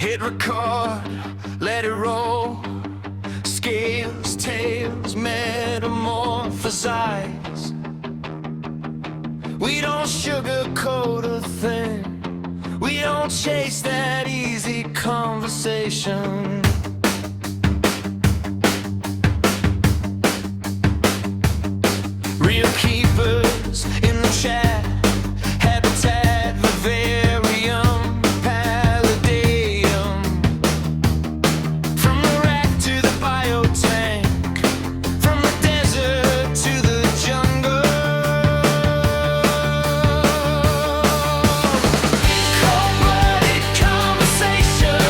Hit record, let it roll. Scales, tails, metamorphosize. We don't sugarcoat a thing. We don't chase that easy conversation. Real keepers in the chat. Habitat, vivarium, palladium. From the rack to the biotank. From the desert to the jungle. Cold-blooded conversation.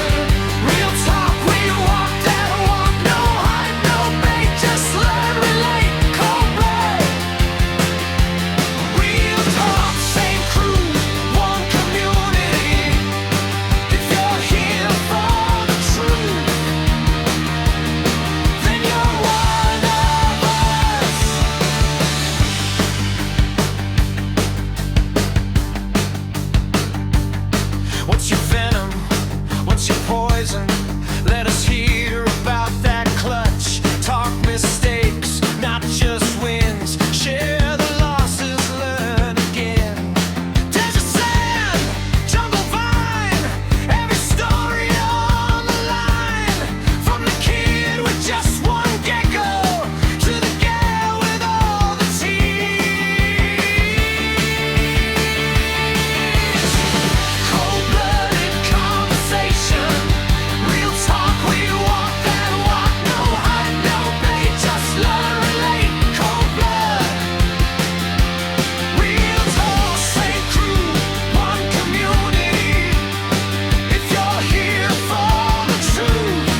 Real talk, we walk that walk. No hype, no bait, just learn, relate. Cold blood. Real talk, same crew, one community. If you're here for the truth, then you're one of us. What's your venom? What's your poison? Let us hear about that clutch. Talk mistakes, not just wins. Share the losses, learn again. Desert sand, jungle vine. Every story on the line. From the kid with just one gecko to the gal with all the teeth. Cold-blooded conversation. Real talk, we walk that walk. No hype, no bait, just learn, relate. Cold blood. Real talk, same crew, one community. If you're here for the truth,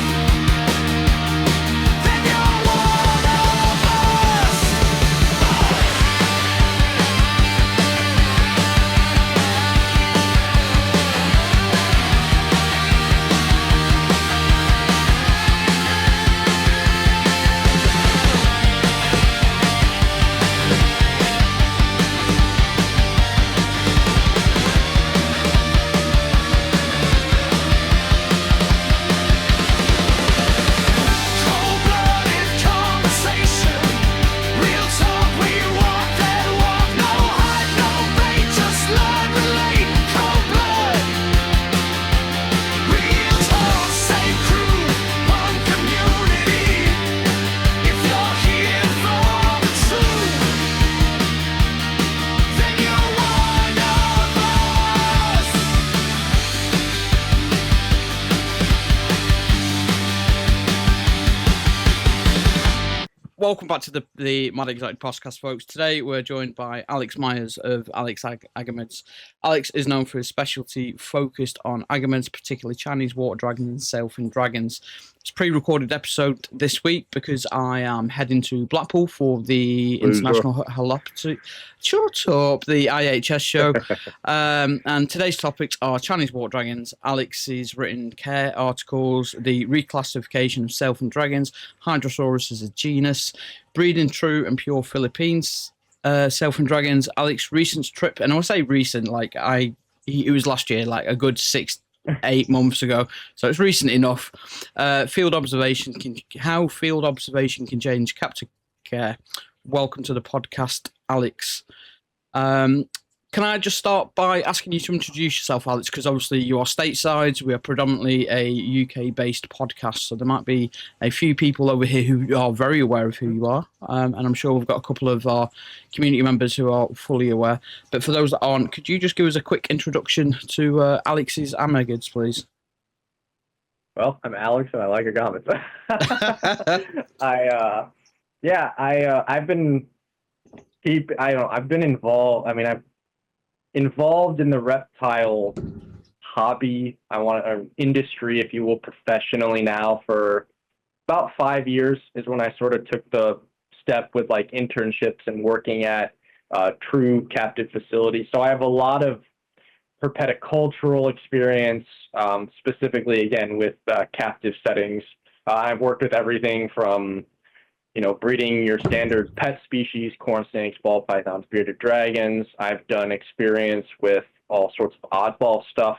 then you're one of us. Cold-blooded conversation. Real talk, we walk that walk. No hype, no bait, just learn, relate. Cold blood. Real talk, same crew, one community. If you're here for the truth, then you're one of us. Welcome back to the M.A.D Exotics Podcast, folks. Today we're joined by Alex Myers of Agamids. Alex is known for his specialty focused on Agamids, particularly Chinese water dragons and Sailfin dragons. It's a pre-recorded episode this week because I am heading to Blackpool for the International Halopatry. Shut up, the IHS show. And today's topics are Chinese water dragons. Alex has written care articles, the reclassification of Sailfin dragons, Hydrosaurus as a genus, breeding true and pure Philippines Sailfin dragons. Alex's recent trip, and I will say recent, like it was last year, like a good 6-8 months ago, so it's recent enough. Field observation how field observation can change captive care. Welcome to the podcast, Alex. Can I just start by asking you to introduce yourself, Alex? Because obviously you are stateside. We are predominantly a UK-based podcast, so there might be a few people over here who are very aware of who you are, and I'm sure we've got a couple of our community members who are fully aware. But for those that aren't, could you just give us a quick introduction to Alex's Agamids, please? Well, I'm Alex, and I like Agamids. I've been involved. I mean, I'm involved in the reptile hobby. Industry, if you will, professionally now for about 5 years is when I sort of took the step with like internships and working at true captive facilities. So I have a lot of herpetocultural experience, specifically again with captive settings. I've worked with everything from breeding your standard pet species, corn snakes, ball pythons, bearded dragons. I've done experience with all sorts of oddball stuff.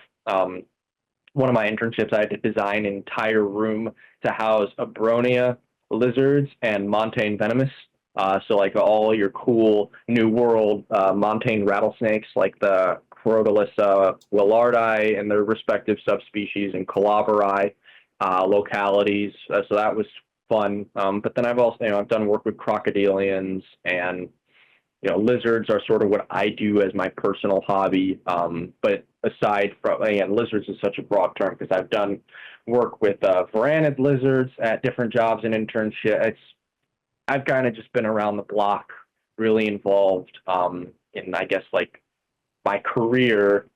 one of my internships, I had to design an entire room to house Abronia lizards and montane venomous. So like all your cool New World montane rattlesnakes, like the Crotalus willardi and their respective subspecies, and Colabri localities. So that was fun. But then I've also, I've done work with crocodilians, and lizards are sort of what I do as my personal hobby. But aside from, again, lizards is such a broad term because I've done work with varanid lizards at different jobs and internships. I've kind of just been around the block, really involved in, I guess, like, my career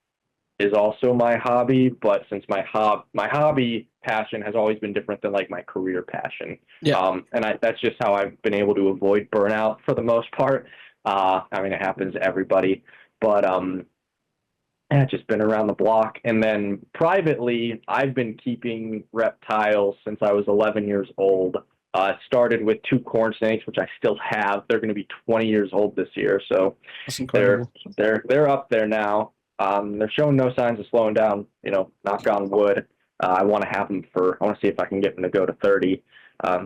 is also my hobby, but since my hobby passion has always been different than like my career passion. And that's just how I've been able to avoid burnout for the most part. I mean, it happens to everybody, but I've just been around the block. And then privately, I've been keeping reptiles since I was 11 years old. Started with 2 corn snakes, which I still have. They're going to be 20 years old this year, so That's incredible. they're up there now. They're showing no signs of slowing down. Knock on wood. I want to have them I want to see if I can get them to go to 30.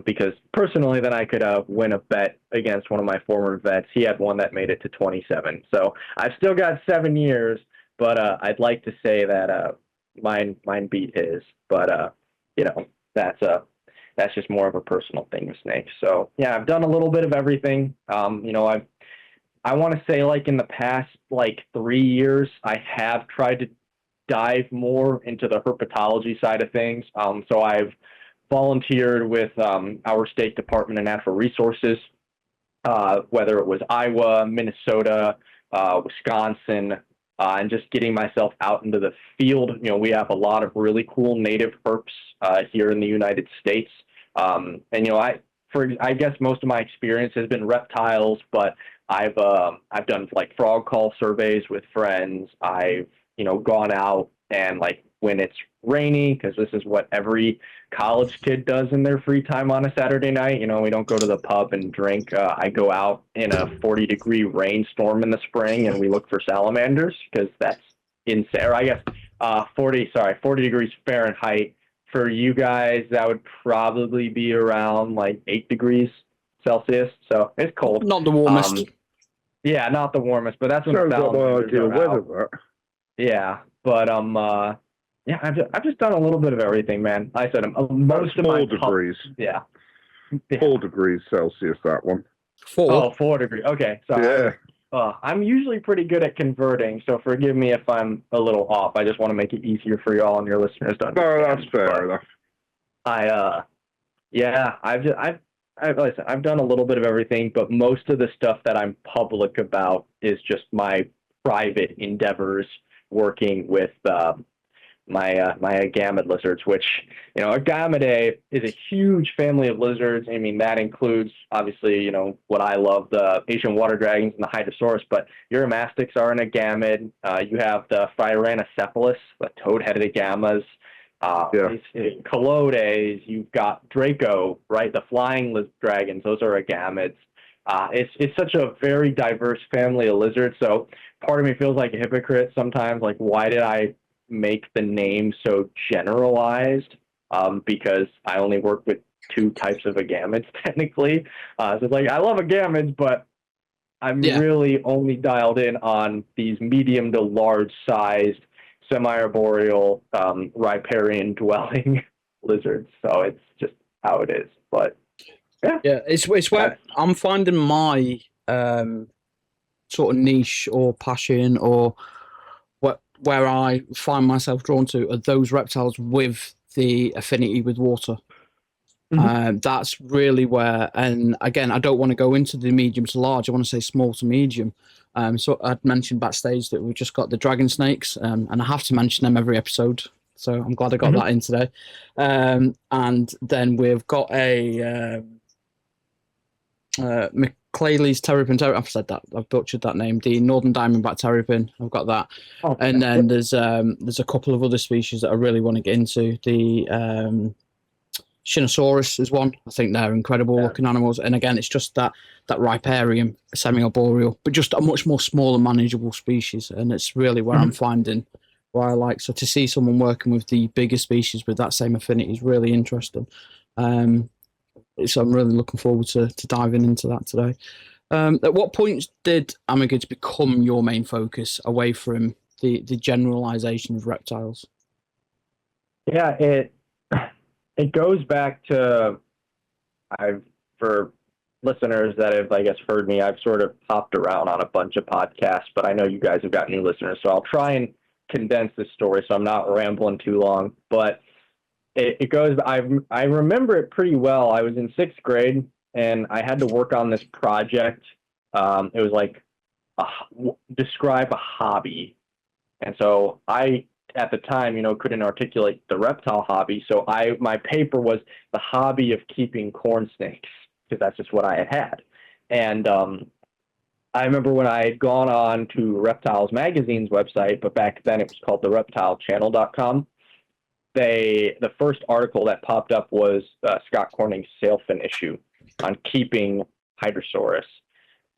Because personally, then I could win a bet against one of my former vets. He had one that made it to 27. So I've still got 7 years, but I'd like to say that mine beat his. But that's just more of a personal thing with snakes. So yeah, I've done a little bit of everything. I want to say, like, in the past, like, 3 years, I have tried to dive more into the herpetology side of things. So I've volunteered with our state Department of Natural Resources, whether it was Iowa, Minnesota, Wisconsin, and just getting myself out into the field. We have a lot of really cool native herps here in the United States. I guess most of my experience has been reptiles, but I've done like frog call surveys with friends. I've gone out and, like, when it's rainy, because this is what every college kid does in their free time on a Saturday night. We don't go to the pub and drink. I go out in a 40-degree rainstorm in the spring and we look for salamanders, because that's insane. Or I guess 40 degrees Fahrenheit. For you guys, that would probably be around like 8 degrees Celsius. So it's cold. Not the warmest. Yeah, not the warmest, but that's when Sounds the like my salamanders ideal are out. weather, Yeah, but yeah, I've just done a little bit of everything, man. Like I said, most of my 4 degrees. Yeah. 4 degrees Celsius, that one. 4. Oh, 4 degrees. Okay, so Yeah. I'm usually pretty good at converting, so forgive me if I'm a little off. I just want to make it easier for y'all and your listeners to understand. No, that's fair enough. I've done a little bit of everything, but most of the stuff that I'm public about is just my private endeavors working with my agamid lizards, which, Agamidae is a huge family of lizards. I mean, that includes, obviously, what I love, the Asian water dragons and the Hydrosaurus, but Uromastyx are an agamid. You have the Phyranocephalus, the toad-headed agamas. Calodes, you've got Draco, right? The flying dragons, those are agamids. It's such a very diverse family of lizards, so part of me feels like a hypocrite sometimes. Like, why did I make the name so generalized? Because I only work with 2 types of agamids, technically. So it's like, I love agamids, but I'm really only dialed in on these medium to large-sized, semi-arboreal, riparian dwelling lizards. So it's just how it is. But yeah, it's where I'm finding my sort of niche or passion, or where I find myself drawn to, are those reptiles with the affinity with water. Mm-hmm. That's really where, and again, I don't want to go into the medium to large. I want to say small to medium. So I'd mentioned backstage that we've just got the dragon snakes, and I have to mention them every episode. So I'm glad I got that in today. And then we've got a McClaley's terrapin. I've said that. I've butchered that name. The northern diamondback terrapin. I've got that. Okay. And then there's a couple of other species that I really want to get into. The Hydrosaurus is one. I think they're incredible looking animals. And again, it's just that riparian, semi-arboreal, but just a much more smaller, manageable species. And it's really where I'm finding I like. So to see someone working with the bigger species with that same affinity is really interesting. So I'm really looking forward to diving into that today. At what point did Agamids become your main focus away from the generalization of reptiles? Yeah, it goes back to for listeners that have, I guess, heard me, I've sort of hopped around on a bunch of podcasts, but I know you guys have got new listeners, so I'll try and condense this story so I'm not rambling too long. But it goes, I remember it pretty well. I was in 6th grade and I had to work on this project. It was like describe a hobby. And so I, at the time, couldn't articulate the reptile hobby. So my paper was the hobby of keeping corn snakes, because that's just what I had. And I remember when I had gone on to Reptiles Magazine's website, but back then it was called the reptilechannel.com. The first article that popped up was Scott Corning's Sailfin issue on keeping Hydrosaurus.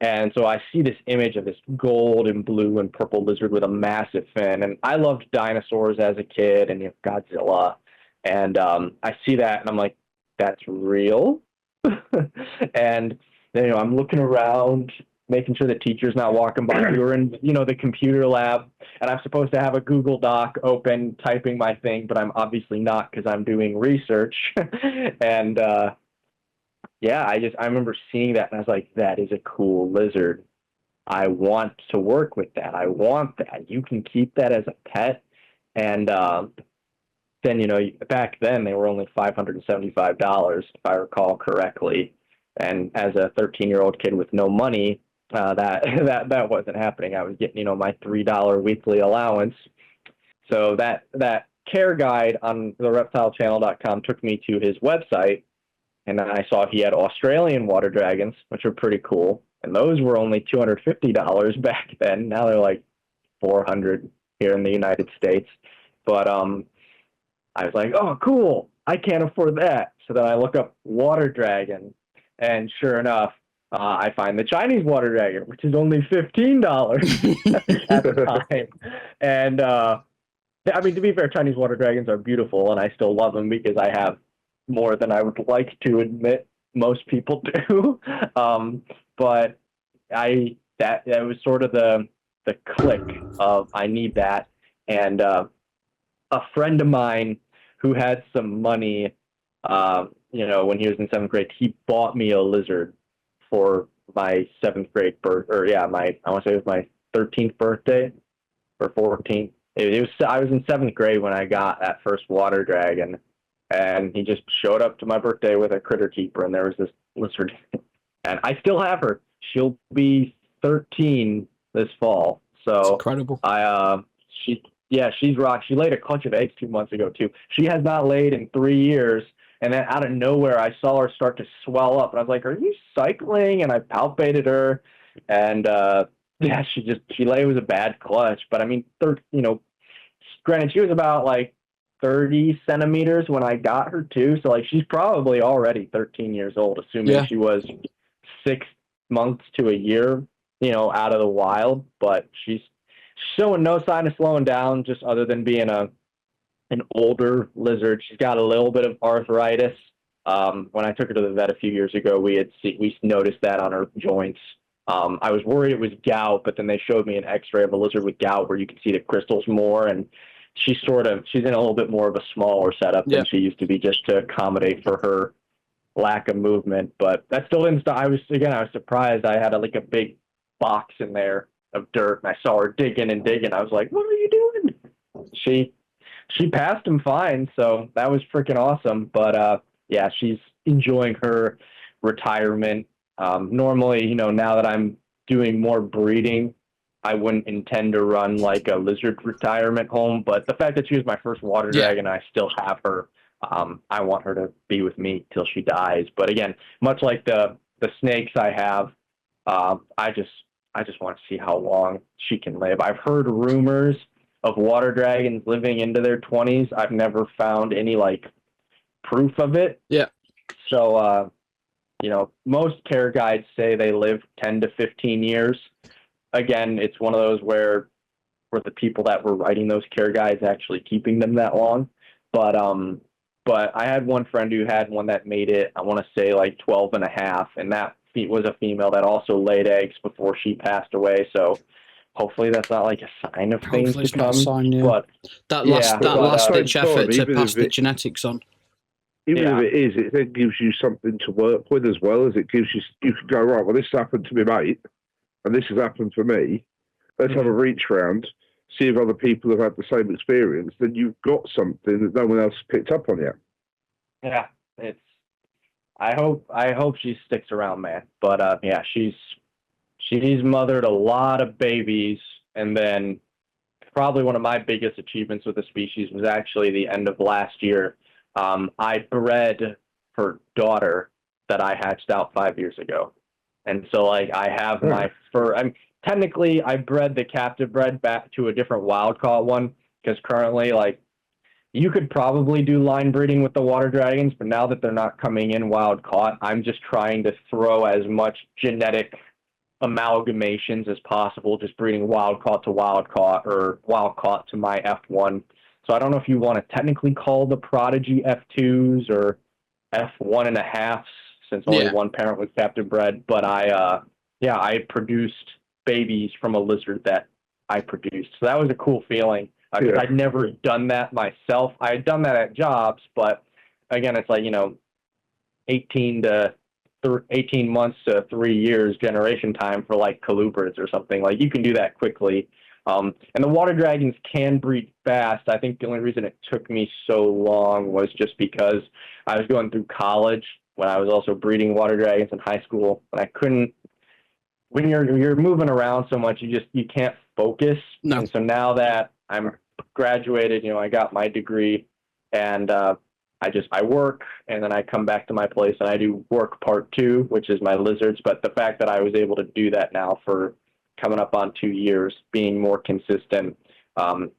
And so I see this image of this gold and blue and purple lizard with a massive fin. And I loved dinosaurs as a kid and Godzilla. And I see that and I'm like, that's real? And then, I'm looking around, making sure the teacher's not walking by. We were in, the computer lab, and I'm supposed to have a Google Doc open, typing my thing, but I'm obviously not because I'm doing research. And I remember seeing that, and I was like, that is a cool lizard. I want to work with that. I want that. You can keep that as a pet. And then, back then they were only $575, if I recall correctly. And as a 13-year-old kid with no money, that wasn't happening. I was getting, my $3 weekly allowance. So that care guide on the reptilechannel.com took me to his website, and then I saw he had Australian water dragons, which are pretty cool. And those were only $250 back then. Now they're like $400 here in the United States. But I was like, oh, cool. I can't afford that. So then I look up water dragon, and sure enough, I find the Chinese water dragon, which is only $15 at the time. And to be fair, Chinese water dragons are beautiful, and I still love them because I have more than I would like to admit most people do. But that was sort of the click of I need that. And a friend of mine who had some money, when he was in 7th grade, he bought me a lizard for my 7th grade I want to say it was my 13th birthday or 14th. I was in 7th grade when I got that first water dragon, and he just showed up to my birthday with a critter keeper, and there was this lizard, and I still have her. She'll be 13 this fall. So that's incredible. She's rocked. She laid a clutch of eggs 2 months ago too. She has not laid in 3 years. And then out of nowhere, I saw her start to swell up. And I was like, are you cycling? And I palpated her. And, she laid. It was a bad clutch. But, granted, she was about, 30 centimeters when I got her, too. So, she's probably already 13 years old, assuming she was 6 months to a year, out of the wild. But she's showing no sign of slowing down, just other than being an older lizard. She's got a little bit of arthritis. When I took her to the vet a few years ago, we noticed that on her joints. I was worried it was gout, but then they showed me an x-ray of a lizard with gout where you can see the crystals more, and she's in a little bit more of a smaller setup than she used to be, just to accommodate for her lack of movement. But that still didn't stop. I was surprised. I had a big box in there of dirt, and I saw her digging and digging. I was like, what are you doing? She passed him fine, so that was freaking awesome. But she's enjoying her retirement. Normally, now that I'm doing more breeding, I wouldn't intend to run a lizard retirement home. But the fact that she was my first water dragon, I still have her. I want her to be with me till she dies. But again, much like the snakes I have, I just want to see how long she can live. I've heard rumors of water dragons living into their 20s. I've never found any proof of it. Yeah. So, most care guides say they live 10 to 15 years. Again, it's one of those where were the people that were writing those care guides actually keeping them that long. But I had one friend who had one that made it, I want to say like 12 and a half, and that was a female that also laid eggs before she passed away. So hopefully that's not like a sign of things to come. Sign, yeah. But that yeah, last ditch effort to even pass if the it- genetics on. Even Yeah. if it is, it then gives you something to work with as well as it gives you. You can go, right, well, this happened to me, mate, and this has happened for me. Let's have a reach round, see if other people have had the same experience. Then you've got something that no one else picked up on yet. yeah, it's. I hope she sticks around, man. But yeah, she's mothered a lot of babies, and then probably one of my biggest achievements with the species was actually the end of last year. I bred her daughter that I hatched out 5 years ago, and so like I have my technically I bred the captive bred back to a different wild caught one, because currently like you could probably do line breeding with the water dragons, but now that they're not coming in wild caught, I'm just trying to throw as much genetic amalgamations as possible, just breeding wild caught to wild caught or wild caught to my F1. So I don't know if you want to technically call the prodigy F2s or F1.5s, since only one parent was captive bred. But I produced babies from a lizard that I produced. So that was a cool feeling, because I'd never done that myself. I had done that at jobs, but again, it's like, 18 months to 3 years generation time for like colubrids or something. Like you can do that quickly. And the water dragons can breed fast. I think the only reason it took me so long was just because I was going through college when I was also breeding water dragons in high school, and I couldn't. When you're moving around so much, you can't focus. No. And so now that I'm graduated, I got my degree, and I work, and then I come back to my place and I do work part 2, which is my lizards. But the fact that I was able to do that now for coming up on 2 years, being more consistent,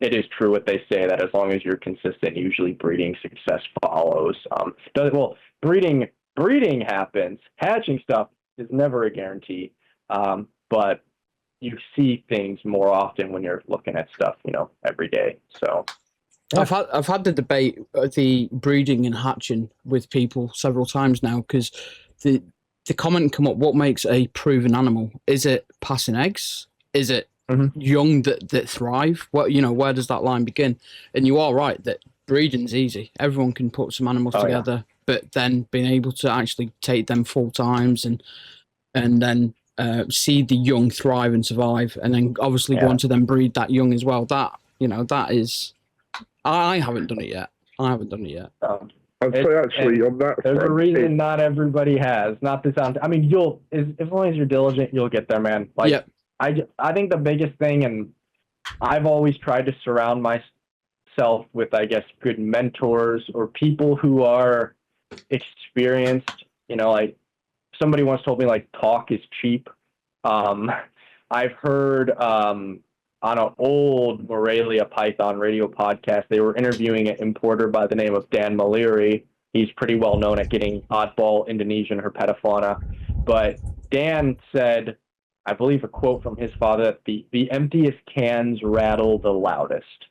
it is true what they say, that as long as you're consistent, usually breeding success follows. Breeding happens. Hatching stuff is never a guarantee, but you see things more often when you're looking at stuff, every day. So. Yeah. I've had the debate the breeding and hatching with people several times now, because the comment come up: what makes a proven animal? Is it passing eggs? Is it young that thrive? Where does that line begin? And you are right that breeding's easy. Everyone can put some animals together, but then being able to actually take them full times and then see the young thrive and survive, and then obviously go on to then breed that young as well. That is. I haven't done it yet. I'd say actually on that there's front, a reason not everybody has. Not to sound. I mean, as long as you're diligent, you'll get there, man. Like I think the biggest thing, and I've always tried to surround myself with, I guess, good mentors or people who are experienced. Like somebody once told me, like, talk is cheap. I've heard. On an old Morelia Python radio podcast, they were interviewing an importer by the name of Dan Maliri. He's pretty well known at getting oddball Indonesian herpetofauna. But Dan said, I believe a quote from his father, that the emptiest cans rattle the loudest.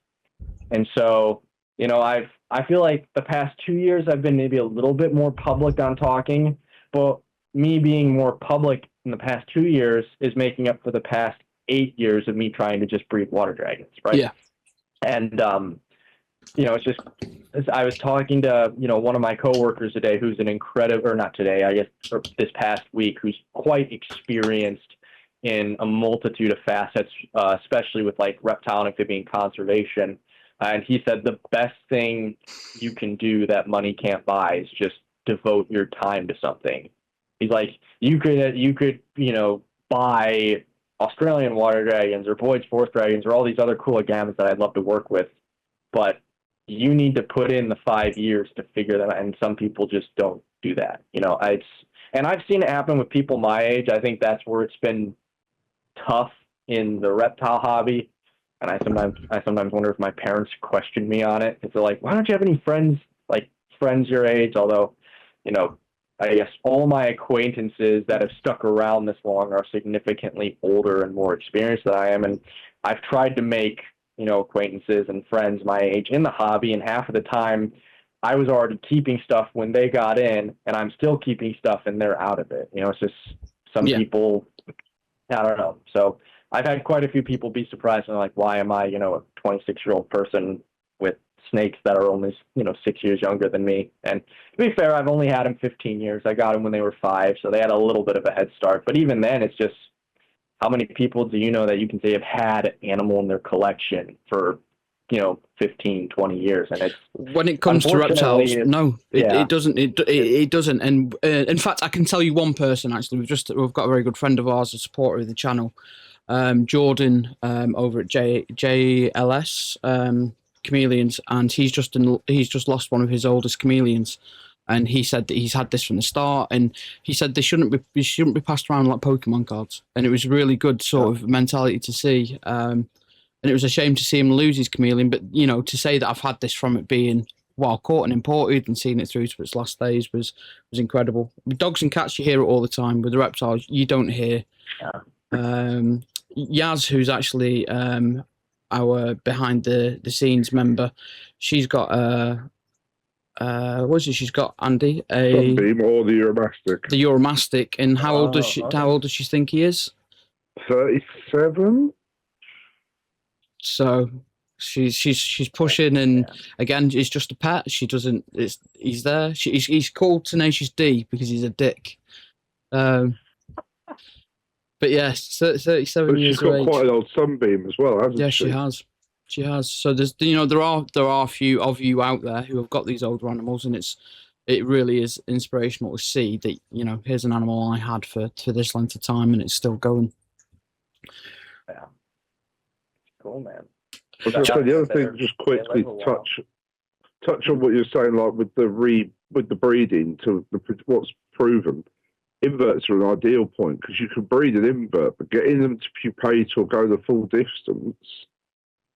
And so, I feel like the past 2 years I've been maybe a little bit more public on talking, but me being more public in the past 2 years is making up for the past 8 years of me trying to just breed water dragons, right? Yeah. And it's just, I was talking to one of my coworkers today, who's this past week, who's quite experienced in a multitude of facets, especially with like reptile and amphibian conservation. And he said the best thing you can do that money can't buy is just devote your time to something. He's like, you could buy Australian water dragons or Boyd's fourth dragons or all these other cool agamids that I'd love to work with, but you need to put in the 5 years to figure them out, and some people just don't do that. And I've seen it happen with people my age. I think that's where it's been tough in the reptile hobby, and I sometimes wonder if my parents question me on it, because they're like, why don't you have any friends your age? Although, I guess all my acquaintances that have stuck around this long are significantly older and more experienced than I am. And I've tried to make, acquaintances and friends my age in the hobby, and half of the time I was already keeping stuff when they got in, and I'm still keeping stuff and they're out of it. It's just some people, I don't know. So I've had quite a few people be surprised and like, why am I, a 26-year-old person with snakes that are only, 6 years younger than me? And to be fair, I've only had them 15 years. I got them when they were 5, so they had a little bit of a head start. But even then, it's just, how many people do you know that you can say have had an animal in their collection for, 15, 20 years? And it's, when it comes to reptiles, no, it doesn't. It doesn't. And in fact, I can tell you one person actually. We've got a very good friend of ours, a supporter of the channel, Jordan, over at JLS Chameleons, and he's just lost one of his oldest chameleons. And he said that he's had this from the start, and he said they shouldn't be passed around like Pokemon cards. And it was a really good sort of mentality to see. And it was a shame to see him lose his chameleon, but to say that I've had this from it being wild caught and imported and seeing it through to its last days was incredible. With dogs and cats, you hear it all the time. With the reptiles, you don't hear. Yaz, who's actually our behind the scenes member, she's got she's got Andy Sunbeam or the Euromastic. The Euromastic, and how old does she? How old does she think he is? 37. So she's pushing, and again, it's just a pet. She doesn't. He's there. He's called Tenacious D because he's a dick. But yes, 37 years She's got of age. quite an old Sunbeam as well, hasn't she? Yeah, she has. She has. So there's, there are a few of you out there who have got these older animals, and it really is inspirational to see that, here's an animal I had for this length of time, and it's still going. Yeah. Cool, man. I was going to say the other thing, just quickly touch on what you're saying, like with the breeding to what's proven. Inverts are an ideal point because you can breed an invert, but getting them to pupate or go the full distance,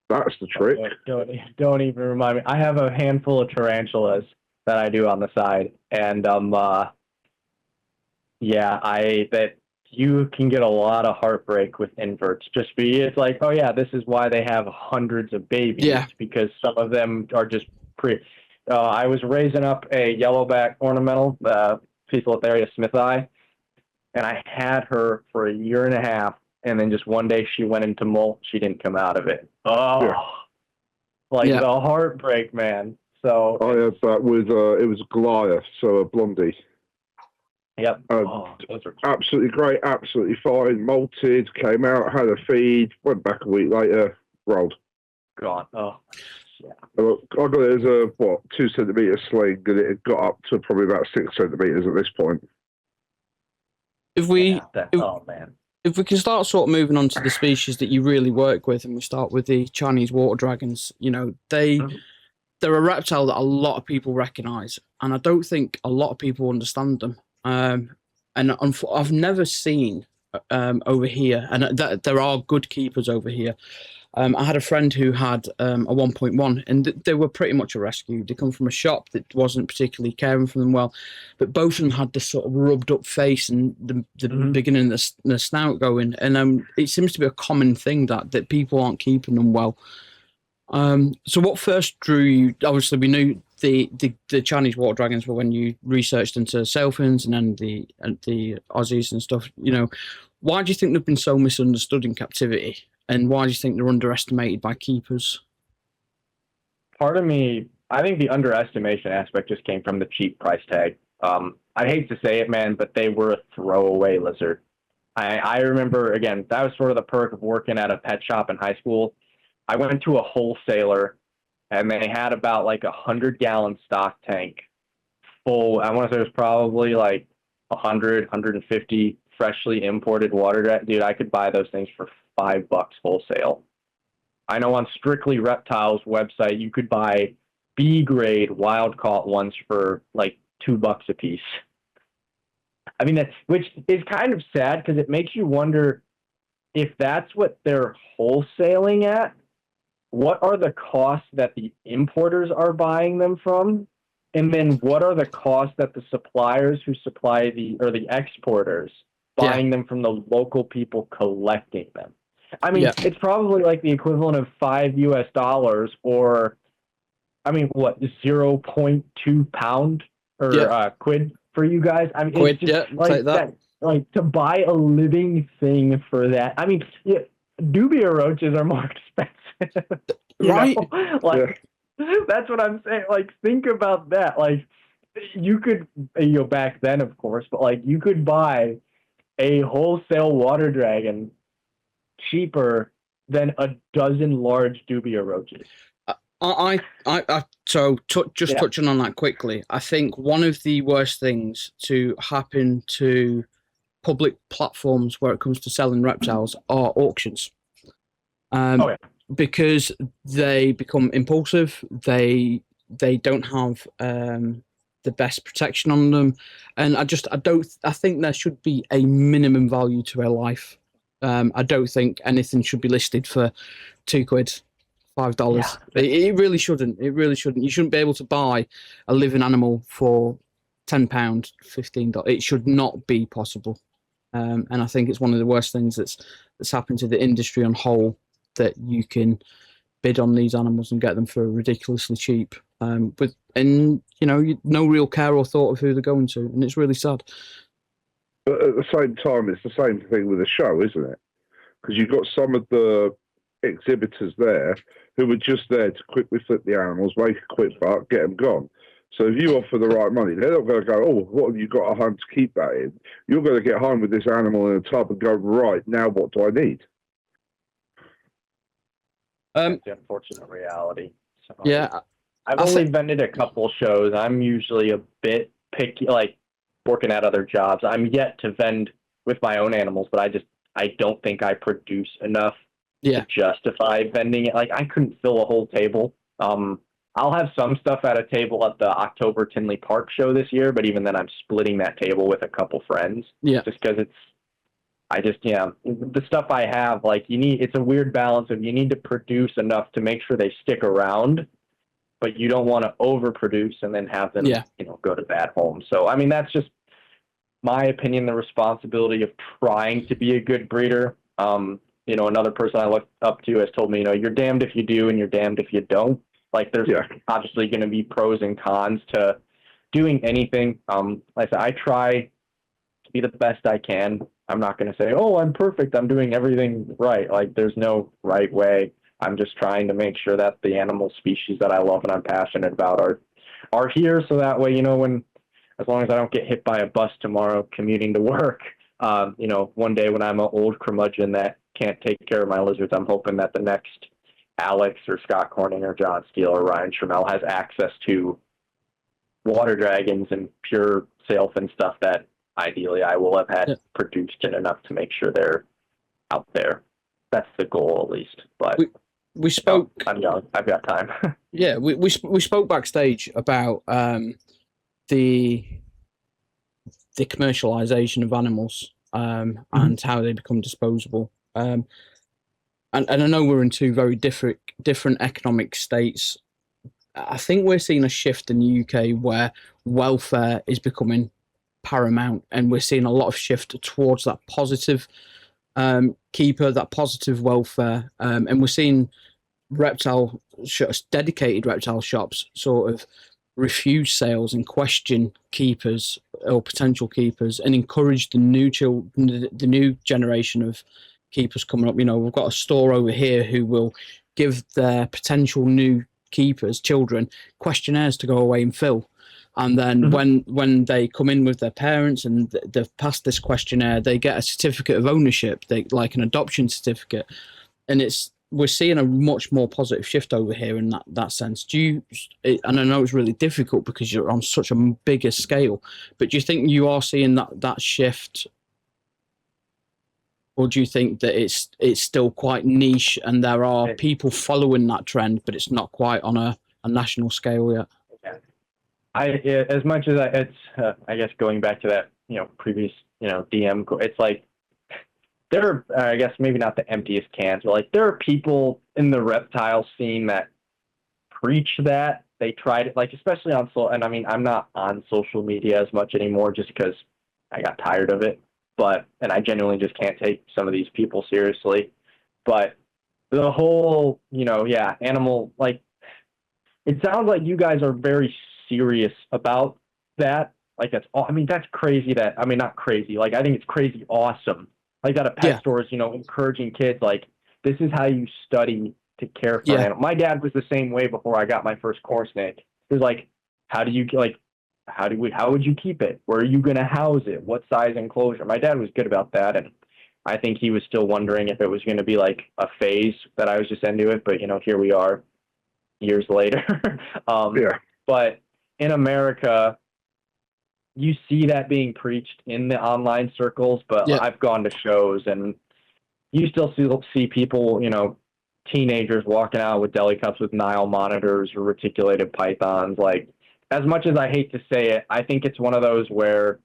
that's the trick. Don't even remind me. I have a handful of tarantulas that I do on the side, and that you can get a lot of heartbreak with inverts. It's like, oh yeah, this is why they have hundreds of babies, because some of them are just I was raising up a yellowback ornamental, Poecilotheria smithii, and I had her for a year and a half, and then just one day she went into molt. She didn't come out of it. The heartbreak, man. So I had that with it was Goliath, so a blondie. Yep. Those are absolutely great, absolutely fine. Molted, came out, had a feed, went back a week later, rolled. Gone. Oh, yeah. I got it as a 2 centimeter sling, and it had got up to probably about 6 centimeters at this point. If we man. If we can start sort of moving on to the species that you really work with, and we start with the Chinese water dragons, they're a reptile that a lot of people recognise, and I don't think a lot of people understand them. And I've never seen over here, and there are good keepers over here. I had a friend who had a 1.1, and they were pretty much a rescue. They come from a shop that wasn't particularly caring for them well, but both of them had this sort of rubbed up face and the beginning of the snout going, and it seems to be a common thing that people aren't keeping them well. So what first drew you? Obviously, we knew the Chinese water dragons were when you researched into Sailfins and then the Aussies and stuff. Why do you think they've been so misunderstood in captivity? And why do you think they're underestimated by keepers? Part of me, I think the underestimation aspect just came from the cheap price tag. I hate to say it, man, but they were a throwaway lizard. I remember, again, that was sort of the perk of working at a pet shop in high school. I went to a wholesaler, and they had about like 100-gallon stock tank full. I want to say it was probably like 100, 150 freshly imported water. Dude, I could buy those things for $5 wholesale. I know on Strictly Reptiles website you could buy B-grade wild caught ones for like $2 a piece. I mean, which is kind of sad because it makes you wonder if that's what they're wholesaling at. What are the costs that the importers are buying them from? And then what are the costs that the suppliers who supply the exporters buying them from the local people collecting them? I mean, Yeah. it's probably like the equivalent of $5 or, I mean, what, 0.2 pound or Yeah. quid for you guys? I mean, Quid, it's just yeah, like take that. like to buy a living thing for that. I mean, yeah, dubia roaches are more expensive. Right? Like, that's what I'm saying. Like, think about that. Like, you could, back then, of course, but like, you could buy a wholesale water dragon cheaper than a dozen large dubia roaches. Just touching on that quickly, I think one of the worst things to happen to public platforms where it comes to selling reptiles are auctions. Because they become impulsive. They don't have the best protection on them, and I think there should be a minimum value to a life. I don't think anything should be listed for £2, $5. It really shouldn't. It really shouldn't. You shouldn't be able to buy a living animal for £10, $15. It should not be possible. And I think it's one of the worst things that's happened to the industry on whole, that you can bid on these animals and get them for ridiculously cheap. No real care or thought of who they're going to, and it's really sad. But at the same time, it's the same thing with a show, isn't it? Because you've got some of the exhibitors there who are just there to quickly flip the animals, make a quick buck, get them gone. So if you offer the right money, they're not going to go, oh, what have you got at home to keep that in? You're going to get home with this animal in a tub and go, right, now what do I need? That's the unfortunate reality. So, yeah. I've only vended a couple shows. I'm usually a bit picky, like working at other jobs. I'm yet to vend with my own animals, but I don't think I produce enough to justify vending it. Like, I couldn't fill a whole table. I'll have some stuff at a table at the October Tinley Park show this year, but even then I'm splitting that table with a couple friends. Yeah. Just because the stuff I have, like, it's a weird balance of, you need to produce enough to make sure they stick around, but you don't want to overproduce and then have them, go to bad homes. So, I mean, that's just my opinion, the responsibility of trying to be a good breeder. Another person I look up to has told me, you're damned if you do and you're damned if you don't. Like, there's obviously going to be pros and cons to doing anything. Like I said, I try to be the best I can. I'm not going to say, oh, I'm perfect, I'm doing everything right. Like, there's no right way. I'm just trying to make sure that the animal species that I love and I'm passionate about are here, so that way, as long as I don't get hit by a bus tomorrow commuting to work, one day when I'm an old curmudgeon that can't take care of my lizards, I'm hoping that the next Alex or Scott Corning or John Steele or Ryan Trammell has access to water dragons and pure sailfin stuff that ideally I will have had produced in enough to make sure they're out there. That's the goal, at least. But we spoke. I'm young. I've got time. Yeah, we spoke backstage about the commercialization of animals and how they become disposable. And I know we're in two very different economic states. I think we're seeing a shift in the UK where welfare is becoming paramount, and we're seeing a lot of shift towards that positive keeper, that positive welfare, and we're seeing dedicated reptile shops sort of refuse sales and question keepers or potential keepers, and encourage the new generation of keepers coming up. We've got a store over here who will give their potential new keepers, children, questionnaires to go away and fill. And then when they come in with their parents and they've passed this questionnaire, they get a certificate of ownership, like an adoption certificate. And we're seeing a much more positive shift over here in that sense. And I know it's really difficult because you're on such a bigger scale, but do you think you are seeing that shift? Or do you think that it's still quite niche and there are people following that trend, but it's not quite on a national scale yet? As much as I guess going back to that, previous, DM, it's like there are, I guess maybe not the emptiest cans, but like there are people in the reptile scene that preach that. They tried it, like, especially on and I mean, I'm not on social media as much anymore just because I got tired of it. And I genuinely just can't take some of these people seriously. But the whole, animal, like, it sounds like you guys are very serious about that. Like, that's crazy not crazy. Like, I think it's crazy awesome. Like, that a pet store is, encouraging kids, like, this is how you study to care for an animal. My dad was the same way before I got my first corn snake. He was like, how would you keep it? Where are you going to house it? What size enclosure? My dad was good about that. And I think he was still wondering if it was going to be like a phase that I was just into it. But, here we are years later. But in America, you see that being preached in the online circles, but I've gone to shows and you still see people, teenagers walking out with deli cups with Nile monitors or reticulated pythons. Like, as much as I hate to say it, I think it's one of those where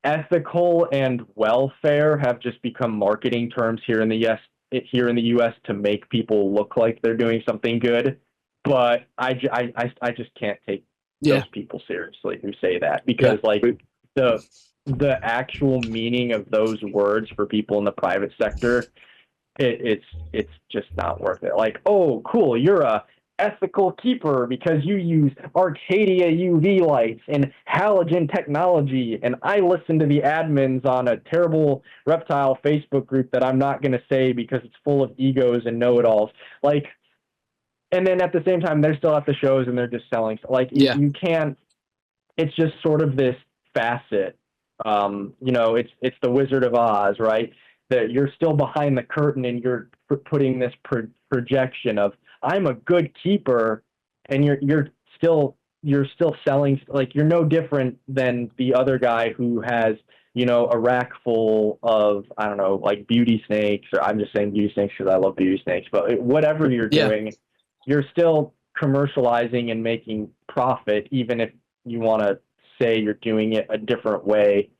ethical and welfare have just become marketing terms here in the U.S. to make people look like they're doing something good. But I just can't take those people seriously who say that, because the actual meaning of those words for people in the private sector, it's just not worth it. Like, oh, cool, you're a ethical keeper because you use Arcadia UV lights and halogen technology, and I listen to the admins on a terrible reptile Facebook group that I'm not going to say because it's full of egos and know-it-alls. Like, and then at the same time, they're still at the shows and they're just selling. Like, you can't. It's just sort of this facet. It's the Wizard of Oz, right? That you're still behind the curtain and you're putting this projection of, I'm a good keeper, and you're still selling. Like, you're no different than the other guy who has, a rack full of, I don't know, like beauty snakes, or I'm just saying beauty snakes because I love beauty snakes, but whatever you're doing, you're still commercializing and making profit, even if you want to say you're doing it a different way.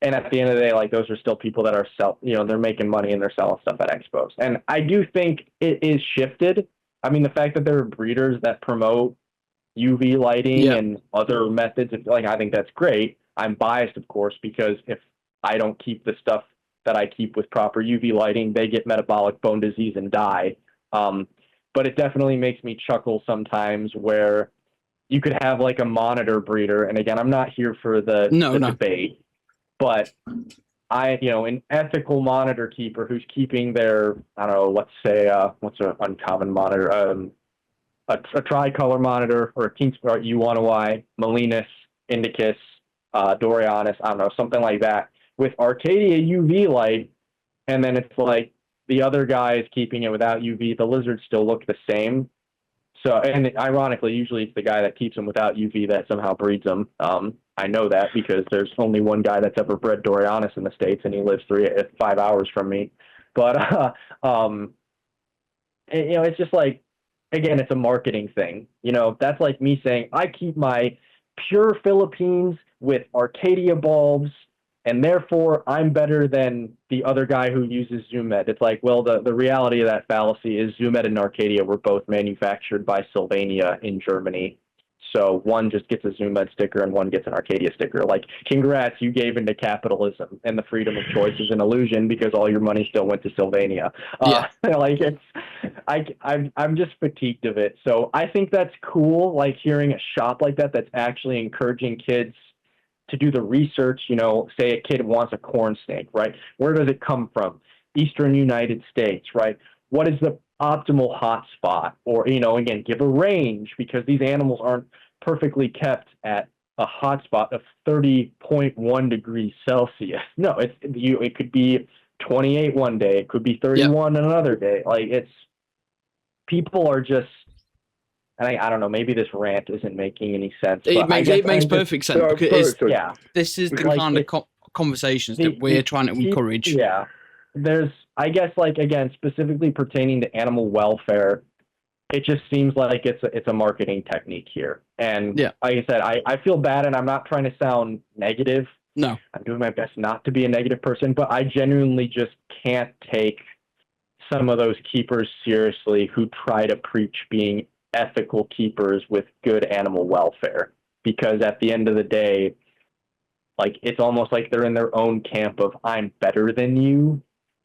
And at the end of the day, like, those are still people that are they're making money and they're selling stuff at expos. And I do think it is shifted. I mean, the fact that there are breeders that promote UV lighting and other methods, I think that's great. I'm biased, of course, because if I don't keep the stuff that I keep with proper UV lighting, they get metabolic bone disease and die. But it definitely makes me chuckle sometimes where you could have like a monitor breeder. And again, I'm not here for the debate. But an ethical monitor keeper who's keeping their, I don't know, let's say, what's an uncommon monitor? A tricolor monitor, or a King Sprout U1OI, Melinus, Indicus, Dorianus, I don't know, something like that, with Arcadia UV light, and then it's like the other guy is keeping it without UV. The lizards still look the same. So, and ironically, usually it's the guy that keeps them without UV that somehow breeds them. I know that because there's only one guy that's ever bred Dorianus in the States, and he lives 5 hours from me. But, it's just like, again, it's a marketing thing. That's like me saying, I keep my pure Philippines with Arcadia bulbs, and therefore I'm better than the other guy who uses Zoom-Med. It's like, well, the reality of that fallacy is Zoom-Med and Arcadia were both manufactured by Sylvania in Germany. So one just gets a Zoom-Med sticker and one gets an Arcadia sticker. Like, congrats, you gave into capitalism, and the freedom of choice is an illusion because all your money still went to Sylvania. I'm just fatigued of it. So I think that's cool, like hearing a shop like that that's actually encouraging kids to do the research. Say a kid wants a corn snake, right? Where does it come from? Eastern United States, right? What is the optimal hotspot? Or, again, give a range, because these animals aren't perfectly kept at a hotspot of 30.1 degrees Celsius. No, it could be 28 one day. It could be 31 another day. Like, people are just, I don't know, maybe this rant isn't making any sense. It makes perfect sense. Because this is the like, kind of conversations that we're trying to encourage. Yeah. There's, I guess, like, again, specifically pertaining to animal welfare, it just seems like it's a marketing technique here. And like I said, I feel bad, and I'm not trying to sound negative. No. I'm doing my best not to be a negative person, but I genuinely just can't take some of those keepers seriously who try to preach being ethical keepers with good animal welfare, because at the end of the day, like, it's almost like they're in their own camp of, I'm better than you.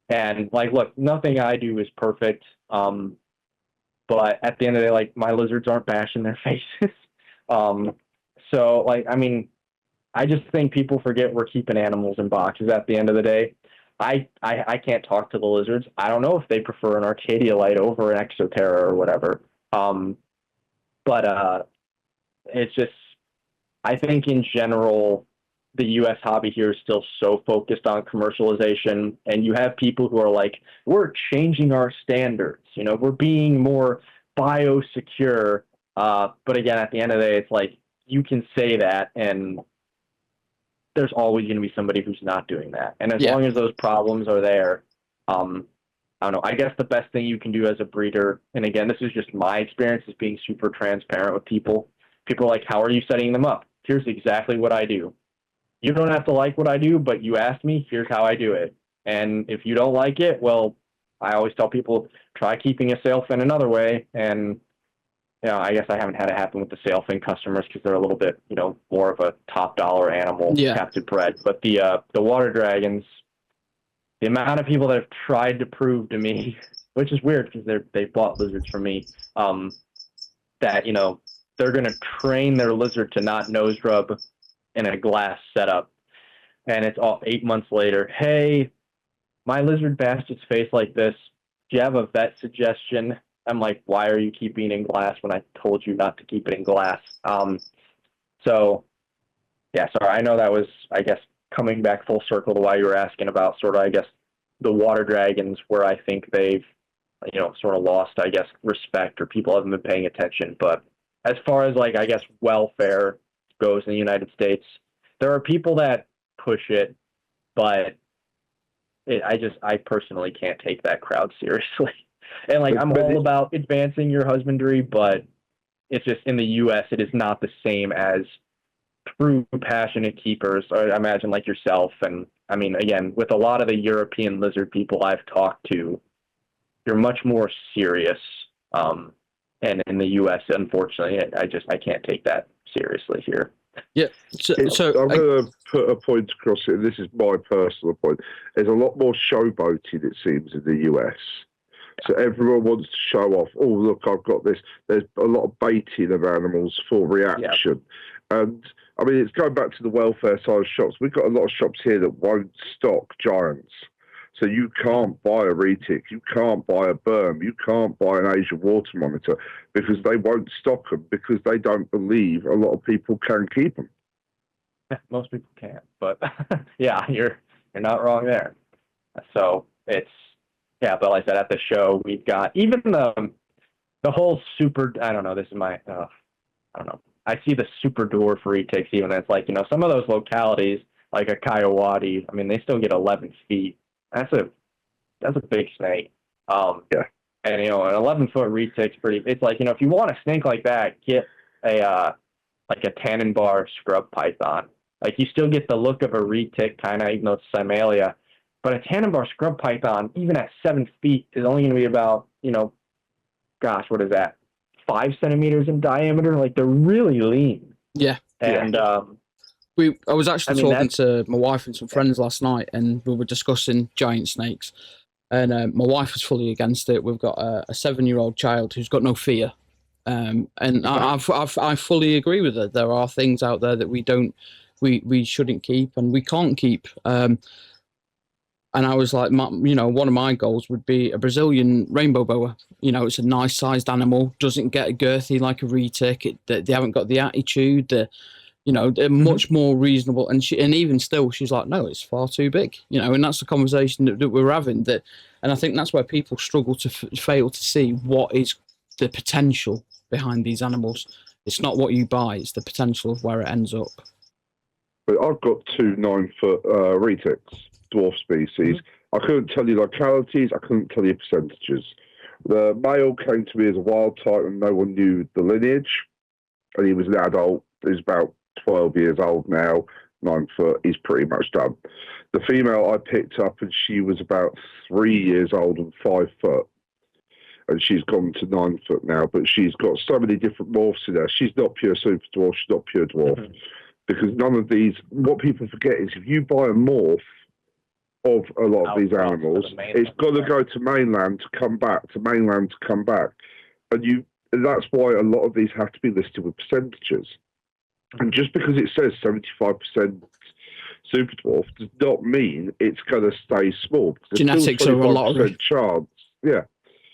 And like, look, nothing I do is perfect. But at the end of the day, like, my lizards aren't bashing their faces. So like, I mean, I just think people forget we're keeping animals in boxes at the end of the day. I can't talk to the lizards. I don't know if they prefer an Arcadia light over an Exoterra or whatever. But it's just, I think in general, the U.S. hobby here is still so focused on commercialization, and you have people who are like, we're changing our standards, you know, we're being more biosecure. But again, at the end of the day, it's like, you can say that, and there's always going to be somebody who's not doing that. And as long as those problems are there, I don't know, I guess the best thing you can do as a breeder, and again, this is just my experience, is being super transparent with people. People are like, how are you setting them up? Here's exactly what I do. You don't have to like what I do, but you asked me, here's how I do it. And if you don't like it, well, I always tell people, try keeping a sailfin another way. And, you know, I guess I haven't had it happen with the sailfin customers because they're a little bit, you know, more of a top dollar animal, captive bred. But the water dragons, the amount of people that have tried to prove to me, which is weird because they bought lizards from me, that, you know, they're going to train their lizard to not nose rub in a glass setup. And it's all 8 months later. Hey, my lizard bashed its face like this. Do you have a vet suggestion? I'm like, why are you keeping it in glass when I told you not to keep it in glass? So, yeah, sorry. I know that was, I guess, coming back full circle to why you were asking about sort of, I guess, the water dragons, where I think they've, you know, sort of lost, I guess, respect, or people haven't been paying attention. But as far as, like, I guess, welfare goes in the United States, there are people that push it, but I personally can't take that crowd seriously. And like, I'm all about advancing your husbandry, but it's just, in the U.S., it is not the same as true passionate keepers, or I imagine like yourself. And I mean, again, with a lot of the European lizard people I've talked to, you're much more serious. And in the U.S., unfortunately, I can't take that seriously here. Yeah. So I'm going to put a point across it, and this is my personal point. There's a lot more showboating, it seems, in the US. So everyone wants to show off, oh, look, I've got this. There's a lot of baiting of animals for reaction. Yeah. And, I mean, it's going back to the welfare side of shops. We've got a lot of shops here that won't stock giants. So you can't buy a retic, you can't buy a berm, you can't buy an Asian water monitor, because they won't stock them, because they don't believe a lot of people can keep them. Most people can't, but yeah, you're not wrong there. So it's, yeah, but like I said, at the show, we've got even the whole super, I don't know, this is my, I don't know, I see the super dwarf retics, even it's like, you know, some of those localities, like a Coyote, I mean, they still get 11 feet. That's a big snake. Yeah. And, you know, an 11-foot retic's pretty, it's like, you know, if you want a snake like that, get like a Tannenbar scrub python. Like, you still get the look of a retic, kind of, even though it's Cymalia. But a Tannenbar scrub python, even at 7 feet, is only going to be about, you know, gosh, what is that? 5 centimeters in diameter? Like, they're really lean. Yeah. And, I was actually talking to my wife and some friends last night, and we were discussing giant snakes. And my wife was fully against it. We've got a 7-year-old child who's got no fear. And I fully agree with her. There are things out there that we shouldn't keep, and we can't keep. And I was like, you know, one of my goals would be a Brazilian rainbow boa. You know, it's a nice sized animal, doesn't get girthy like a retic. They haven't got the attitude. You know, they're much more reasonable. And even still, she's like, no, it's far too big. You know, and that's the conversation that we're having. And I think that's where people struggle to fail to see what is the potential behind these animals. It's not what you buy; it's the potential of where it ends up. But I've got 2 9-foot retics, dwarf species. I couldn't tell you localities. I couldn't tell you percentages. The male came to me as a wild type, and no one knew the lineage. And he was an adult. He's about 12 years old now, 9 foot. He's pretty much done. The female I picked up, and she was about 3 years old and 5 foot. And she's gone to 9 foot now, but she's got so many different morphs in there. She's not pure super dwarf. She's not pure dwarf. Because none of these, what people forget is if you buy a morph, of a lot of these Outcrops to animals. the mainland, It's got to yeah. go to mainland to come back, and that's why a lot of these have to be listed with percentages. And just because it says 75% super dwarf does not mean it's going to stay small. There's Genetics still are a lottery. 25% chance. Yeah.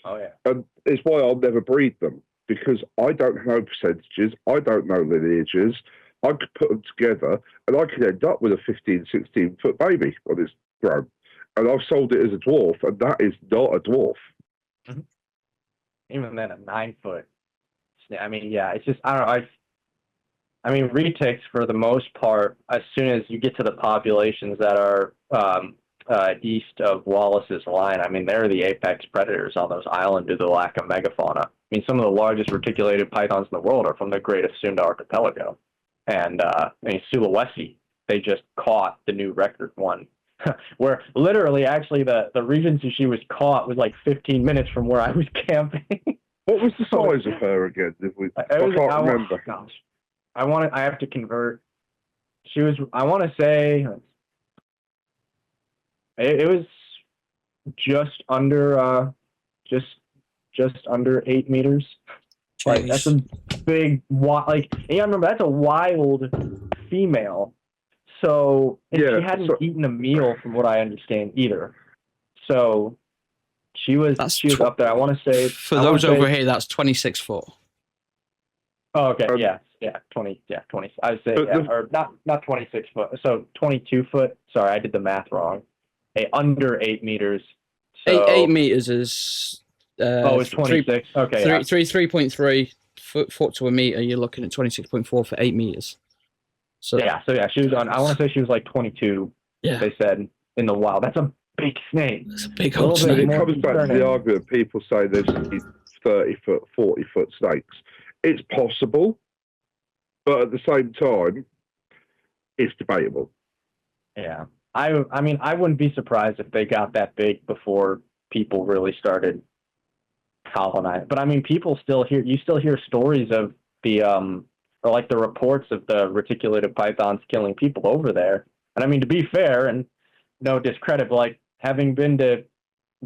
Oh yeah. And it's why I'll never breed them, because I don't know percentages, I don't know lineages. I could put them together and I could end up with a 15, 16 foot baby when it's grown. And I've sold it as a dwarf, and that is not a dwarf. Even then, a 9 foot. I mean, yeah, it's just, I don't know. I mean, retics, for the most part, as soon as you get to the populations that are east of Wallace's line, I mean, they're the apex predators on those islands due to the lack of megafauna. I mean, some of the largest reticulated pythons in the world are from the Great Sunda Archipelago. And I mean, Sulawesi, they just caught the new record one, where literally, actually, the Regency she was caught was like 15 minutes from where I was camping. What was the size of her again? I can't remember. Gosh, I have to convert. She was, I want to say, it was just under, just under 8 meters. Like, that's a big, like, yeah, remember, that's a wild female. So, and she hadn't eaten a meal, from what I understand, either. So, she was up there. I want to say, for those over here, that's 26 foot. Oh, okay, 20. I would say, or not 26 foot. So 22 foot. Sorry, I did the math wrong. Under 8 meters. So, 8 meters is. It's 26. Okay, 3.3 foot to a meter. You're looking at 26.4 for 8 meters. So she was on. I want to say she was like 22. Yeah, they said in the wild. That's a big snake. It's a big old snake. It comes back to the argument. People say there's 30 foot, 40 foot snakes. It's possible, but at the same time, it's debatable. Yeah, I mean, I wouldn't be surprised if they got that big before people really started colonizing. But I mean, you still hear stories of the or like the reports of the reticulated pythons killing people over there. And I mean, to be fair and no discredit, but like, having been to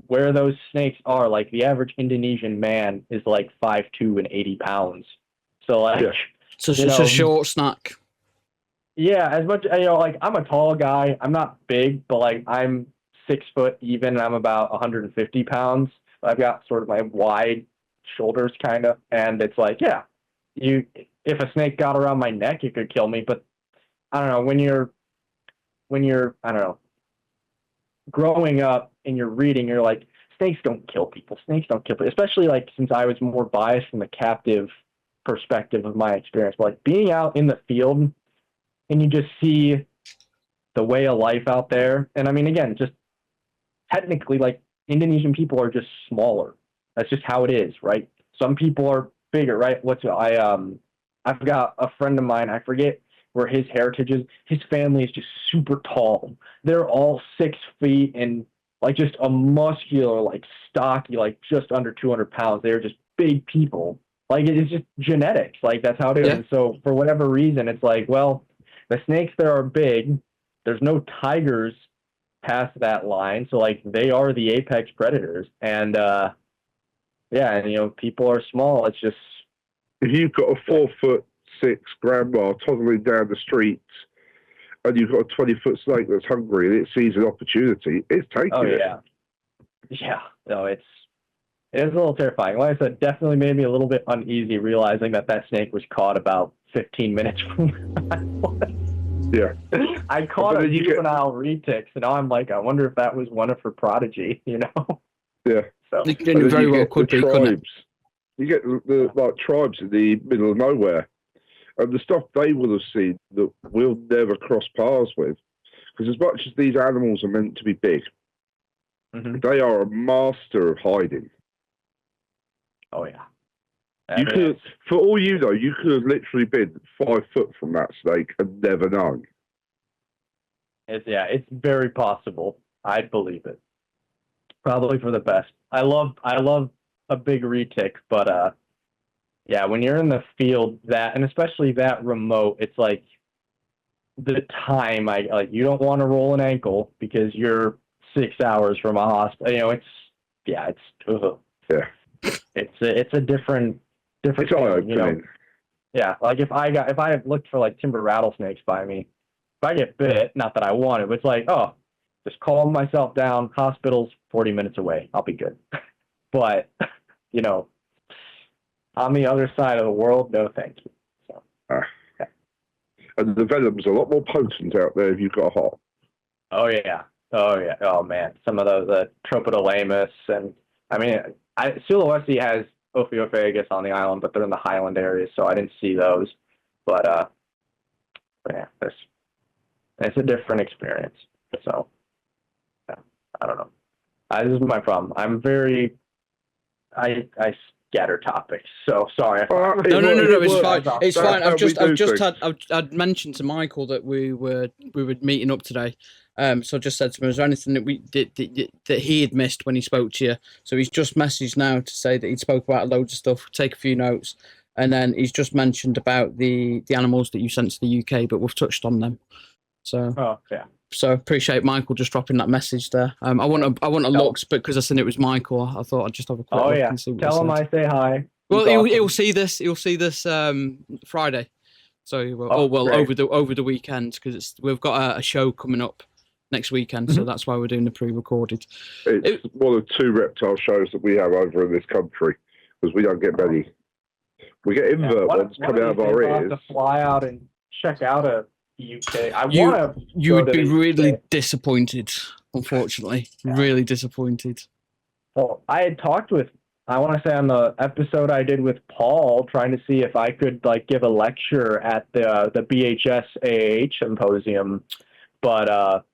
where those snakes are, like, the average Indonesian man is like 5'2" and 80 pounds. So like, so it's a short snack. Yeah, as much, like, I'm a tall guy. I'm not big, but like, I'm 6 foot even, and I'm about 150 pounds. I've got sort of my wide shoulders, kind of, and it's like, yeah, if a snake got around my neck, it could kill me. But I don't know, when you're I don't know, growing up and you're reading, you're like, snakes don't kill people. Snakes don't kill people. Especially, like, since I was more biased from the captive perspective of my experience. But like, being out in the field and you just see the way of life out there. And I mean, again, just technically, like, Indonesian people are just smaller. That's just how it is, right? Some people are bigger, right? I've got a friend of mine, I forget where his heritage is. His family is just super tall. They're all 6 feet and like just a muscular, like, stocky, like just under 200 pounds. They're just big people. Like, it's just genetics. Like, that's how it is. Yeah. And so for whatever reason, it's like, well, the snakes there are big. There's no tigers past that line. So like, they are the apex predators. And and people are small. It's just, if you've got a 4'6" grandma toddling down the street and you've got a 20-foot snake that's hungry and it sees an opportunity, it's taking it. Yeah. No, it is a little terrifying. Like I said, definitely made me a little bit uneasy realizing that snake was caught about 15 minutes from where I was. Yeah. I caught a juvenile retic, so now I'm like, I wonder if that was one of her prodigy, Yeah. So It very well could be, couldn't it? You get the like tribes in the middle of nowhere, and the stuff they will have seen that we'll never cross paths with. Because as much as these animals are meant to be big, they are a master of hiding. Oh yeah. You could, for all you know, you could have literally been 5 foot from that snake and never known. It's very possible. I'd believe it. Probably for the best. I love a big retic, but when you're in the field, and especially that remote, it's like the time you don't want to roll an ankle because you're 6 hours from a hospital. You know, it's Yeah. it's a different It's thing, you know. eye-opening. Yeah, like if I had looked for like timber rattlesnakes by me, if I get bit, not that I want it, but it's like, oh, just calm myself down. Hospital's 40 minutes away. I'll be good. But, you know, on the other side of the world, no thank you. So, yeah. And the venom's a lot more potent out there if you've got a hot. Oh yeah. Oh man, some of the Tropidolaemus, and I mean, Sulawesi has Ophiophagus on the island, but they're in the highland areas, so I didn't see those. But yeah, it's a different experience. So yeah, I don't know. This is my problem. I'm very I scatter topics. So sorry. No, it's fine. It's fine. I'd mentioned to Michael that we were meeting up today. So I just said to him, was there anything that we did that he had missed when he spoke to you? So he's just messaged now to say that he spoke about loads of stuff, take a few notes, and then he's just mentioned about the animals that you sent to the UK, but we've touched on them. So yeah. So appreciate Michael just dropping that message there. I want to look, but because I seen it was Michael, I thought I'd just have a quick look and see what Tell him I say hi. Well, he'll see this. He'll see this Friday. So over the weekend, because we've got a show coming up next weekend, so that's why we're doing the pre-recorded. It's one of 2 reptile shows that we have over in this country, because we don't get many. We get invert ones coming out of our ears. I'll have to fly out and check out a UK. You would be really disappointed, unfortunately. Yeah. Really disappointed. Well, I had talked with, I want to say on the episode I did with Paul, trying to see if I could like give a lecture at the BHS AAH symposium, but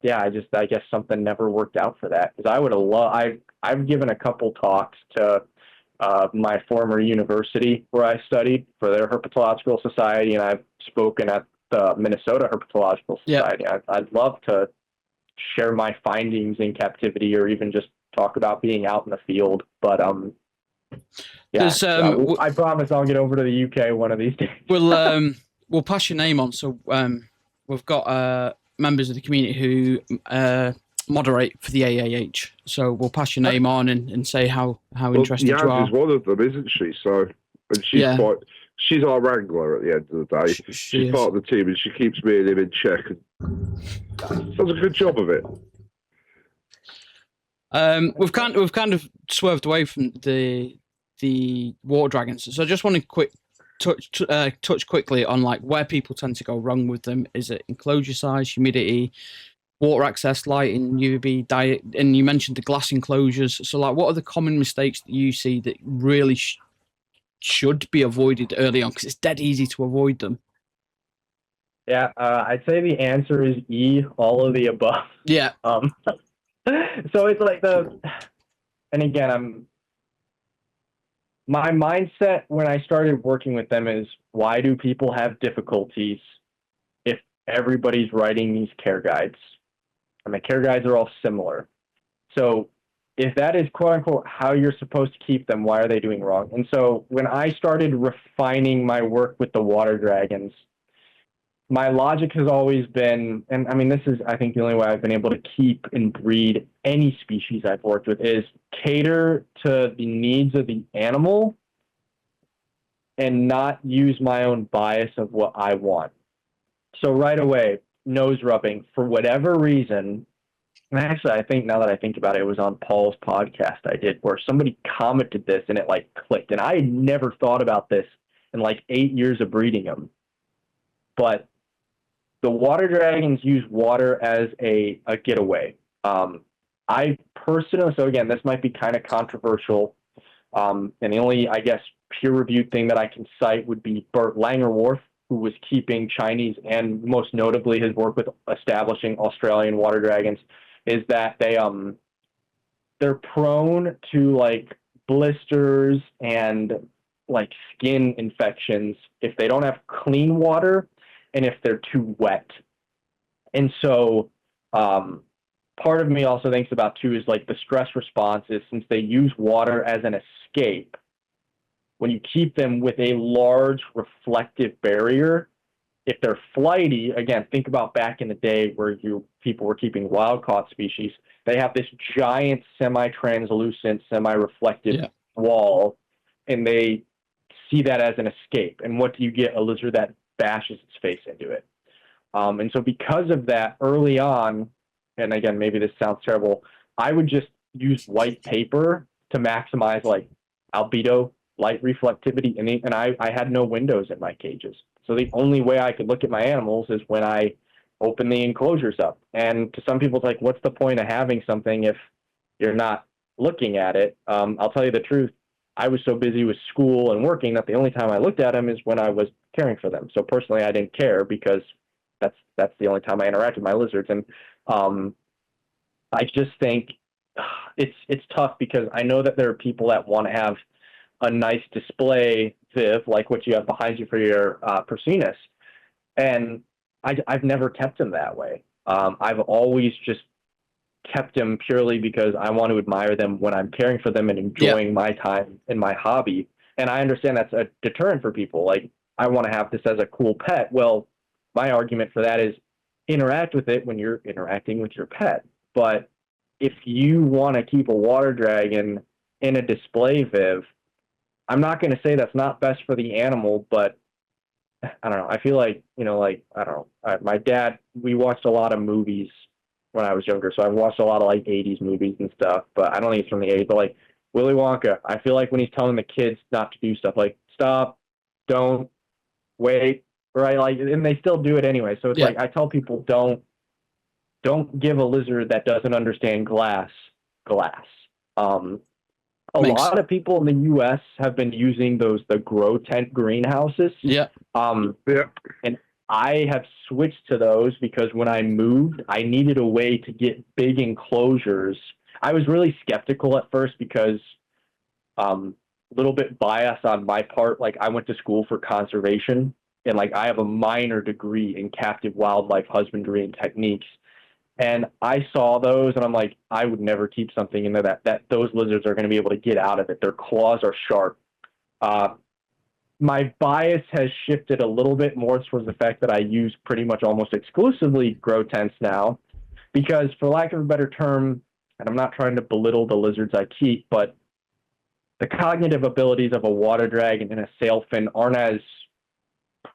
yeah, I guess something never worked out for that, because I would have I've given a couple talks to my former university where I studied for their herpetological society, and I've spoken at the Minnesota Herpetological Society. Yep. I'd love to share my findings in captivity, or even just talk about being out in the field. But yeah, I promise I'll get over to the UK one of these days. We'll pass your name on. So we've got members of the community who moderate for the AAH. So we'll pass your name on and say how interested you are. Yaz is one of them, isn't she? So, and she's our wrangler at the end of the day. She's part of the team, and she keeps me and him in check, and does a good job of it. We've kind of swerved away from the water dragons, so I just want to touch quickly on like where people tend to go wrong with them. Is it enclosure size, humidity, water access, lighting, UV diet, and you mentioned the glass enclosures. So like, what are the common mistakes that you see that really should be avoided early on, because it's dead easy to avoid them? Yeah, I'd say the answer is E, all of the above. Yeah. So it's like and again, my mindset when I started working with them is, why do people have difficulties if everybody's writing these care guides? And the care guides are all similar. So if that is quote unquote how you're supposed to keep them, why are they doing wrong? And so when I started refining my work with the water dragons, my logic has always been, and I mean, this is, I think, the only way I've been able to keep and breed any species I've worked with, is cater to the needs of the animal and not use my own bias of what I want. So right away, nose rubbing, for whatever reason, and actually, I think now that I think about it, it was on Paul's podcast I did, where somebody commented this and it like clicked. And I had never thought about this in like 8 years of breeding them. But the water dragons use water as a getaway. I personally, so again, this might be kind of controversial. And the only, I guess, peer-reviewed thing that I can cite would be Bert Langerworth, who was keeping Chinese, and most notably his work with establishing Australian water dragons, is that they're prone to like blisters and like skin infections if they don't have clean water and if they're too wet. And so part of me also thinks about too is like the stress response is, since they use water as an escape, when you keep them with a large reflective barrier, if they're flighty, again, think about back in the day where people were keeping wild caught species. They have this giant semi-translucent, semi-reflective wall, and they see that as an escape. And what do you get? A lizard that bashes its face into it. And so because of that, early on, and again, maybe this sounds terrible, I would just use white paper to maximize like albedo, light reflectivity, and I had no windows in my cages. So the only way I could look at my animals is when I open the enclosures up. And to some people, it's like, what's the point of having something if you're not looking at it? I'll tell you the truth. I was so busy with school and working that the only time I looked at them is when I was caring for them. So personally, I didn't care because that's the only time I interact with my lizards. And I just think it's tough because I know that there are people that want to have a nice display viv like what you have behind you for your Persinus, and I've never kept them that way. I've always just kept them purely because I want to admire them when I'm caring for them and enjoying my time in my hobby. And I understand that's a deterrent for people. Like, I want to have this as a cool pet. Well, my argument for that is interact with it when you're interacting with your pet. But if you want to keep a water dragon in a display viv, I'm not going to say that's not best for the animal, but I don't know. I feel like, I don't know. My dad, we watched a lot of movies when I was younger, so I've watched a lot of like 80s movies and stuff, but I don't think it's from the 80s, but like Willy Wonka, I feel like when he's telling the kids not to do stuff, like stop, don't, wait, right? Like, and they still do it anyway. So it's like, I tell people, don't give a lizard that doesn't understand glass. A lot of people in the U.S. have been using the grow tent greenhouses. And I have switched to those because when I moved, I needed a way to get big enclosures. I was really skeptical at first because a little bit bias on my part. Like, I went to school for conservation, and like I have a minor degree in captive wildlife husbandry and techniques. And I saw those, and I'm like, I would never keep something in there that those lizards are going to be able to get out of it. Their claws are sharp. My bias has shifted a little bit more towards the fact that I use pretty much almost exclusively grow tents now, because for lack of a better term, and I'm not trying to belittle the lizards I keep, but the cognitive abilities of a water dragon and a sailfin aren't as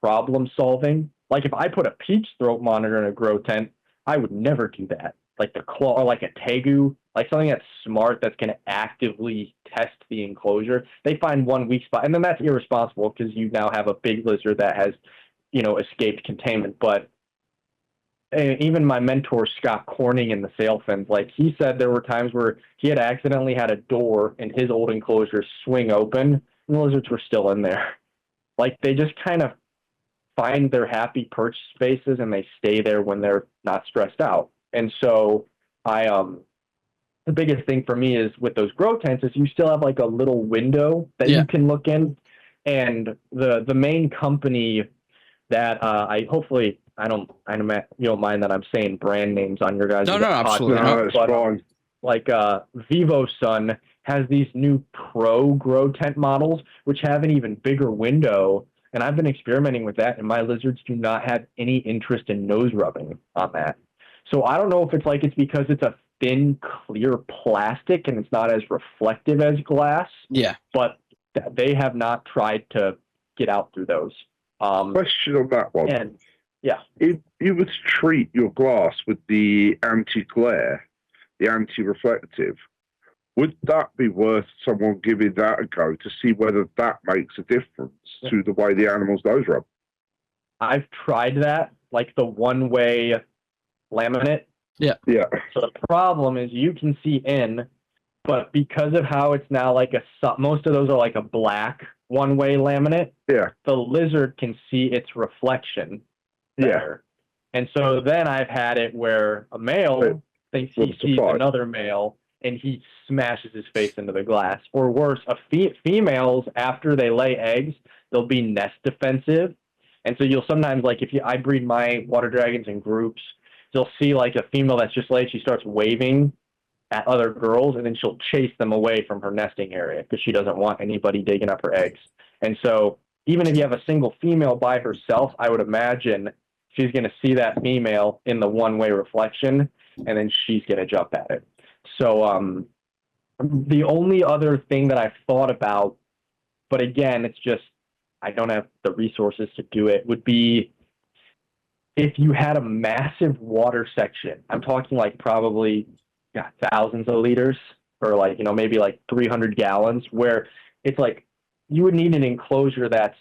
problem solving. Like, if I put a peach throat monitor in a grow tent, I would never do that. Like the claw, or like a tegu, like something that's smart, that's going to actively test the enclosure. They find one weak spot, and then that's irresponsible because you now have a big lizard that has, escaped containment. But even my mentor, Scott Corning, in the Sailfins, like, he said there were times where he had accidentally had a door in his old enclosure swing open, and the lizards were still in there. Like, they just kind of find their happy perch spaces and they stay there when they're not stressed out. And so the biggest thing for me is with those grow tents is you still have like a little window that you can look in. And the main company that I don't you don't mind that I'm saying brand names on your guys' No, absolutely not. But like Vivo Sun has these new pro grow tent models which have an even bigger window. And I've been experimenting with that, and my lizards do not have any interest in nose rubbing on that. So I don't know if it's because it's a thin, clear plastic and it's not as reflective as glass. Yeah. But they have not tried to get out through those. Question on that one. And, yeah. If you were to treat your glass with the anti-glare, the anti-reflective, would that be worth someone giving that a go to see whether that makes a difference to the way the animals nose rub? I've tried that, like the one-way laminate. Yeah. So the problem is you can see in, but because of how it's now like most of those are like a black one-way laminate. Yeah. The lizard can see its reflection there. And so then I've had it where a male thinks he sees another male, and he smashes his face into the glass. Or worse, females, after they lay eggs, they'll be nest defensive. And so you'll sometimes, like, I breed my water dragons in groups, you'll see like a female that's just laid, she starts waving at other girls, and then she'll chase them away from her nesting area because she doesn't want anybody digging up her eggs. And so even if you have a single female by herself, I would imagine she's going to see that female in the one-way reflection, and then she's going to jump at it. So the only other thing that I've thought about, but again, it's just I don't have the resources to do it, would be if you had a massive water section. I'm talking like probably thousands of liters, or like, maybe like 300 gallons, where it's like you would need an enclosure that's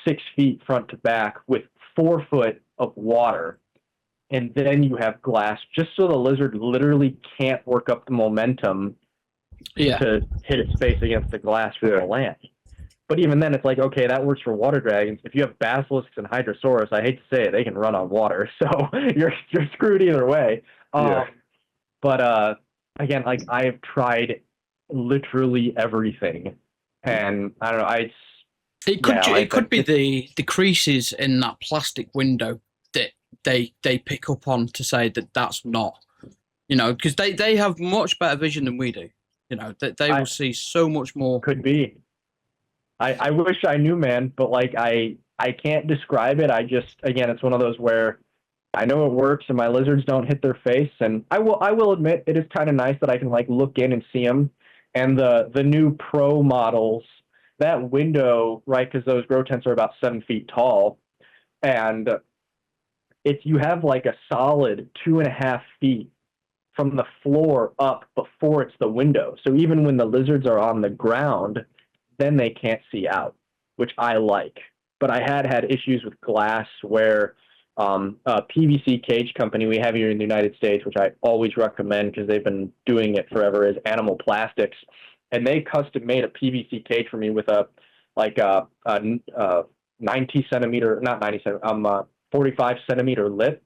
6 feet front to back with 4 foot of water. And then you have glass, just so the lizard literally can't work up the momentum to hit its face against the glass from the land. But even then, it's like, okay, that works for water dragons. If you have basilisks and Hydrosaurus, I hate to say it, they can run on water, so you're screwed either way. But again, like I have tried literally everything, and I don't know. It could be the creases in that plastic window that they pick up on to say that that's not, because they have much better vision than we do. They will see so much more. Could be. I wish I knew, man, but like I can't describe it. Again, it's one of those where I know it works and my lizards don't hit their face, and I will admit it is kind of nice that I can like look in and see them. And the new pro models, that window, right, because those grow tents are about 7 feet tall, and you have like a solid 2.5 feet from the floor up before it's the window. So even when the lizards are on the ground, then they can't see out, which I like. But I had issues with glass where a PVC cage company we have here in the United States, which I always recommend because they've been doing it forever, is Animal Plastics. And they custom made a PVC cage for me with a 90 centimeter, not 90 centimeter, 45 centimeter lip.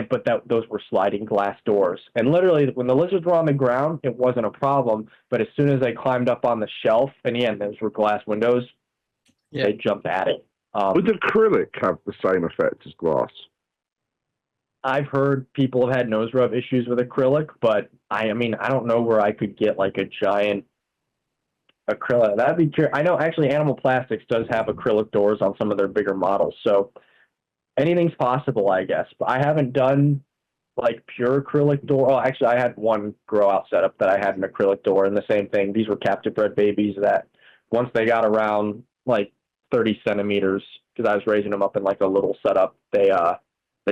But those were sliding glass doors. And literally, when the lizards were on the ground, it wasn't a problem. But as soon as they climbed up on the shelf, and again, those were glass windows, they jumped at it. Would acrylic have the same effect as glass? I've heard people have had nose rub issues with acrylic, but I mean, I don't know where I could get like a giant acrylic. That'd be curious. I know actually Animal Plastics does have acrylic doors on some of their bigger models, so anything's possible, I guess. But I haven't done like pure acrylic door. Oh, actually, I had one grow out setup that I had an acrylic door, and the same thing. These were captive bred babies that once they got around like 30 centimeters, because I was raising them up in like a little setup, they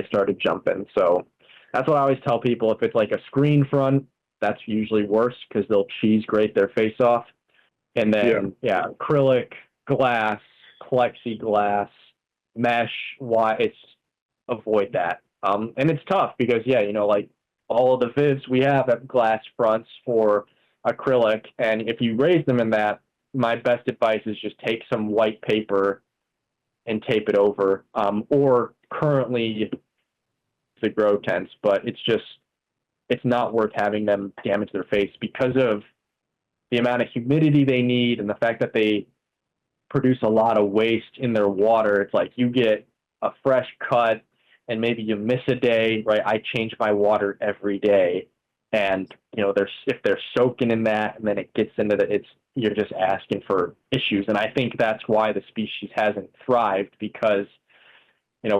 started jumping. So that's what I always tell people. If it's like a screen front, that's usually worse because they'll cheese grate their face off. And then acrylic, glass, plexiglass, mesh, it's avoid that. And it's tough because like all of the vids we have glass fronts for acrylic, and if you raise them in that, my best advice is just take some white paper and tape it over, or currently the grow tents, but it's not worth having them damage their face because of the amount of humidity they need and the fact that they produce a lot of waste in their water. It's like you get a fresh cut and maybe you miss a day, right? I change my water every day, and if they're soaking in that and then it gets into you're just asking for issues. And I think that's why the species hasn't thrived, because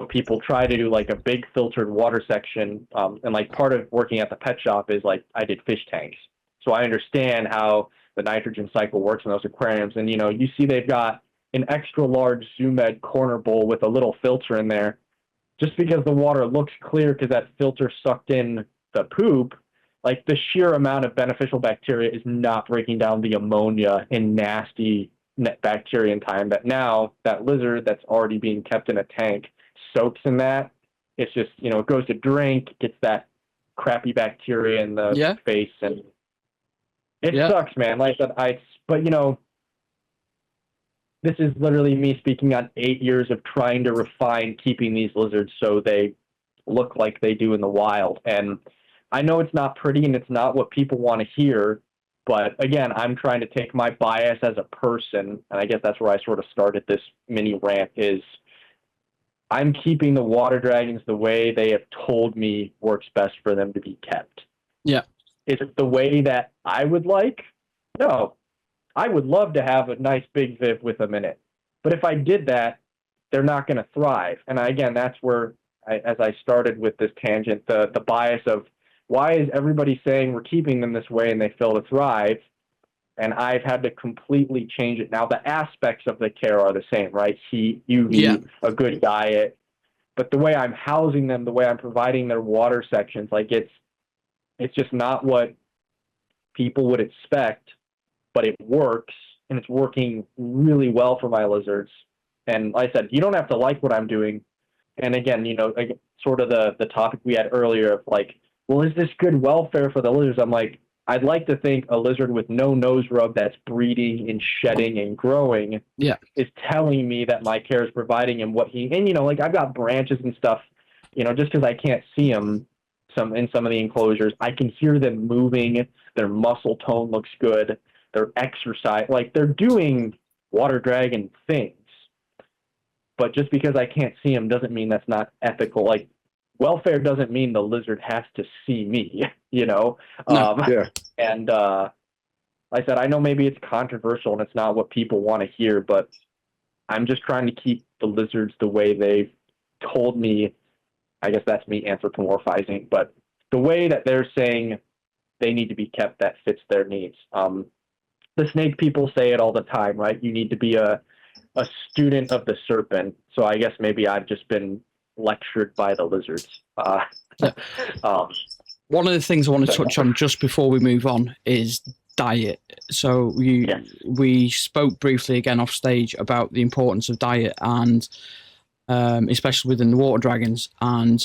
people try to do like a big filtered water section, and like part of working at the pet shop is like I did fish tanks, so I understand how the nitrogen cycle works in those aquariums. And you see they've got an extra large Zoo-Med corner bowl with a little filter in there, just because the water looks clear because that filter sucked in the poop. Like the sheer amount of beneficial bacteria is not breaking down the ammonia and nasty bacteria in time that now that lizard that's already being kept in a tank soaks in that. It's just, it goes to drink, gets that crappy bacteria in the face, and it sucks, man. Like I said, but this is literally me speaking on 8 years of trying to refine keeping these lizards so they look like they do in the wild. And I know it's not pretty and it's not what people want to hear, but again, I'm trying to take my bias as a person, and I guess that's where I sort of started this mini rant, is I'm keeping the water dragons the way they have told me works best for them to be kept. Yeah. Is it the way that I would like? No. I would love to have a nice big viv with them in it. But if I did that, they're not going to thrive. And again, that's where, as I started with this tangent, the bias of why is everybody saying we're keeping them this way and they fail to thrive? And I've had to completely change it. Now, the aspects of the care are the same, right? Heat, UV, a good diet. But the way I'm housing them, the way I'm providing their water sections, like it's just not what people would expect, but it works, and it's working really well for my lizards. And like I said, you don't have to like what I'm doing. And again, sort of the topic we had earlier of like, well, is this good welfare for the lizards? I'm like, I'd like to think a lizard with no nose rub that's breeding and shedding and growing is telling me that my care is providing him what he, and like I've got branches and stuff, just because I can't see them in some of the enclosures, I can hear them moving. Their muscle tone looks good. Their exercise, like they're doing water dragon things. But just because I can't see them doesn't mean that's not ethical. Like, welfare doesn't mean the lizard has to see me, No. And like I said, I know maybe it's controversial and it's not what people want to hear, but I'm just trying to keep the lizards the way they've told me. I guess that's me anthropomorphizing, but the way that they're saying they need to be kept that fits their needs. The snake people say it all the time, right? You need to be a student of the serpent. So I guess maybe I've just been lectured by the lizards. One of the things I want to touch on just before we move on is diet. So we spoke briefly again off stage about the importance of diet, and especially within the water dragons and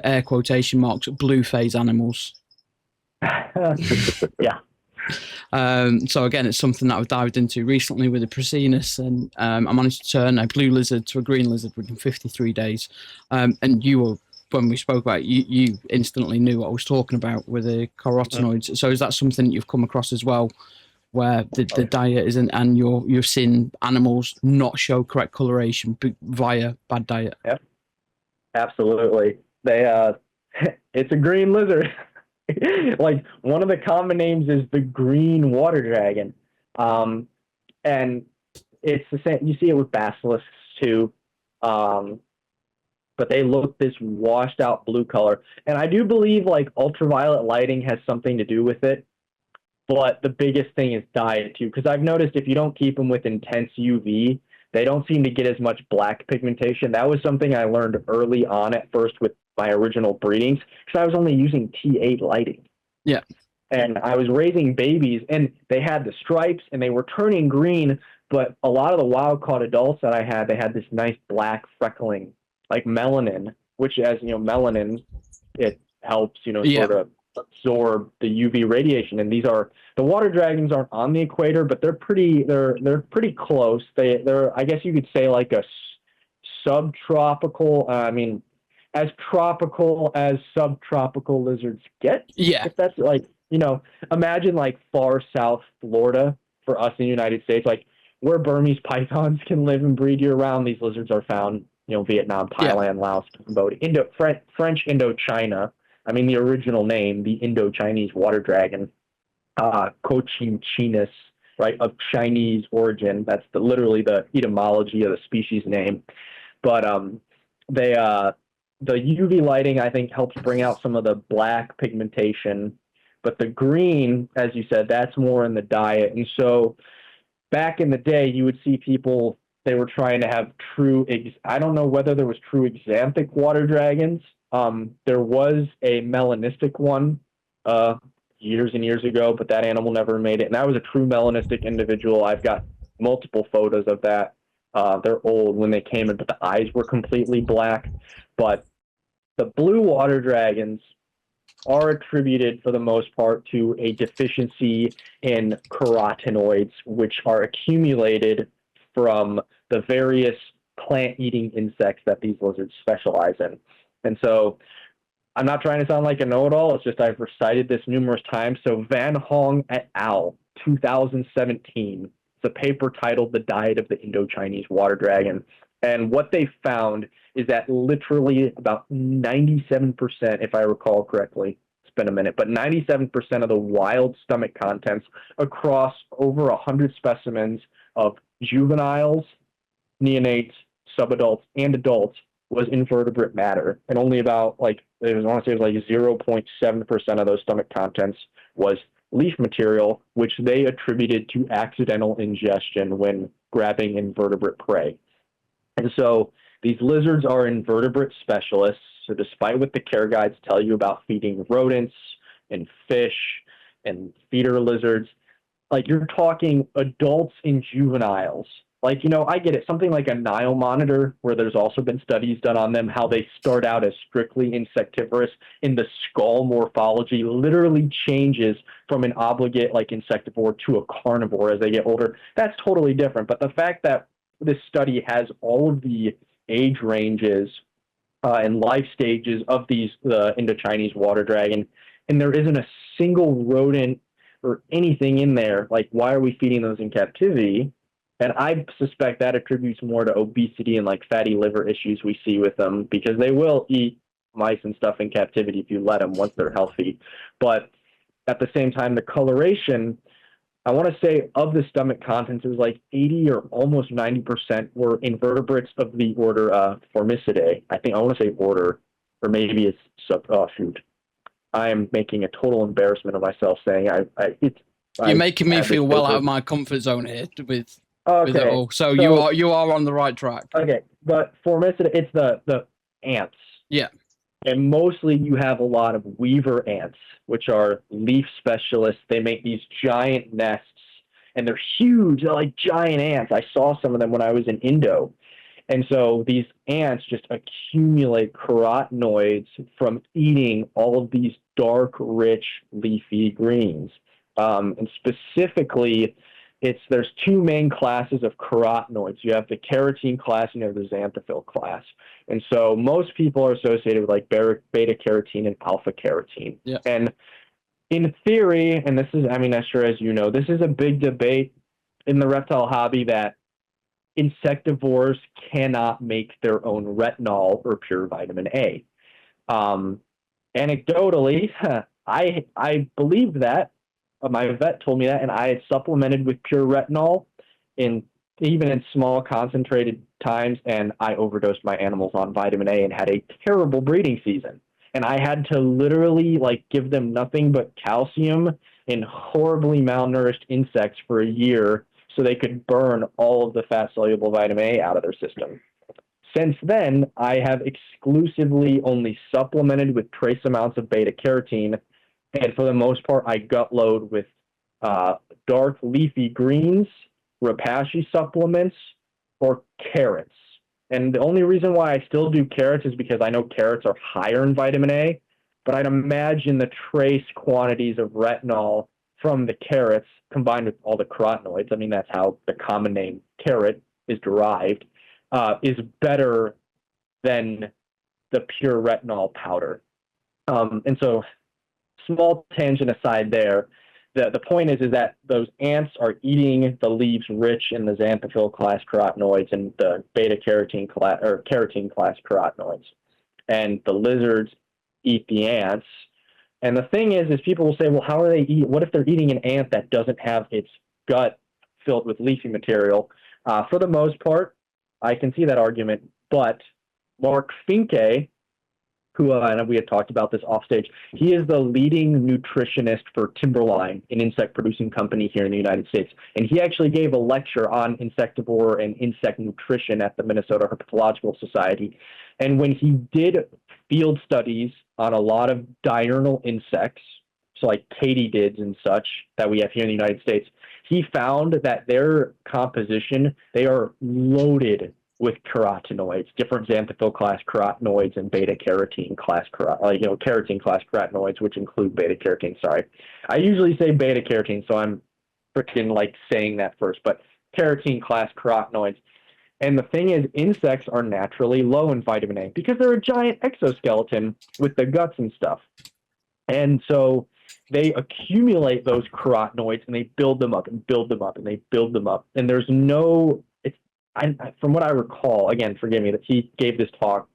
air quotation marks blue phase animals. Yeah. So again, it's something that I've dived into recently with the Prasinus, and I managed to turn a blue lizard to a green lizard within 53 days. And when we spoke about it, you instantly knew what I was talking about with the carotenoids. So is that something that you've come across as well, where the diet isn't, and you've seen animals not show correct coloration via bad diet? Yep, absolutely. It's a green lizard. Like, one of the common names is the green water dragon. And it's the same. You see it with basilisks too. But they look this washed out blue color. And I do believe like ultraviolet lighting has something to do with it. But the biggest thing is diet too, because I've noticed if you don't keep them with intense UV, they don't seem to get as much black pigmentation. That was something I learned early on at first with my original breedings, because I was only using T8 lighting. Yeah. And I was raising babies, and they had the stripes, and they were turning green, but a lot of the wild-caught adults that I had, they had this nice black freckling, like melanin, which, as you know, melanin, it helps, sort of absorb the UV radiation. And the water dragons aren't on the equator, but they're pretty close. They're I guess you could say like a subtropical, as tropical as subtropical lizards get. Yeah. If that's like, imagine like far south Florida for us in the United States, like where Burmese pythons can live and breed year round, these lizards are found, Vietnam, Thailand, Laos, Cambodia, French Indochina. The original name, the Indo-Chinese water dragon, Cochinchinus, right, of Chinese origin. That's literally the etymology of the species name. But the UV lighting, I think, helps bring out some of the black pigmentation. But the green, as you said, that's more in the diet. And so back in the day, you would see people, they were trying to have I don't know whether there was true exanthic water dragons. There was a melanistic one years and years ago, but that animal never made it. And that was a true melanistic individual. I've got multiple photos of that. They're old when they came in, but the eyes were completely black. But the blue water dragons are attributed for the most part to a deficiency in carotenoids, which are accumulated from the various plant-eating insects that these lizards specialize in. And so I'm not trying to sound like a know-it-all. It's just I've recited this numerous times. So Van Hong et al., 2017, it's a paper titled The Diet of the Indo-Chinese Water Dragon. And what they found is that literally about 97%, if I recall correctly, it's been a minute, but 97% of the wild stomach contents across over 100 specimens of juveniles, neonates, subadults, and adults was invertebrate matter, and only about I want to say it was like 0.7% of those stomach contents was leaf material, which they attributed to accidental ingestion when grabbing invertebrate prey. And so these lizards are invertebrate specialists. So despite what the care guides tell you about feeding rodents and fish and feeder lizards, like you're talking adults and juveniles. Like, I get it. Something like a Nile monitor, where there's also been studies done on them, how they start out as strictly insectivorous, in the skull morphology literally changes from an obligate like insectivore to a carnivore as they get older. That's totally different. But the fact that this study has all of the age ranges and life stages of the Indochinese water dragon, and there isn't a single rodent or anything in there, like, why are we feeding those in captivity? And I suspect that attributes more to obesity and like fatty liver issues we see with them, because they will eat mice and stuff in captivity if you let them once they're healthy. But at the same time, the coloration, I want to say of the stomach contents, it was like 80 or almost 90% were invertebrates of the order Formicidae. I want to say order, or maybe it's shoot. I am making a total embarrassment of myself saying You're making me feel well out of my comfort zone here with it all. So you are on the right track. Okay, but Formicidae, it's the ants. Yeah. And mostly you have a lot of weaver ants, which are leaf specialists. They make these giant nests, and they're huge. They're like giant ants. I saw some of them when I was in Indo. And so these ants just accumulate carotenoids from eating all of these dark, rich, leafy greens. And specifically, there's two main classes of carotenoids. You have the carotene class and you have the xanthophyll class. And so most people are associated with like beta carotene and alpha carotene. Yeah. And in theory, and this is, I'm sure as you know, this is a big debate in the reptile hobby, that insectivores cannot make their own retinol or pure vitamin A. Anecdotally, I believe that. My vet told me that, and I had supplemented with pure retinol even in small concentrated times, and I overdosed my animals on vitamin A and had a terrible breeding season. And I had to literally give them nothing but calcium and horribly malnourished insects for a year so they could burn all of the fat-soluble vitamin A out of their system. Since then, I have exclusively only supplemented with trace amounts of beta-carotene, and for the most part, I gut load with dark leafy greens, rapashi supplements, or carrots. And the only reason why I still do carrots is because I know carrots are higher in vitamin A, but I'd imagine the trace quantities of retinol from the carrots combined with all the carotenoids, that's how the common name carrot is derived, is better than the pure retinol powder. And so, small tangent aside there, the point is that those ants are eating the leaves rich in the xanthophyll class carotenoids and the beta carotene class or carotene class carotenoids, and the lizards eat the ants. And the thing is people will say, well, how do they eat? What if they're eating an ant that doesn't have its gut filled with leafy material? For the most part, I can see that argument, but Mark Finke, who and we had talked about this off stage, he is the leading nutritionist for Timberline, an insect-producing company here in the United States. And he actually gave a lecture on insectivore and insect nutrition at the Minnesota Herpetological Society. And when he did field studies on a lot of diurnal insects, so like katydids and such that we have here in the United States, he found that their composition, they are loaded with carotenoids, different xanthophyll class carotenoids and beta carotene class carotene class carotenoids, which include beta carotene. Sorry, I usually say beta carotene, so I'm freaking saying that first, but carotene class carotenoids. And the thing is, insects are naturally low in vitamin A because they're a giant exoskeleton with the guts and stuff. And so they accumulate those carotenoids and they build them up and build them up and they build them up. And there's no, from what I recall, again, forgive me, that he gave this talk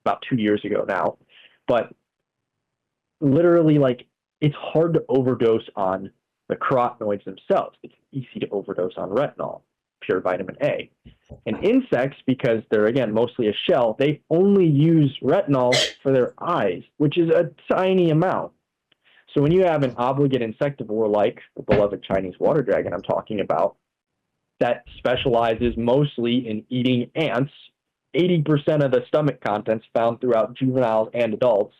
about 2 years ago now, but literally, it's hard to overdose on the carotenoids themselves. It's easy to overdose on retinol. pure vitamin A. And insects, because they're, again, mostly a shell, they only use retinol for their eyes, which is a tiny amount. So when you have an obligate insectivore like the beloved Chinese water dragon I'm talking about, that specializes mostly in eating ants, 80% of the stomach contents found throughout juveniles and adults,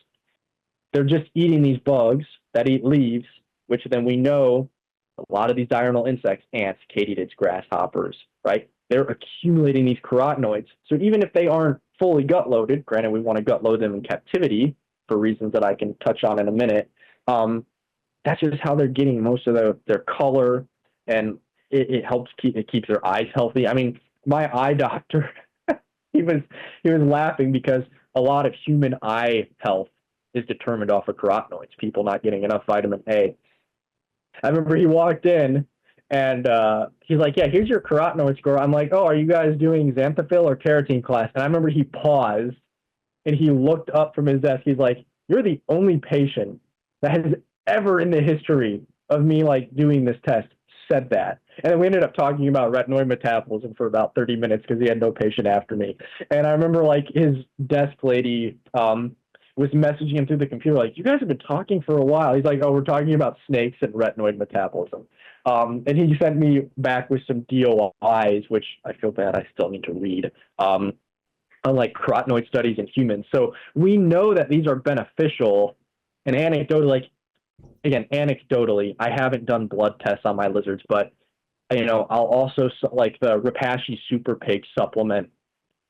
they're just eating these bugs that eat leaves, which then we know a lot of these diurnal insects, ants, katydids, grasshoppers, right? They're accumulating these carotenoids. So even if they aren't fully gut loaded, granted we want to gut load them in captivity for reasons that I can touch on in a minute, that's just how they're getting most of their color, and it helps keeps their eyes healthy. I mean, my eye doctor, he was laughing because a lot of human eye health is determined off of carotenoids, people not getting enough vitamin A. I remember he walked in and he's like, yeah, here's your carotenoid score. I'm like, oh, are you guys doing xanthophyll or keratin class? And I remember he paused and he looked up from his desk. He's like, you're the only patient that has ever in the history of me like doing this test said that. And then we ended up talking about retinoid metabolism for about 30 minutes because he had no patient after me. And I remember like his desk lady was messaging him through the computer like, you guys have been talking for a while. He's like, oh, we're talking about snakes and retinoid metabolism. And he sent me back with some DOIs, which I feel bad I still need to read, on like carotenoid studies in humans. So we know that these are beneficial. And anecdotally, I haven't done blood tests on my lizards, but you know, I'll also, like the Repashy Super Pig supplement,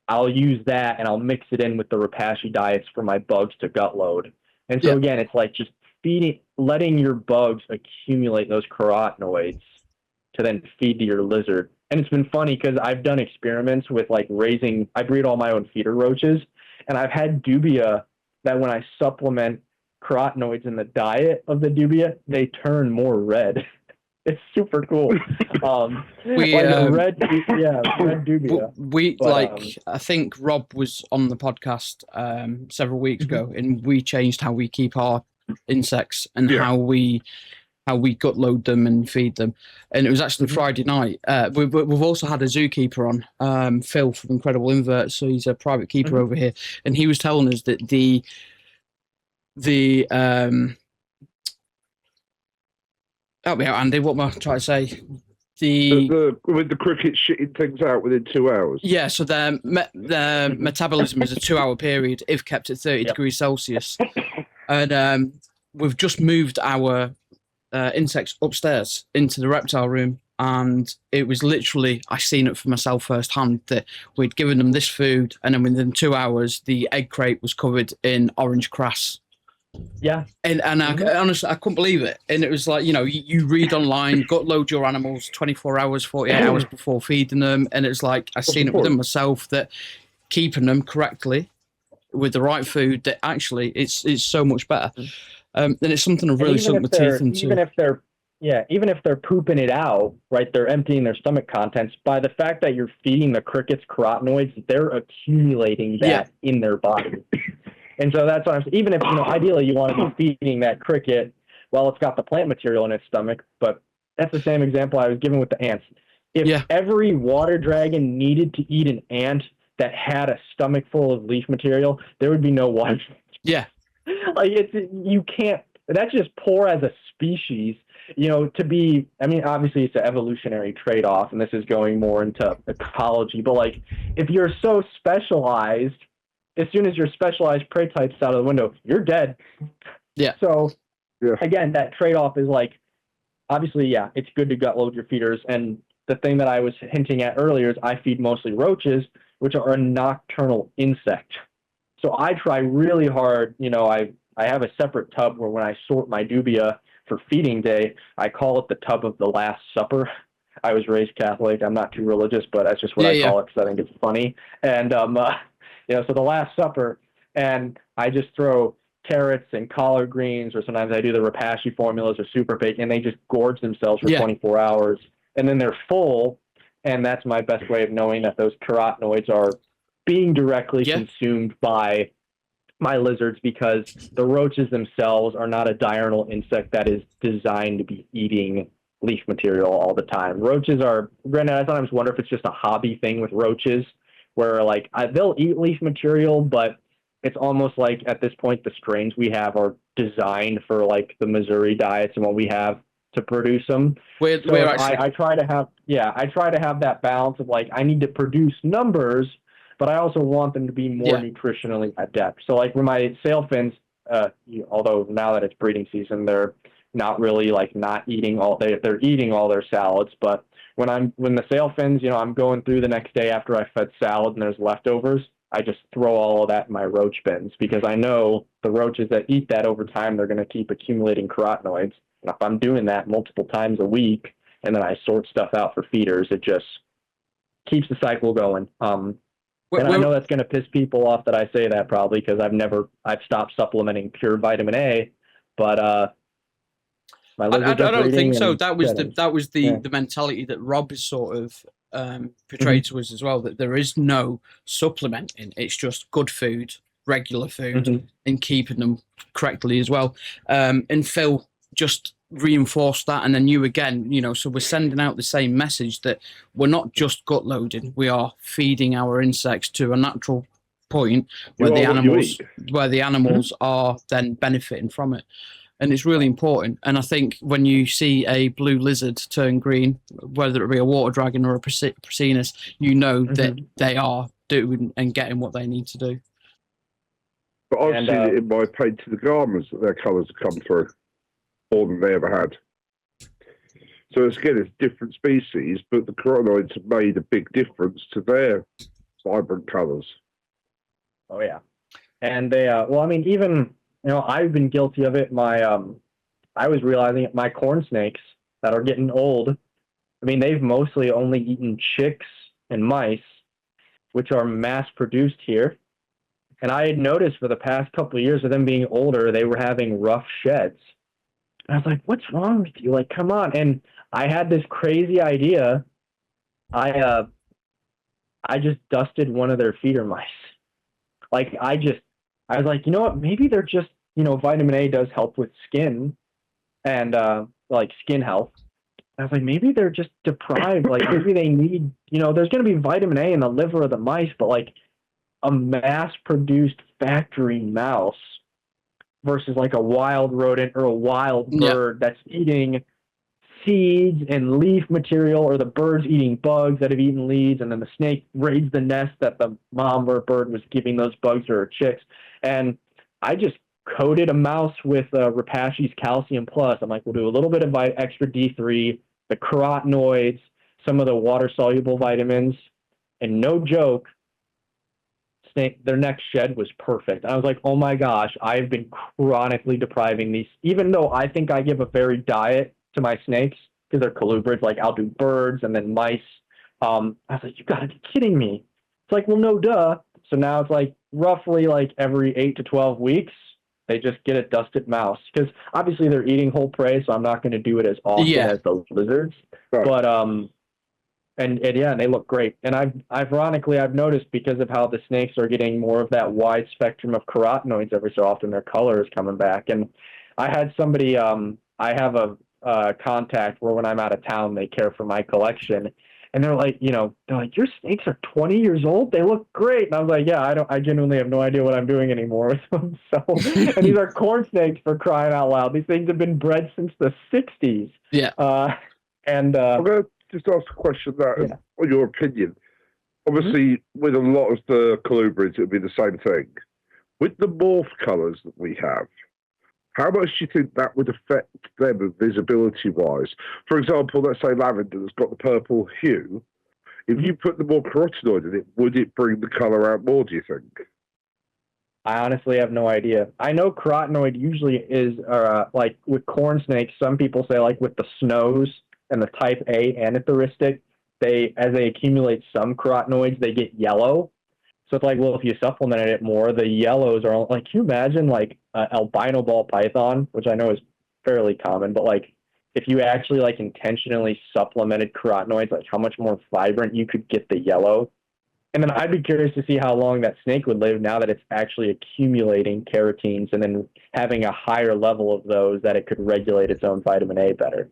I'll use that and I'll mix it in with the Repashy diets for my bugs to gut load. And so again, it's like just letting your bugs accumulate those carotenoids to then feed to your lizard. And it's been funny because I've done experiments with like I breed all my own feeder roaches, and I've had dubia that when I supplement carotenoids in the diet of the dubia, they turn more red. It's super cool. Red dubia. I think Rob was on the podcast several weeks ago, and we changed how we keep our insects and how we gut load them and feed them. And it was actually Friday night. We've also had a zookeeper on, Phil from Incredible Inverts. So he's a private keeper over here, and he was telling us that the help me out, Andy. What am I trying to say? With the crickets shitting things out within 2 hours. Yeah, so their metabolism is a 2-hour period if kept at 30 degrees Celsius. And we've just moved our insects upstairs into the reptile room. And it was literally, I seen it for myself firsthand, that we'd given them this food, and then within 2 hours, the egg crate was covered in orange crass. Yeah. And honestly, I couldn't believe it. And it was like, you know, you read online, gut load your animals 24 hours, 48 hours before feeding them. And it's like, I seen it within myself that keeping them correctly with the right food, that actually it's so much better. And it's something I've really sunk my teeth into. Even if they're pooping it out, right, they're emptying their stomach contents, by the fact that you're feeding the crickets carotenoids, they're accumulating that in their body. And so that's what I'm saying. Even if, you know, ideally you want to be feeding that cricket while it's got the plant material in its stomach, but that's the same example I was given with the ants. If every water dragon needed to eat an ant that had a stomach full of leaf material, there would be no water. Yeah. Like you can't, that's just poor as a species, you know, to be, I mean, obviously it's an evolutionary trade-off, and this is going more into ecology, but like if you're so specialized, as soon as your specialized prey type's out of the window, you're dead. Yeah. So, again, that trade-off is like, obviously, it's good to gut load your feeders. And the thing that I was hinting at earlier is I feed mostly roaches, which are a nocturnal insect. So I try really hard. You know, I have a separate tub where when I sort my dubia for feeding day, I call it the tub of the Last Supper. I was raised Catholic. I'm not too religious, but that's just what I call it because I think it's funny. And, you know, so the Last Supper, and I just throw carrots and collard greens, or sometimes I do the Repashy formulas or Super Pig, and they just gorge themselves for 24 hours, and then they're full, and that's my best way of knowing that those carotenoids are being directly consumed by my lizards, because the roaches themselves are not a diurnal insect that is designed to be eating leaf material all the time. Roaches are, granted, I sometimes wonder if it's just a hobby thing with roaches, where like they'll eat leaf material, but it's almost like at this point the strains we have are designed for like the Missouri diets and what we have to produce them. I try to have that balance of like I need to produce numbers, but I also want them to be more nutritionally adept. So like for my Sailfins, although now that it's breeding season, they're not really like not eating they're eating all their salads. But when the Sailfins, I'm going through the next day after I fed salad and there's leftovers, I just throw all of that in my roach bins because I know the roaches that eat that over time, they're going to keep accumulating carotenoids. And if I'm doing that multiple times a week and then I sort stuff out for feeders, it just keeps the cycle going. And I know that's going to piss people off that I say that probably because I've stopped supplementing pure vitamin A, but my lizards I don't think so. and That was the mentality that Rob is sort of portrayed to us as well, that there is no supplementing. It's just good food, regular food, and keeping them correctly as well. And Phil just reinforced that, and then you again, so we're sending out the same message that we're not just gut loading, we are feeding our insects to a natural point where the animals are then benefiting from it. And it's really important. And I think when you see a blue lizard turn green, whether it be a water dragon or a Prasinus, that they are doing and getting what they need to do. But I've seen it in my painted Agamas that their colours have come through more than they ever had. So it's different species, but the carotenoids have made a big difference to their vibrant colours. Oh yeah, and they even I've been guilty of it. I was realizing it. My corn snakes that are getting old, they've mostly only eaten chicks and mice, which are mass produced here. And I had noticed for the past couple of years of them being older, they were having rough sheds. And I was like, what's wrong with you? Like, come on. And I had this crazy idea. I just dusted one of their feeder mice. Like, I was like, you know what? Maybe they're just, vitamin A does help with skin and, skin health. I was like, maybe they're just deprived. Like, maybe they need, there's going to be vitamin A in the liver of the mice, but like a mass-produced factory mouse versus like a wild rodent or a wild bird that's eating seeds and leaf material, or the bird's eating bugs that have eaten leaves, and then the snake raids the nest that the mom or bird was giving those bugs to her chicks. And I just coated a mouse with Repashy's Calcium Plus. I'm like, we'll do a little bit of extra D3, the carotenoids, some of the water-soluble vitamins, and no joke, their next shed was perfect. I was like, oh my gosh, I've been chronically depriving these, even though I think I give a varied diet to my snakes because they're colubrids. Like I'll do birds and then mice. I was like, you gotta be kidding me. It's like, well, no, duh. So now it's like roughly like every 8 to 12 weeks, they just get a dusted mouse because obviously they're eating whole prey. So I'm not going to do it as often as the lizards, but, and they look great. And I've noticed because of how the snakes are getting more of that wide spectrum of carotenoids every so often, their color is coming back. And I had somebody, I have a contact where when I'm out of town, they care for my collection. And they're like, your snakes are 20 years old. They look great. And I was like, yeah, I genuinely have no idea what I'm doing anymore with them. So, and these are corn snakes, for crying out loud. These things have been bred since the 60s. Yeah. I'm going to just ask a question on your opinion. Obviously, with a lot of the colubrids, it would be the same thing. With the morph colours that we have, how much do you think that would affect them visibility-wise? For example, let's say lavender has got the purple hue. If you put the more carotenoid in it, would it bring the colour out more, do you think? I honestly have no idea. I know carotenoid usually is, like with corn snakes, some people say like with the snows and the type A anetheristic, as they accumulate some carotenoids, they get yellow. So it's like, well, if you supplemented it more, the yellows are like, can you imagine like albino ball python, which I know is fairly common, but like if you actually like intentionally supplemented carotenoids, like how much more vibrant you could get the yellow. And then I'd be curious to see how long that snake would live now that it's actually accumulating carotenes and then having a higher level of those that it could regulate its own vitamin A better.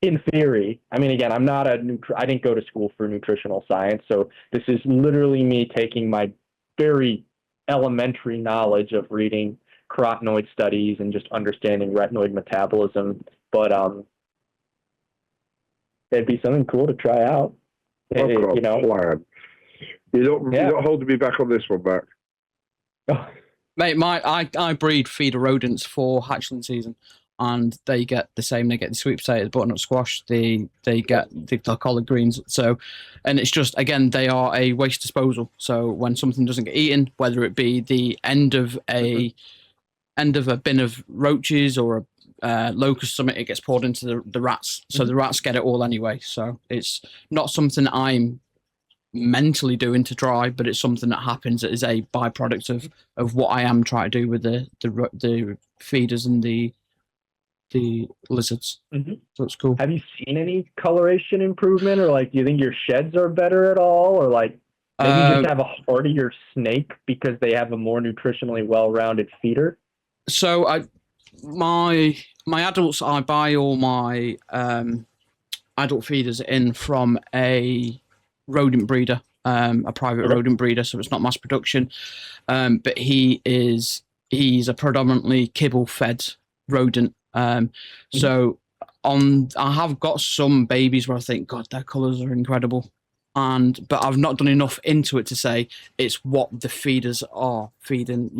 in theory, I mean, again, I'm not I didn't go to school for nutritional science, so this is literally me taking my very elementary knowledge of reading carotenoid studies and just understanding retinoid metabolism. But it'd be something cool to try out. I've got a plan. You're not holding me back on this one, Mac. Oh. Mate, I breed feeder rodents for hatchling season, and they get the same. They get the sweet potatoes, butternut squash. They get the collard greens. So, and it's just, again, they are a waste disposal. So when something doesn't get eaten, whether it be the end of a bin of roaches or a locust summit, it gets poured into the rats. So the rats get it all anyway. So it's not something I'm mentally doing to try, but it's something that happens as a byproduct of what I am trying to do with the feeders and the lizards. So it's cool. Have you seen any coloration improvement, or like, do you think your sheds are better at all, or like maybe you just have a hardier snake because they have a more nutritionally well-rounded feeder? So my adults, I buy all my adult feeders in from a rodent breeder, a private rodent breeder, so it's not mass production. But he's a predominantly kibble fed rodent. So I have got some babies where I think, God, their colours are incredible. But I've not done enough into it to say it's what the feeders are feeding.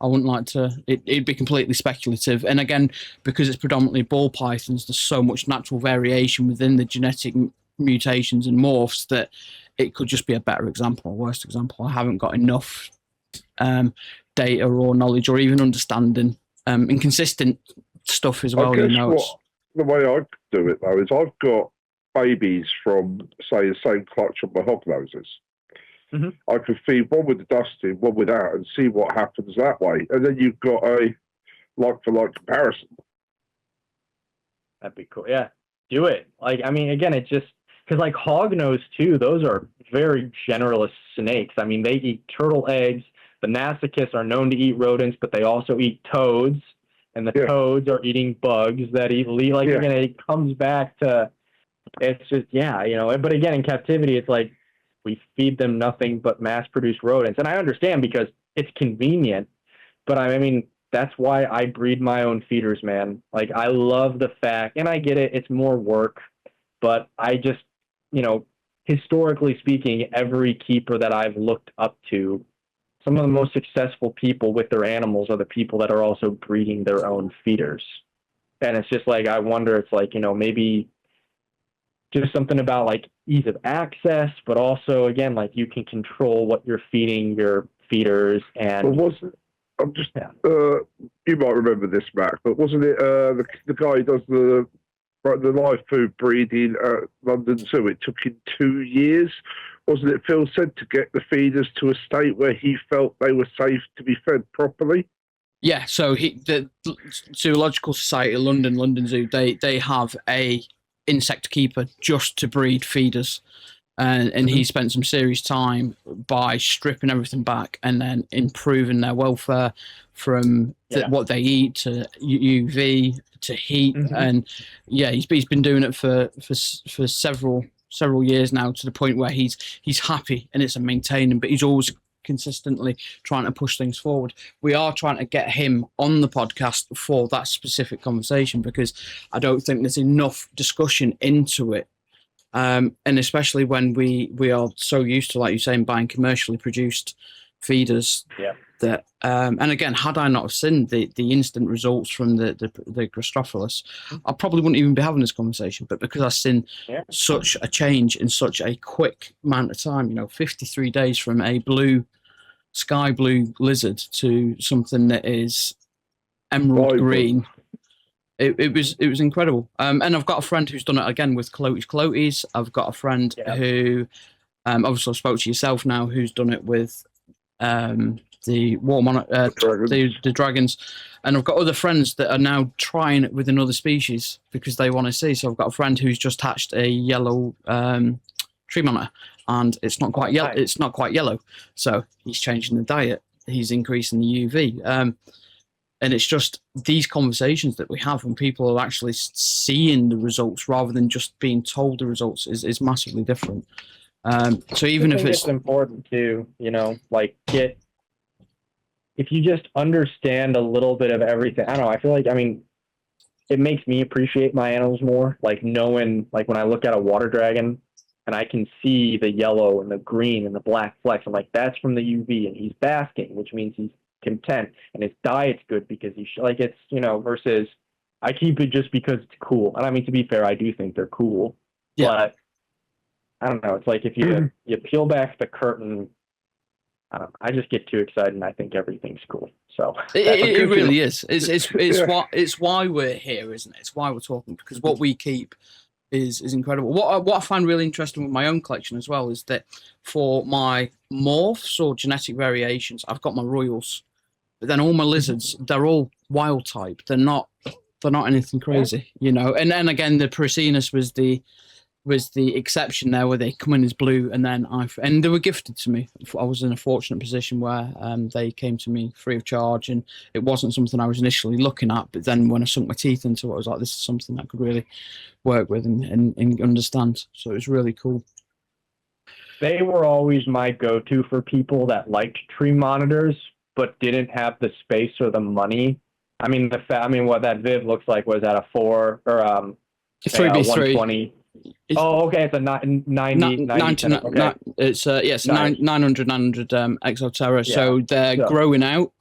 I wouldn't like to. It'd be completely speculative. And again, because it's predominantly ball pythons, there's so much natural variation within the genetic mutations and morphs that it could just be a better example or worst example. I haven't got enough data or knowledge or even understanding and consistent stuff as well. I guess the way I do it though is I've got babies from, say, the same clutch of my hognoses. I could feed one with the dusting, one without, and see what happens that way. And then you've got a like-for-like comparison. That'd be cool. Yeah, do it. Like, I mean, again, it's just because like hognose too, those are very generalist snakes. I mean, they eat turtle eggs. The Nasicis are known to eat rodents, but they also eat toads, and the toads are eating bugs that eat again, it comes back to, it's just, but again, in captivity, it's like, we feed them nothing but mass-produced rodents. And I understand because it's convenient, but I mean, that's why I breed my own feeders, man. Like, I love the fact, and I get it, it's more work, but I just, historically speaking, every keeper that I've looked up to, some of the most successful people with their animals are the people that are also breeding their own feeders. And it's just like, I wonder, it's like, maybe just something about like ease of access, but also, again, like you can control what you're feeding your feeders. And you might remember this, Mac, but wasn't it the guy who does the live food breeding at London Zoo? It took him 2 years, wasn't it, Phil said, to get the feeders to a state where he felt they were safe to be fed properly? Yeah, so the Zoological Society of London Zoo, they have a insect keeper just to breed feeders, and he spent some serious time by stripping everything back and then improving their welfare from what they eat to UV to heat. And he's been doing it for several years now, to the point where he's happy and it's a maintaining, but he's always consistently trying to push things forward. We are trying to get him on the podcast for that specific conversation, because I don't think there's enough discussion into it, and especially when we are so used to, like you're saying, buying commercially produced feeders. That and again, had I not have seen the instant results from the Grastrophilus, I probably wouldn't even be having this conversation. But because I've seen such a change in such a quick amount of time, 53 days from a sky blue lizard to something that is emerald green, it was incredible. And I've got a friend who's done it again with Calotes. I've got a friend who obviously I spoke to yourself now, who's done it with the the dragons, and I've got other friends that are now trying it with another species because they want to see. So I've got a friend who's just hatched a yellow tree monitor, and it's not quite yellow. It's not quite yellow, so he's changing the diet. He's increasing the UV. And it's just these conversations that we have when people are actually seeing the results rather than just being told the results is massively different. So even if it's important to, like if you just understand a little bit of everything, I don't know, I feel like, it makes me appreciate my animals more, like knowing, like when I look at a water dragon and I can see the yellow and the green and the black flecks, I'm like, that's from the UV and he's basking, which means he's content and his diet's good because he's like, it's, versus I keep it just because it's cool. And I mean, to be fair, I do think they're cool, but I don't know. It's like if you peel back the curtain, I just get too excited and I think everything's cool. So it really is. It's why we're here, isn't it? It's why we're talking, because what we keep is incredible. What I find really interesting with my own collection as well is that for my morphs or genetic variations, I've got my royals, but then all my lizards, they're all wild type. They're not anything crazy, And then again, the Paracenus was the exception there, where they come in as blue, and then they were gifted to me. I was in a fortunate position where they came to me free of charge, and it wasn't something I was initially looking at. But then when I sunk my teeth into it, I was like, this is something I could really work with and understand. So it was really cool. They were always my go-to for people that liked tree monitors but didn't have the space or the money. What that Viv looks like was at a 4 or 3B3. 120. Okay, it's a 90. Okay. It's 900 Exoterra. Yeah. So they're growing out,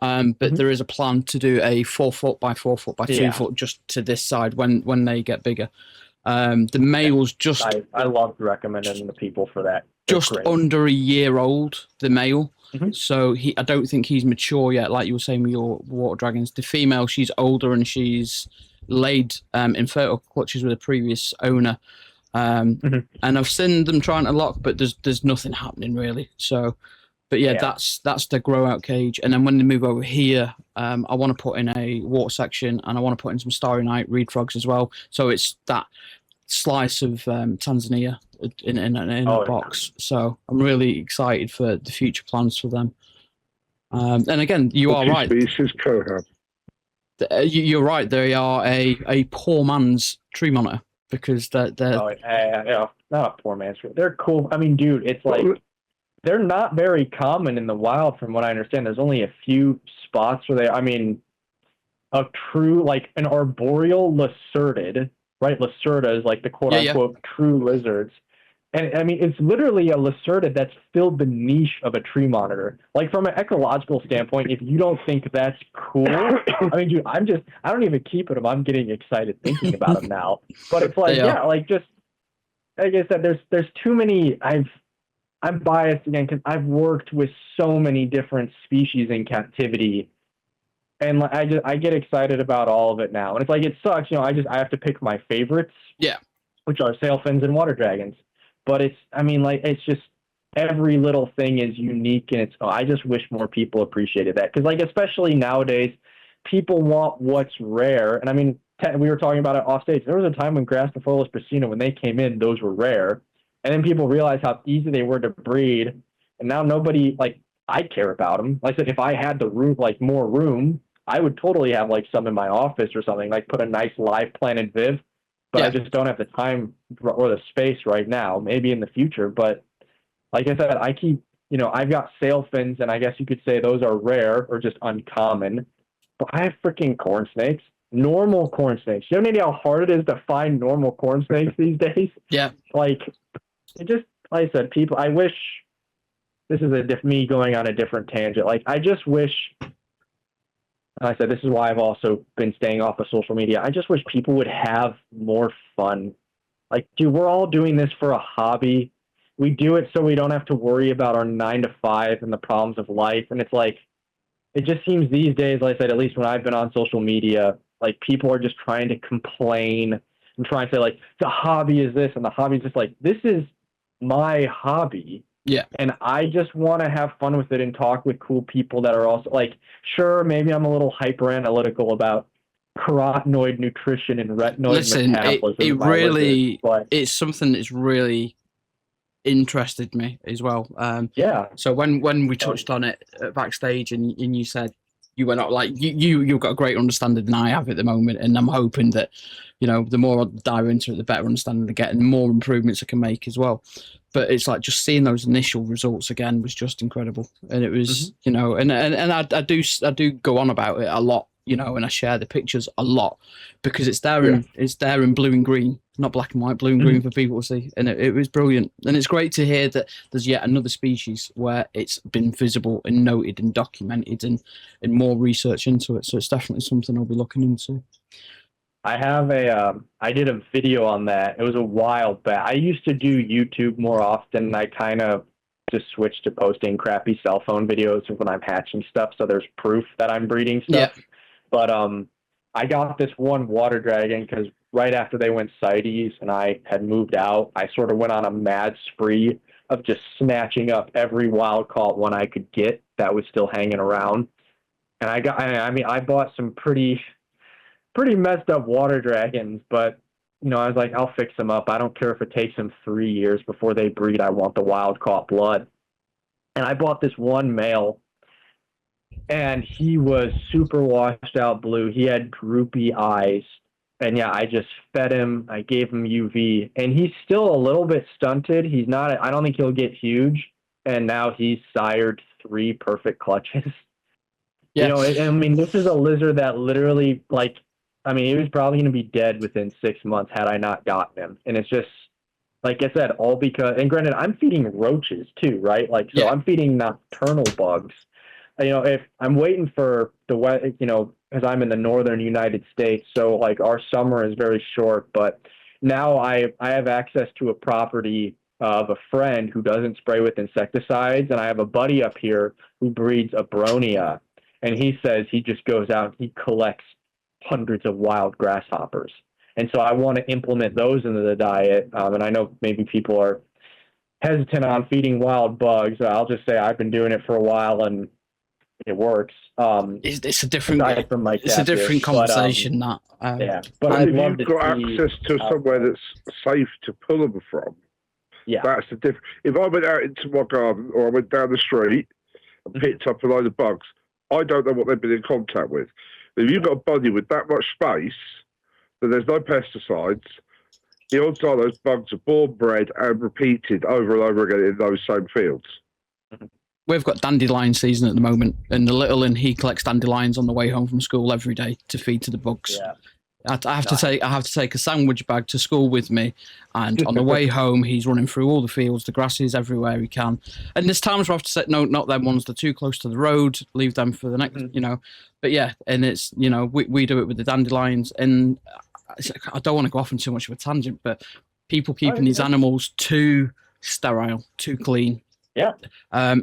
but there is a plan to do a 4 foot by 4 foot by 2 foot just to this side when they get bigger. The male's just I love recommending them to people for that. They're just great. under a year old, the male. So I don't think he's mature yet, like you were saying with your water dragons. The female, she's older and she's laid infertile clutches with a previous owner, and I've seen them trying to lock, but there's nothing happening really. So, but that's the grow out cage. And then when they move over here, I want to put in a water section, and I want to put in some starry night reed frogs as well. So it's that slice of Tanzania in a box. So I'm really excited for the future plans for them. And again, you are right. Species cohab. You're right. They are a poor man's tree monitor, because they're not a poor man's tree. They're cool. Dude, it's like they're not very common in the wild, from what I understand. There's only a few spots where a true, like an arboreal lacertid, right? Lacerta is like the quote unquote true lizards. And it's literally a lacertid that's filled the niche of a tree monitor. Like from an ecological standpoint, if you don't think that's cool, dude, I don't even keep it. I'm getting excited thinking about them now. But it's like, just like I said, there's too many. I'm biased again because I've worked with so many different species in captivity, and I get excited about all of it now. And it's like, it sucks, I have to pick my favorites. Yeah. Which are Sailfins and water dragons. But it's just every little thing is unique, and I just wish more people appreciated that, because especially nowadays, people want what's rare. And we were talking about it off stage. There was a time when Grassophilus Bracina, when they came in, those were rare, and then people realized how easy they were to breed, and now nobody I care about them. Like I said, if I had the room, more room, I would totally have some in my office or something, put a nice live planted Viv. But I just don't have the time or the space right now. Maybe in the future. But like I said, I keep, I've got Sailfins, and I guess you could say those are rare or just uncommon. But I have freaking corn snakes, normal corn snakes. You have any idea how hard it is to find normal corn snakes these days? Yeah. It just, like I said, people, I wish, this is me going on a different tangent. I just wish, and I said, this is why I've also been staying off of social media. I just wish people would have more fun. Dude, we're all doing this for a hobby. We do it so we don't have to worry about our 9 to 5 and the problems of life. And it's it just seems these days, like I said, at least when I've been on social media, people are just trying to complain and trying to say, the hobby is this, and the hobby is just this is my hobby. Yeah. And I just want to have fun with it and talk with cool people that are also sure, maybe I'm a little hyper analytical about carotenoid nutrition and retinoid metabolism. It really, it's something that's really interested me as well. So when we touched on it backstage, and you said you went up like you've got a greater understanding than I have at the moment, and I'm hoping that, you know, the more I dive into it, the better understanding I get, and the more improvements I can make as well. But it's like just seeing those initial results again was just incredible, and it was you know, and I do go on about it a lot, you know, and I share the pictures a lot because it's there in blue and green, not black and white, blue and green for people to see, and it was brilliant. And it's great to hear that there's yet another species where it's been visible and noted and documented, and more research into it. So it's definitely something I'll be looking into. I have I did a video on that. It was a while back. I used to do YouTube more often. I kind of just switched to posting crappy cell phone videos of when I'm hatching stuff, so there's proof that I'm breeding stuff. Yeah. But I got this one water dragon because right after they went CITES and I had moved out, I sort of went on a mad spree of just snatching up every wild caught one I could get that was still hanging around. And I bought some pretty messed up water dragons, but you know, I was like, I'll fix them up. I don't care if it takes them 3 years before they breed. I want the wild caught blood. And I bought this one male, and he was super washed out blue. He had droopy eyes. And yeah, I just fed him. I gave him UV, and he's still a little bit stunted. He's not, I don't think he'll get huge. And now he's sired 3 perfect clutches. Yeah. You know, I mean, this is a lizard that literally, like, I mean, he was probably going to be dead within 6 months had I not gotten him. And it's just, like I said, all because, and granted, I'm feeding roaches too, right? Like, so I'm feeding nocturnal bugs. You know, if I'm waiting for the wet, you know, because I'm in the northern United States, so like our summer is very short. But now I have access to a property of a friend who doesn't spray with insecticides, and I have a buddy up here who breeds Abronia, and he says he just goes out and he collects hundreds of wild grasshoppers. And so I want to implement those into the diet. And I know maybe people are hesitant on feeding wild bugs. I'll just say I've been doing it for a while and it works. It's a different conversation. Yeah, but I'd if love you've to got see access to somewhere that's safe to pull them from, that's the difference. If I went out into my garden or I went down the street and picked up a load of bugs, I don't know what they've been in contact with. If you've got a body with that much space, then there's no pesticides, the odds are those bugs are born, bred, and repeated over and over again in those same fields. We've got dandelion season at the moment, and the little one, he collects dandelions on the way home from school every day to feed to the bugs. Yeah. I have to take a sandwich bag to school with me, and on the way home he's running through all the fields, the grasses everywhere he can. And there's times where I have to say, no, not them ones, they're too close to the road, leave them for the next, you know. But yeah, and it's, you know, we do it with the dandelions, and I don't want to go off on too much of a tangent, but people keeping these animals too sterile, too clean. Yeah.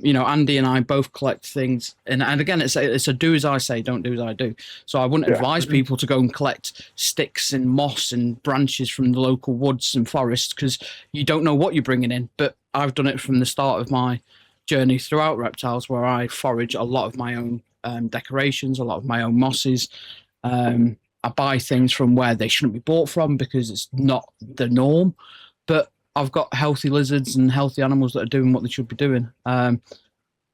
You know, Andy and I both collect things, and again, it's a do as I say, don't do as I do. So I wouldn't advise people to go and collect sticks and moss and branches from the local woods and forests, because you don't know what you're bringing in. But I've done it from the start of my journey throughout reptiles, where I forage a lot of my own decorations, a lot of my own mosses. I buy things from where they shouldn't be bought from because it's not the norm, but I've got healthy lizards and healthy animals that are doing what they should be doing. So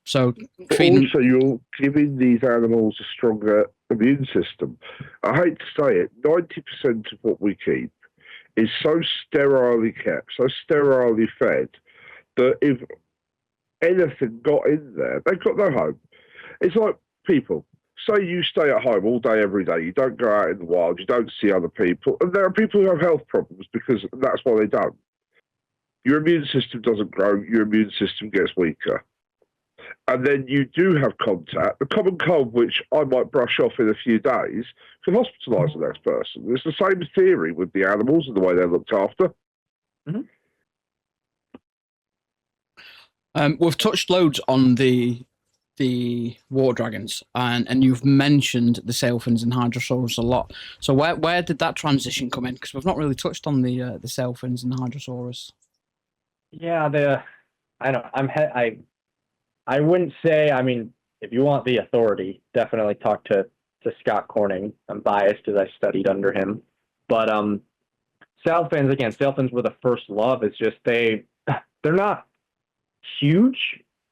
also, you're giving these animals a stronger immune system. I hate to say it, 90% of what we keep is so sterilely kept, so sterilely fed, that if anything got in there, they've got no home. It's like people. Say you stay at home all day, every day. You don't go out in the wild. You don't see other people. And there are people who have health problems because that's why they don't. Your immune system doesn't grow, your immune system gets weaker. And then you do have contact. The common cold, which I might brush off in a few days, can hospitalise the next person. It's the same theory with the animals and the way they're looked after. We've touched loads on the water dragons, and you've mentioned the Sailfins and Hydrosaurus a lot. So where did that transition come in? Because we've not really touched on the Sailfins and Hydrosaurus. Yeah, I wouldn't say, I mean, if you want the authority, definitely talk to Scott Corning. I'm biased as I studied under him. But Sailfins were the first love. It's just they're not huge,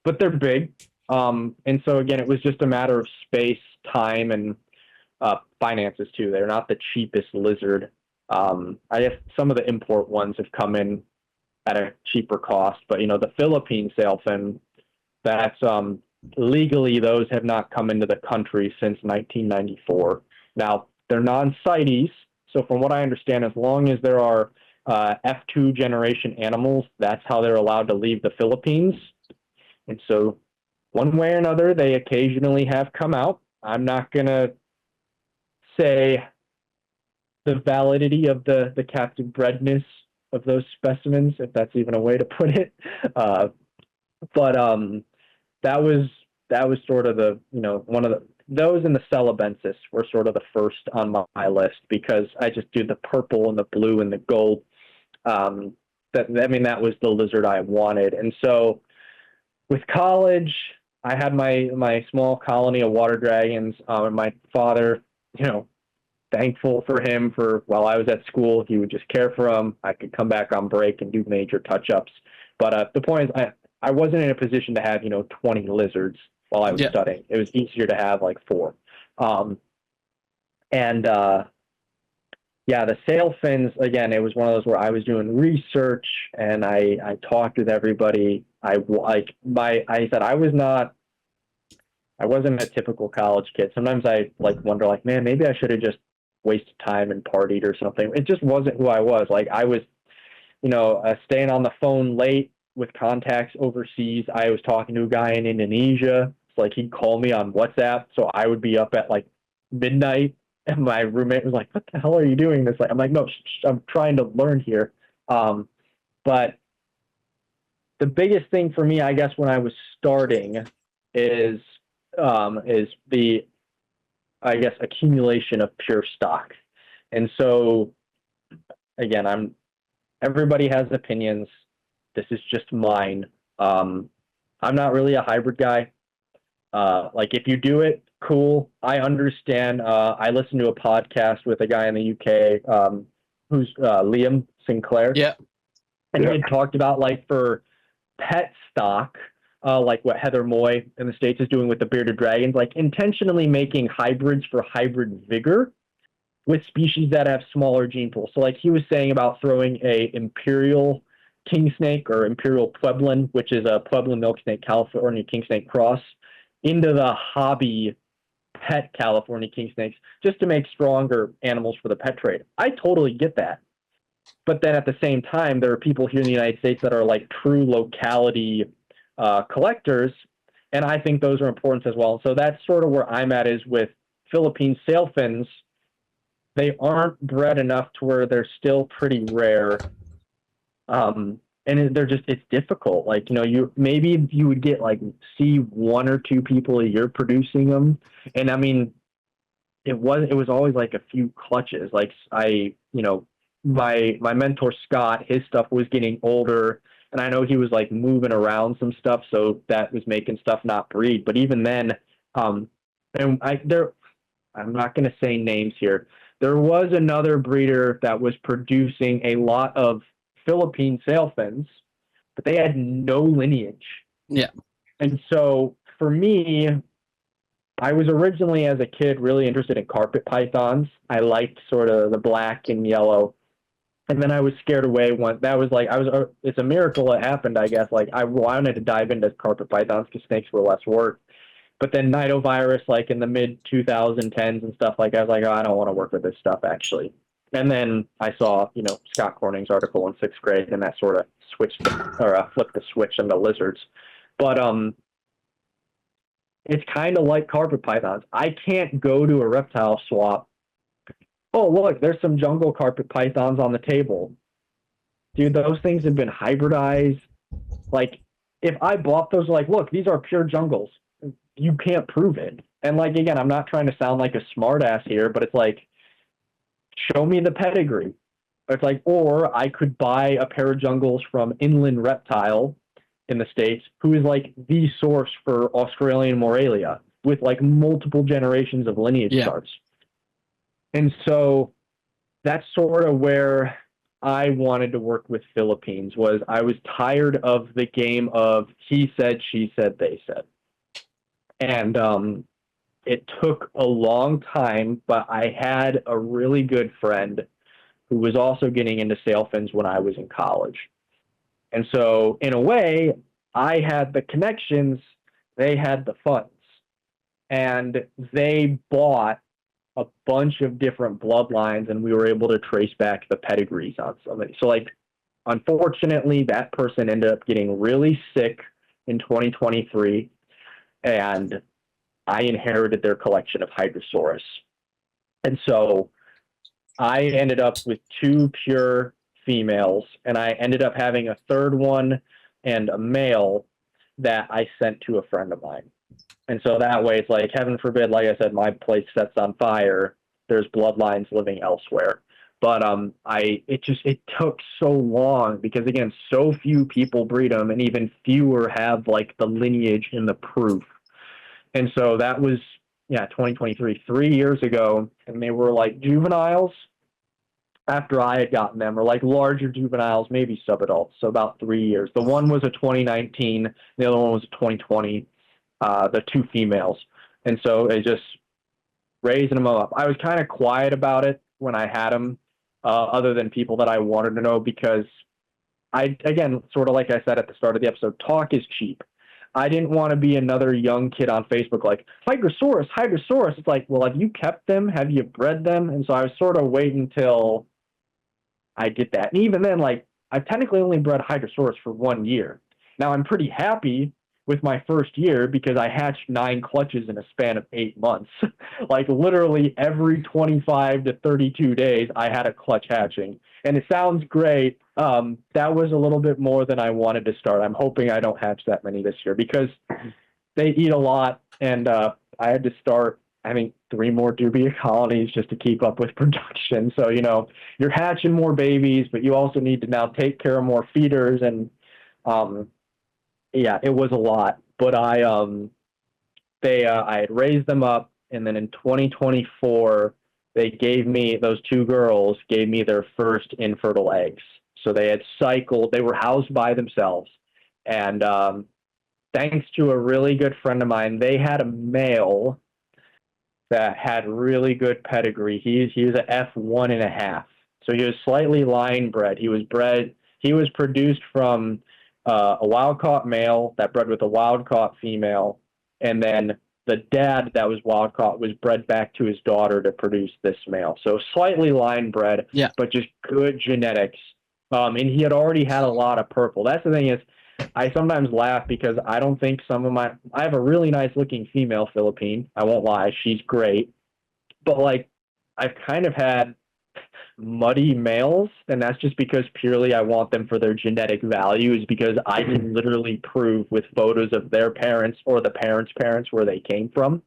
but they're big. And so again, it was just a matter of space, time, and finances too. They're not the cheapest lizard. I guess some of the import ones have come in at a cheaper cost, but the Philippine sailfin, that's legally those have not come into the country since 1994. Now they're non-CITES, so from what I understand, as long as there are F2 generation animals, that's how they're allowed to leave the Philippines. And so one way or another, they occasionally have come out. I'm not going to say the validity of the captive bredness of those specimens, if that's even a way to put it. But that was sort of the, one of those and the Celebensis were sort of the first on my list, because I just do the purple and the blue and the gold. That was the lizard I wanted. And so with college, I had my small colony of water dragons, and my father, thankful for him for while I was at school, he would just care for them. I could come back on break and do major touch-ups. But the point is, I wasn't in a position to have, 20 lizards while I was studying. It was easier to have like 4. The Sailfins, again, it was one of those where I was doing research and I talked with everybody. I said I wasn't a typical college kid. Sometimes I wonder man, maybe I should have just wasted time and partied or something. It just wasn't who I was. I was, staying on the phone late with contacts overseas. I was talking to a guy in Indonesia. It's he'd call me on WhatsApp, so I would be up at midnight. And my roommate was like, "What the hell are you doing this?" I'm like, "No, I'm trying to learn here." But the biggest thing for me, I guess, when I was starting is the, I guess, accumulation of pure stock. And so, again, everybody has opinions. This is just mine. I'm not really a hybrid guy. If you do it, cool. I understand. I listened to a podcast with a guy in the UK, who's Liam Sinclair. Yeah. And he had talked about for pet stock, what Heather Moy in the States is doing with the bearded dragons, intentionally making hybrids for hybrid vigor with species that have smaller gene pools. So he was saying about throwing a imperial king snake or imperial Pueblan, which is a Pueblan milk snake, California king snake cross, into the hobby pet California king snakes, just to make stronger animals for the pet trade. I totally get that. But then at the same time, there are people here in the United States that are true locality collectors, and I think those are important as well. So that's sort of where I'm at, is with Philippine sailfins. They aren't bred enough to where they're still pretty rare. And it's difficult. Maybe you would get see 1 or 2 people a year producing them. And it was always a few clutches. My mentor Scott, his stuff was getting older, and I know he was moving around some stuff, so that was making stuff not breed. But even then, I'm not going to say names here. There was another breeder that was producing a lot of Philippine sailfins, but they had no lineage. Yeah. And so for me, I was originally as a kid really interested in carpet pythons. I liked sort of the black and yellow. And then I was scared away when that was it's a miracle it happened, I guess. I wanted to dive into carpet pythons because snakes were less work. But then nidovirus, in the mid 2010s and stuff, I was oh, I don't want to work with this stuff actually. And then I saw, Scott Corning's article in 6th grade, and that sort of flipped the switch into lizards. But it's kind of like carpet pythons. I can't go to a reptile swap. Oh, look, there's some jungle carpet pythons on the table. Dude, those things have been hybridized. If I bought those, look, these are pure jungles. You can't prove it. And, again, I'm not trying to sound like a smartass here, but it's show me the pedigree. It's or I could buy a pair of jungles from Inland Reptile in the States, who is the source for Australian Moralia with multiple generations of lineage charts. And so that's sort of where I wanted to work with Philippines. Was I was tired of the game of he said, she said, they said. And it took a long time, but I had a really good friend who was also getting into Sailfins when I was in college. And so, in a way, I had the connections, they had the funds, and they bought a bunch of different bloodlines, and we were able to trace back the pedigrees on somebody. So, like, unfortunately, that person ended up getting really sick in 2023, and I inherited their collection of Hydrosaurus. And so I ended up with two pure females, and I ended up having a third one and a male that I sent to a friend of mine. And so that way, it's like, heaven forbid, like I said, my place sets on fire. There's bloodlines living elsewhere. But it took so long because, again, so few people breed them, and even fewer have like the lineage and the proof. And so that was 2023, 3 years ago, and they were like juveniles after I had gotten them, or like larger juveniles, maybe subadults. So about 3 years. The one was a 2019, the other one was a 2020. The two females, and so they just raising them up. I was kind of quiet about it when I had them, other than people that I wanted to know, because again, sort of like I said at the start of the episode, talk is cheap. I didn't want to be another young kid on Facebook like, Hydrosaurus, Hydrosaurus. It's like, well, have you kept them? Have you bred them? And so I was sort of waiting until I did that. And even then, like, I've technically only bred Hydrosaurus for 1 year. Now, I'm pretty happy with my first year because I hatched 9 clutches in a span of 8 months. Like, literally every 25 to 32 days, I had a clutch hatching. And it sounds great. That was a little bit more than I wanted to start. I'm hoping I don't hatch that many this year because they eat a lot. And I had to start having 3 more dubia colonies just to keep up with production. So, you're hatching more babies, but you also need to now take care of more feeders. And yeah, it was a lot. But I had raised them up, and then in 2024, those 2 girls gave me their first infertile eggs. So they had cycled, they were housed by themselves. And thanks to a really good friend of mine, they had a male that had really good pedigree. He was an F1.5. So he was slightly line bred. He was produced from a wild-caught male that bred with a wild-caught female, and then the dad that was wild-caught was bred back to his daughter to produce this male. So slightly line-bred, but just good genetics. And he had already had a lot of purple. That's the thing is, I sometimes laugh because I don't think I have a really nice-looking female Philippine. I won't lie. She's great. But, like, I've kind of had muddy males, and that's just because purely I want them for their genetic values, because I can literally prove with photos of their parents or the parents' parents where they came from.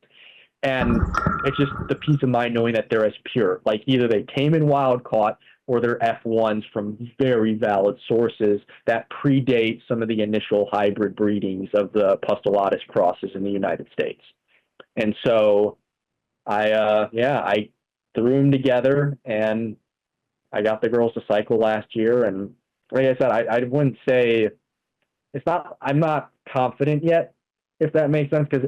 And it's just the peace of mind knowing that they're as pure. Like, either they came in wild caught or they're F1s from very valid sources that predate some of the initial hybrid breedings of the Pustullatus crosses in the United States. And so I threw them together, and I got the girls to cycle last year. And like I said, I wouldn't say I'm not confident yet, if that makes sense. Cause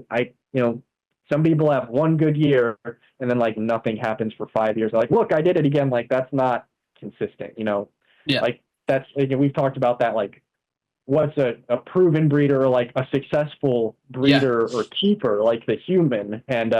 some people have one good year and then like nothing happens for 5 years. They're like, look, I did it again. Like, that's not consistent, Yeah. like that's, we've talked about that. Like, what's a proven breeder, or like a successful breeder or keeper, like the human. And,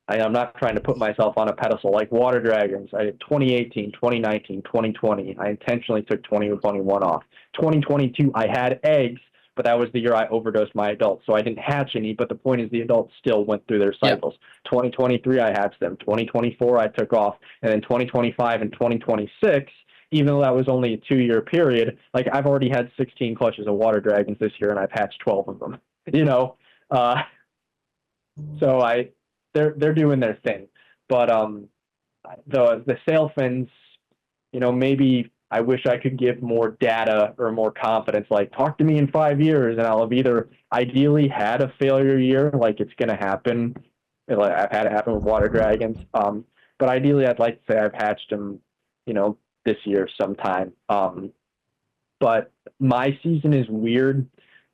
I'm not trying to put myself on a pedestal like water dragons. I did 2018, 2019, 2020. I intentionally took 2021 off. 2022, I had eggs, but that was the year I overdosed my adults. So I didn't hatch any, but the point is the adults still went through their cycles. 2023, I hatched them. 2024, I took off. And then 2025 and 2026, even though that was only a 2-year period, like, I've already had 16 clutches of water dragons this year, and I've hatched 12 of them, so they're doing their thing. But the Sailfins, maybe I wish I could give more data or more confidence. Like, talk to me in 5 years, and I'll have either ideally had a failure year, like it's going to happen. Like, I've had it happen with water dragons. But ideally, I'd like to say I've hatched them, this year sometime. But my season is weird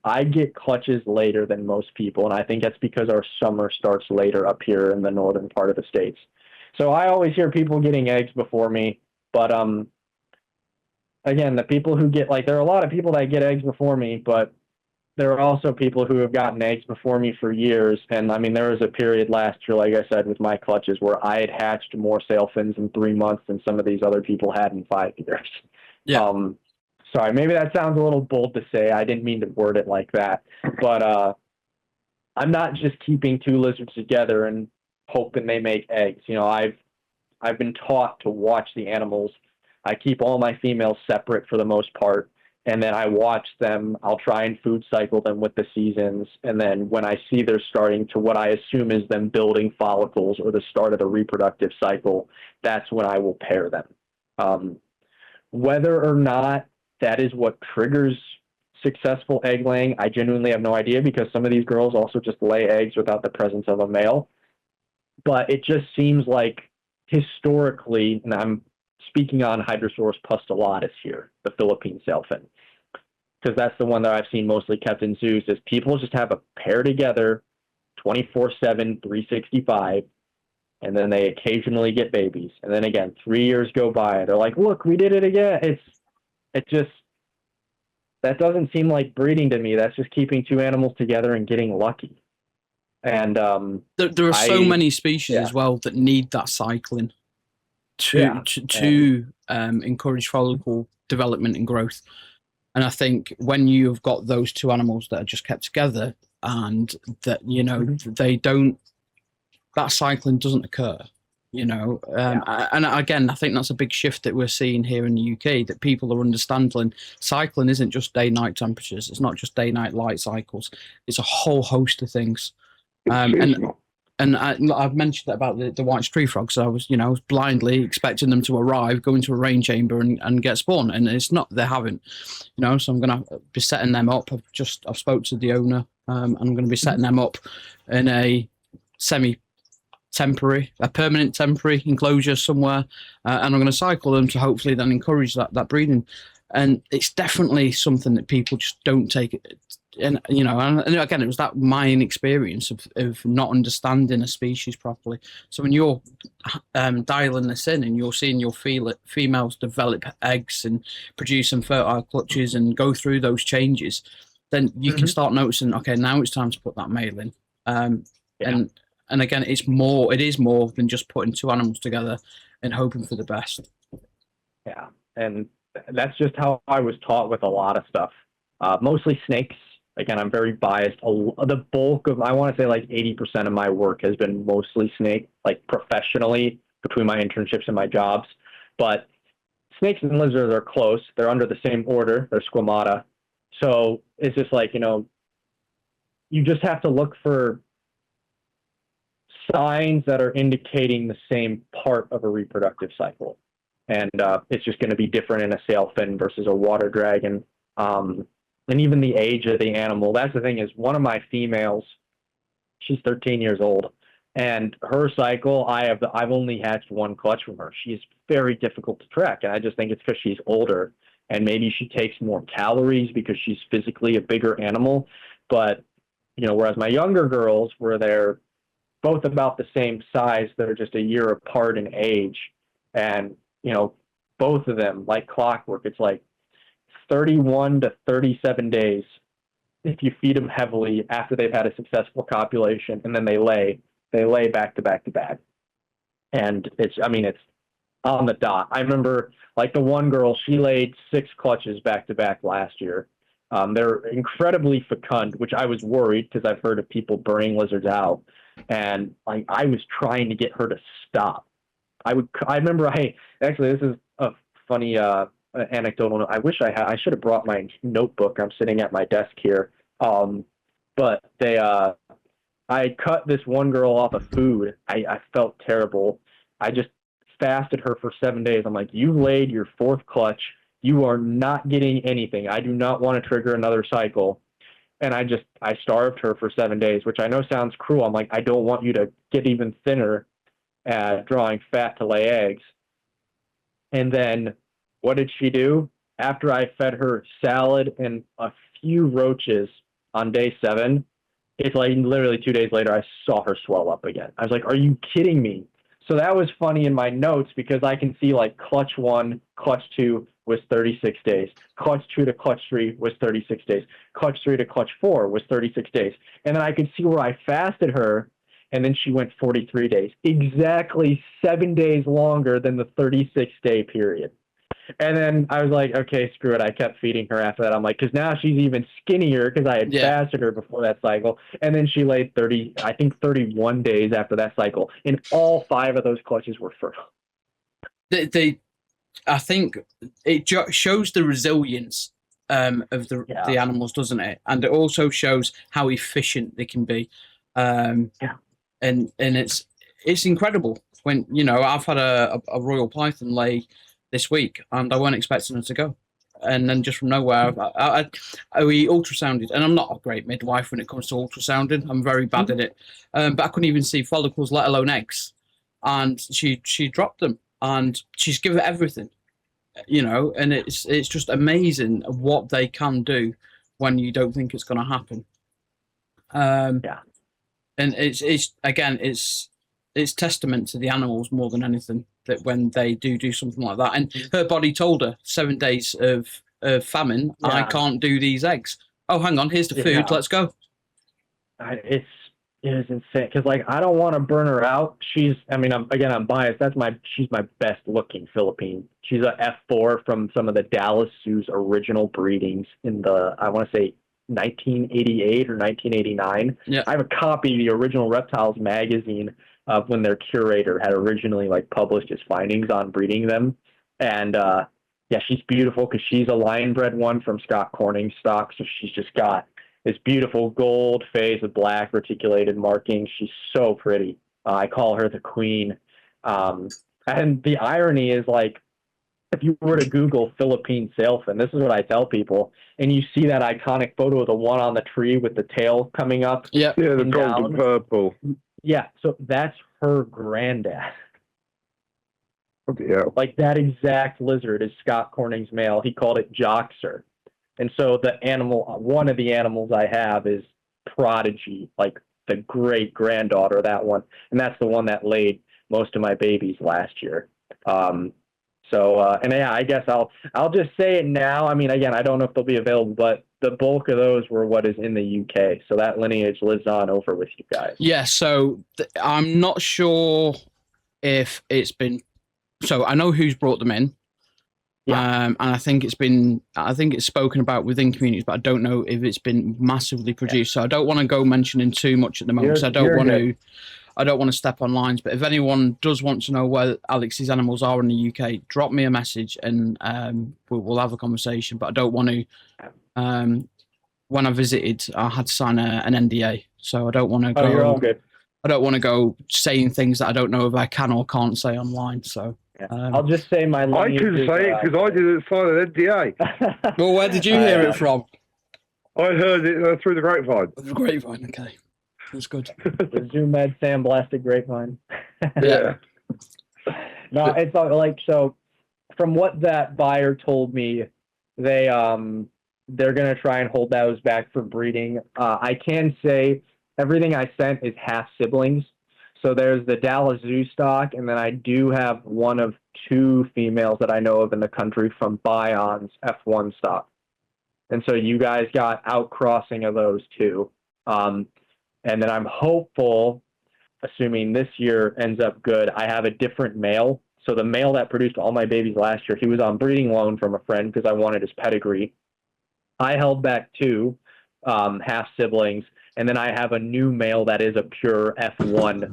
I get clutches later than most people, and I think that's because our summer starts later up here in the northern part of the states. So I always hear people getting eggs before me, but again, the people who get, like, there are a lot of people that get eggs before me, but there are also people who have gotten eggs before me for years. And I mean, there was a period last year, like I said, with my clutches where I had hatched more Sailfins in 3 months than some of these other people had in 5 years. Yeah. Sorry, maybe that sounds a little bold to say. I didn't mean to word it like that. But I'm not just keeping 2 lizards together and hoping they make eggs. You know, I've been taught to watch the animals. I keep all my females separate for the most part, and then I watch them. I'll try and food cycle them with the seasons, and then when I see they're starting to what I assume is them building follicles or the start of the reproductive cycle, that's when I will pair them. Whether or not that is what triggers successful egg laying, I genuinely have no idea, because some of these girls also just lay eggs without the presence of a male. But it just seems like historically, and I'm speaking on Hydrosaurus pustullatus here, the Philippine Sailfin, because that's the one that I've seen mostly kept in zoos, is people just have a pair together 24/7, 365, and then they occasionally get babies. And then again, 3 years go by, they're like, look, we did it again. It just, that doesn't seem like breeding to me. That's just keeping 2 animals together and getting lucky. And there are so many species as well that need that cycling to encourage follicle development and growth. And I think when you've got those 2 animals that are just kept together, and that, you know, they don't, that cycling doesn't occur, you know. And again, I think that's a big shift that we're seeing here in the UK, that people are understanding cycling isn't just day-night temperatures. It's not just day-night light cycles. It's a whole host of things. And I've mentioned that about the white tree frogs. I was blindly expecting them to arrive, go into a rain chamber and get spawn, and it's not. They haven't, you know. So I'm going to be setting them up. I've spoke to the owner, and I'm going to be setting them up in a permanent temporary enclosure somewhere, and I'm going to cycle them to hopefully then encourage that breeding. And it's definitely something that people just don't take it. And you know, and again, it was that my inexperience of not understanding a species properly. So when you're dialing this in and you're seeing your females develop eggs and produce some fertile clutches and go through those changes, then you can start noticing, okay, now it's time to put that male in. And again, it is more than just putting 2 animals together and hoping for the best. Yeah, and that's just how I was taught with a lot of stuff. Mostly snakes. Again, I'm very biased. The bulk of, I want to say like 80% of my work has been mostly snake, like professionally, between my internships and my jobs. But snakes and lizards are close. They're under the same order. They're squamata. So it's just like, you know, you just have to look for signs that are indicating the same part of a reproductive cycle. And it's just going to be different in a sailfin versus a water dragon. And even the age of the animal. That's the thing, is one of my females, she's 13 years old, and her cycle, I've only hatched 1 clutch from her. She's very difficult to track, and I just think it's because she's older, and maybe she takes more calories because she's physically a bigger animal. But, you know, whereas my younger girls, where they're both about the same size, they're just a year apart in age, and, you know, both of them, like clockwork, it's like 31 to 37 days if you feed them heavily after they've had a successful copulation, and then they lay back to back to back. And it's on the dot. I remember, like, the one girl, she laid 6 clutches back to back last year. They're incredibly fecund, which I was worried, because I've heard of people burning lizards out, and like, I was trying to get her to stop. I remember, actually, this is a funny anecdotal. I wish I should have brought my notebook. I'm sitting at my desk here. But I cut this one girl off of food. I felt terrible. I just fasted her for 7 days. I'm like, you laid your 4th clutch. You are not getting anything. I do not want to trigger another cycle. And I starved her for 7 days, which I know sounds cruel. I'm like, I don't want you to get even thinner at drawing fat to lay eggs. And then what did she do? After I fed her salad and a few roaches, on day 7, it's like literally 2 days later, I saw her swell up again. I was like, are you kidding me? So that was funny in my notes because I can see like clutch 1, clutch 2 was 36 days. Clutch 2 to clutch 3 was 36 days. Clutch 3 to clutch 4 was 36 days. And then I could see where I fasted her, and then she went 43 days. Exactly 7 days longer than the 36-day period. And then I was like, okay, screw it. I kept feeding her after that. I'm like, because now she's even skinnier because I had fasted her before that cycle. And then she laid 31 days after that cycle. And all 5 of those clutches were fertile. I think it shows the resilience of the animals, doesn't it? And it also shows how efficient they can be. And it's incredible when, you know, I've had a royal python lay this week, and I weren't expecting her to go. And then just from nowhere, we ultrasounded, and I'm not a great midwife when it comes to ultrasounding. I'm very bad at it. But I couldn't even see follicles, let alone eggs. And she dropped them, and she's given everything, you know, and it's just amazing what they can do when you don't think it's going to happen. And it's testament to the animals more than anything that when they do something like that. And her body told her 7 days of famine, I can't do these eggs. Oh, hang on, here's the food, let's go. It is insane because, like, I don't want to burn her out. I'm biased. She's my best looking Philippine. She's a F4 from some of the Dallas Zoo's original breedings in the, I want to say, 1988 or 1989. Yeah. I have a copy of the original Reptiles magazine of when their curator had originally published his findings on breeding them. And she's beautiful because she's a lion bred one from Scott Corning's stock. So she's just got this beautiful gold face with black reticulated markings. She's so pretty. I call her the queen. And the irony is, like, if you were to Google Philippine Sailfin, this is what I tell people, and you see that iconic photo of the one on the tree with the tail coming up. Yeah, the gold and purple. Yeah, so that's her granddad. Yeah. Like, that exact lizard is Scott Corning's male. He called it Joxer. And so one of the animals I have is Prodigy, like the great granddaughter of that one. And that's the one that laid most of my babies last year. I guess I'll just say it now. I mean, again, I don't know if they'll be available, but the bulk of those were what is in the UK. So that lineage lives on over with you guys. Yeah, so I'm not sure if it's been... So I know who's brought them in. Yeah. And I think it's spoken about within communities, but I don't know if it's been massively produced. Yeah. So I don't want to go mentioning too much at the moment. I don't want to step on lines, but if anyone does want to know where Alex's animals are in the UK, drop me a message and we'll have a conversation. But I don't want to. When I visited, I had to sign an NDA, so I don't want to go. You're all good. I don't want to go saying things that I don't know if I can or can't say online. So I'll just say my. I can say it because I didn't sign an NDA. Well, where did you hear it from? I heard it through the grapevine. The grapevine, okay. That's good. The Zoom-Med sandblasted grapevine. Yeah. No, it's like, so from what that buyer told me, they're going to try and hold those back for breeding. I can say everything I sent is half siblings. So there's the Dallas Zoo stock, and then I do have one of 2 females that I know of in the country from Bion's F1 stock. And so you guys got outcrossing of those 2. And then I'm hopeful, assuming this year ends up good, I have a different male. So the male that produced all my babies last year, he was on breeding loan from a friend because I wanted his pedigree. I held back 2 half siblings, and then I have a new male that is a pure F1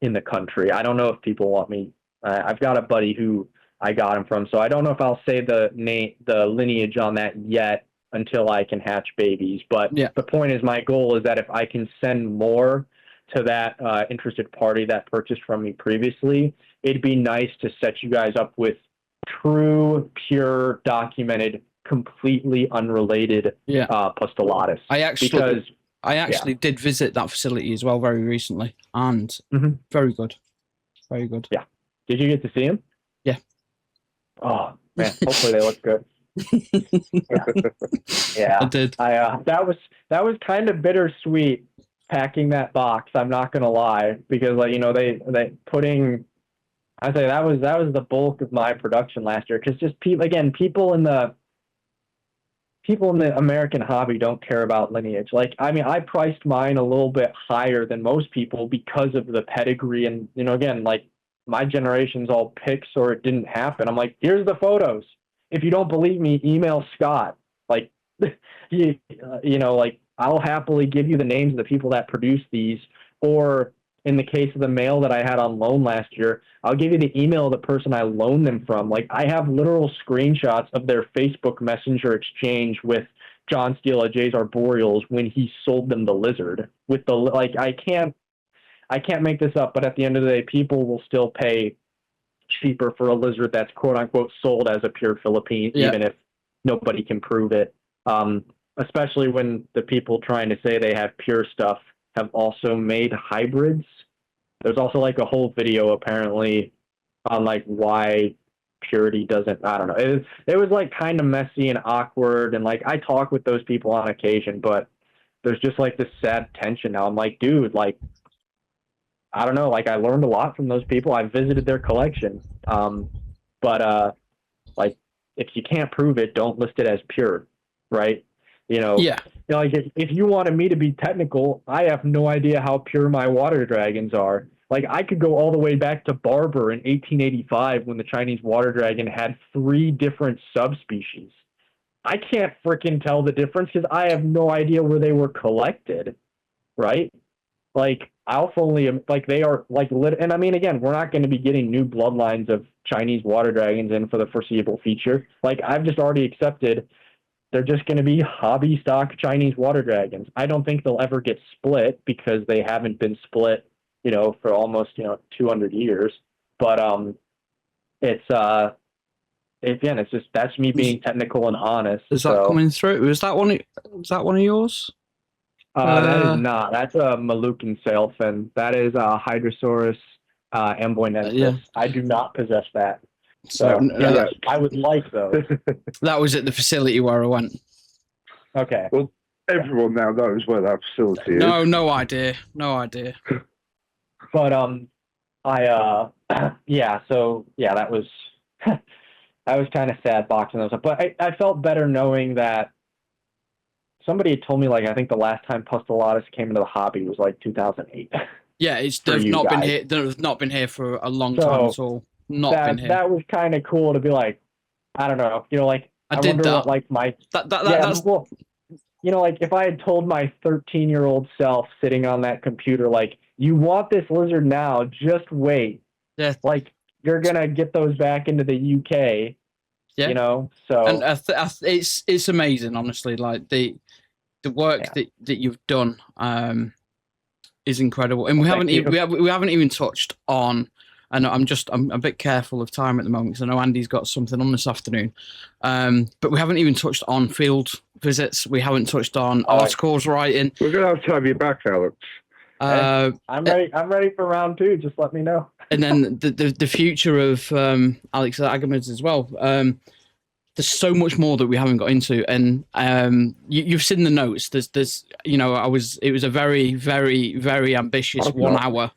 in the country. I don't know if people want me. I've got a buddy who I got him from, so I don't know if I'll say the lineage on that yet until I can hatch babies. But the point is, my goal is that if I can send more to that interested party that purchased from me previously, it'd be nice to set you guys up with true, pure, documented, completely unrelated postulatus. I actually did visit that facility as well very recently, and very good. Yeah. Did you get to see him? Yeah. Oh, man. Hopefully they look good. Yeah, I did. that was kind of bittersweet packing that box. I'm not gonna lie, because like they putting. I say that was the bulk of my production last year, because just people in the American hobby don't care about lineage. Like, I mean, I priced mine a little bit higher than most people because of the pedigree, and again, like my generation's all pics or it didn't happen. I'm like, here's the photos. If you don't believe me, email Scott. Like, like I'll happily give you the names of the people that produce these, or in the case of the mail that I had on loan last year, I'll give you the email of the person I loaned them from. Like, I have literal screenshots of their Facebook Messenger exchange with John Steele at Jay's Arboreals when he sold them the lizard. With the like, I can't make this up. But at the end of the day, people will still pay cheaper for a lizard that's quote unquote sold as a pure Philippine, even if nobody can prove it. Especially when the people trying to say they have pure stuff have also made hybrids. There's also like a whole video apparently on like why purity doesn't, I don't know. It was like kind of messy and awkward, and like I talk with those people on occasion, but there's just like this sad tension now. I'm like, dude, like, I don't know, like I learned a lot from those people. I visited their collection. But like if you can't prove it, don't list it as pure, right? Like if you wanted me to be technical, I have no idea how pure my water dragons are. Like I could go all the way back to Barber in 1885 when the Chinese water dragon had 3 different subspecies. I can't freaking tell the difference because I have no idea where they were collected, right? Like I'll only like they are like and I mean again, we're not going to be getting new bloodlines of Chinese water dragons in for the foreseeable future. Like I've just already accepted they're just going to be hobby stock Chinese water dragons. I don't think they'll ever get split because they haven't been split, for almost 200 years. But it's it's just that's me being technical and honest. Is that coming through? Was that one of yours? That is not. That's a Moluccan sailfin. That is a Hydrosaurus amboinensis. Yeah. I do not possess that. So I would like those. That was at the facility where I went. Okay. Well, everyone now knows where that facility is. No idea. But that was that was kind of sad boxing those up. But I felt better knowing that somebody had told me, like, I think the last time Pustulatus came into the hobby was like 2008. Yeah, they've not been here. They've not been here for a long time at all. Been here. That was kind of cool to be like, I don't know, like I did wonder that. what, like my that's well, like if I had told my 13-year-old self sitting on that computer, like, you want this lizard now, just wait. Yeah. Like you're gonna get those back into the UK. Yeah. So and it's amazing, honestly. Like the work that you've done is incredible, and we haven't even touched on. And I'm a bit careful of time at the moment because I know Andy's got something on this afternoon. But we haven't even touched on field visits. We haven't touched on articles writing. We're gonna have you back, Alex. I'm ready. I'm ready for round 2. Just let me know. And then the future of Alex at Agamids as well. There's so much more that we haven't got into, and you've seen the notes. There's it was a very, very, very ambitious 1 hour.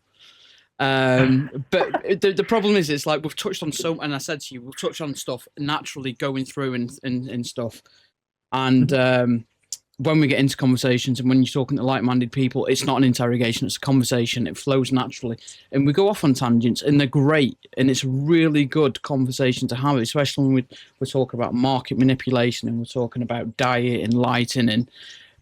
But the problem is, it's like we've touched on and I said to you, we've touched on stuff naturally going through and stuff. And when we get into conversations and when you're talking to like-minded people, it's not an interrogation, it's a conversation. It flows naturally. And we go off on tangents, and they're great. And it's a really good conversation to have, especially when we're talking about market manipulation and we're talking about diet and lighting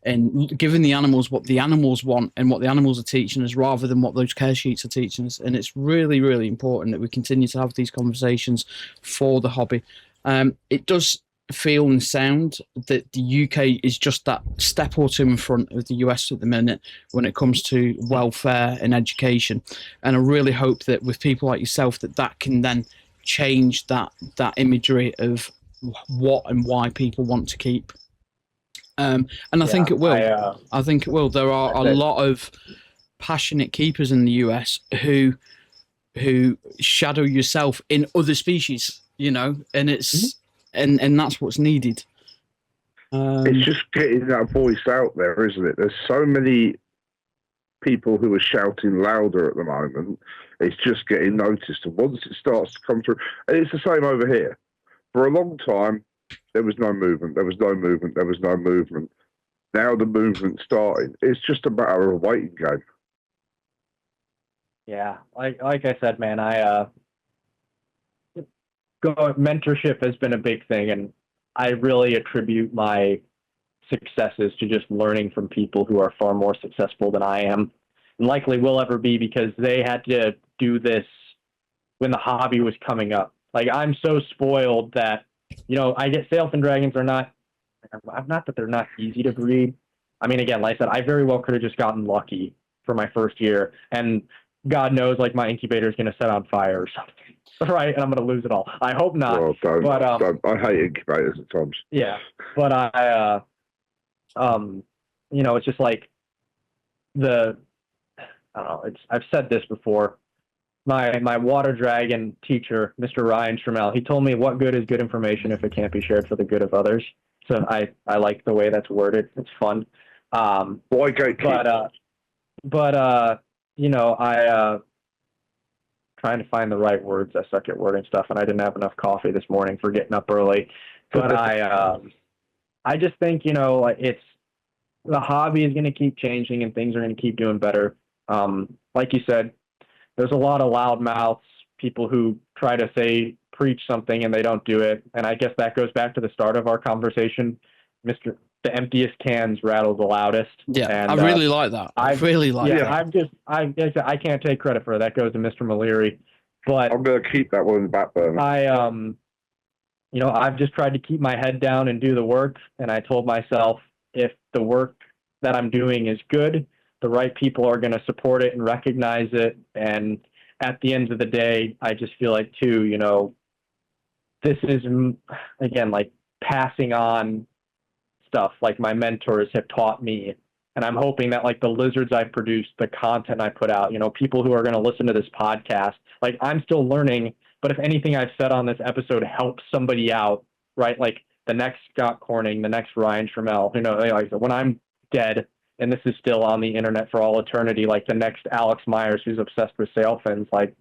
and giving the animals what the animals want and what the animals are teaching us rather than what those care sheets are teaching us. And it's really, really important that we continue to have these conversations for the hobby. It does feel and sound that the UK is just that step or two in front of the US at the minute when it comes to welfare and education. And I really hope that with people like yourself that can then change that imagery of what and why people want to keep. And I think it will. I think it will. There are a lot of passionate keepers in the US who shadow yourself in other species, and it's and that's what's needed. It's just getting that voice out there, isn't it? There's so many people who are shouting louder at the moment. It's just getting noticed, and once it starts to come through, and it's the same over here. For a long time, there was no movement. There was no movement. There was no movement. Now the movement's starting. It's just a matter of a waiting game. Yeah, like I said, man, mentorship has been a big thing, and I really attribute my successes to just learning from people who are far more successful than I am, and likely will ever be, because they had to do this when the hobby was coming up. Like, I'm so spoiled that, I get Sailfin Dragons are not that they're not easy to breed. I mean, again, like I said, I very well could have just gotten lucky for my first year, and God knows, like, my incubator is going to set on fire or something, right? And I'm going to lose it all. I hope not. Well, don't. I hate incubators at times. Yeah, but it's just like I don't know. I've said this before. My water dragon teacher, Mr. Ryan Trammell, he told me, what good is good information if it can't be shared for the good of others? So I like the way that's worded. It's fun. Why gatekeep? Trying to find the right words. I suck at wording stuff, and I didn't have enough coffee this morning for getting up early. But I just think, it's the hobby is going to keep changing, and things are going to keep doing better. Like you said, there's a lot of loud mouths, people who try to preach something and they don't do it. And I guess that goes back to the start of our conversation. The emptiest cans rattle the loudest. Yeah, and, I really like that. I really like that. I can't take credit for it. That goes to Mr. Maliri. But I'm going to keep that one in the back burner. I've just tried to keep my head down and do the work. And I told myself, if the work that I'm doing is good, the right people are going to support it and recognize it. And at the end of the day, I just feel like, too, this is, again, like passing on stuff like my mentors have taught me. And I'm hoping that, like, the lizards I produce, the content I put out, people who are going to listen to this podcast, like, I'm still learning, but if anything I've said on this episode helps somebody out, right? Like the next Scott Corning, the next Ryan Trammell, like when I'm dead and this is still on the internet for all eternity, like the next Alex Myers, who's obsessed with Sailfins, like,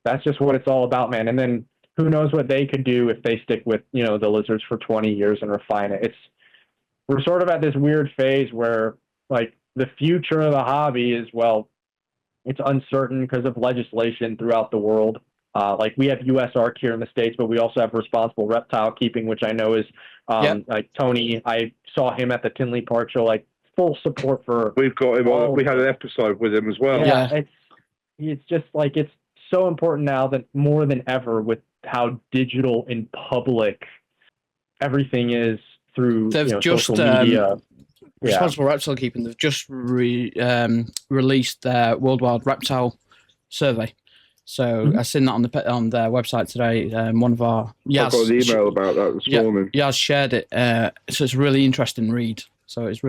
that's just what it's all about, man. And then who knows what they could do if they stick with, the lizards for 20 years and refine it. We're sort of at this weird phase where, like, the future of the hobby is, well, it's uncertain because of legislation throughout the world. Like, we have USARK here in the States, but we also have responsible reptile keeping, which I know is like Tony. I saw him at the Tinley Park show, like, full support for. We've got him on. We had an episode with him as well. Yeah. It's just like, it's so important now that more than ever with how digital and public everything is through social media. Responsible reptile keeping, they've just released their worldwide reptile survey. So I've seen that on their website today. One of our I got an email about that this morning. Yeah, shared it. So it's a really interesting read. Read.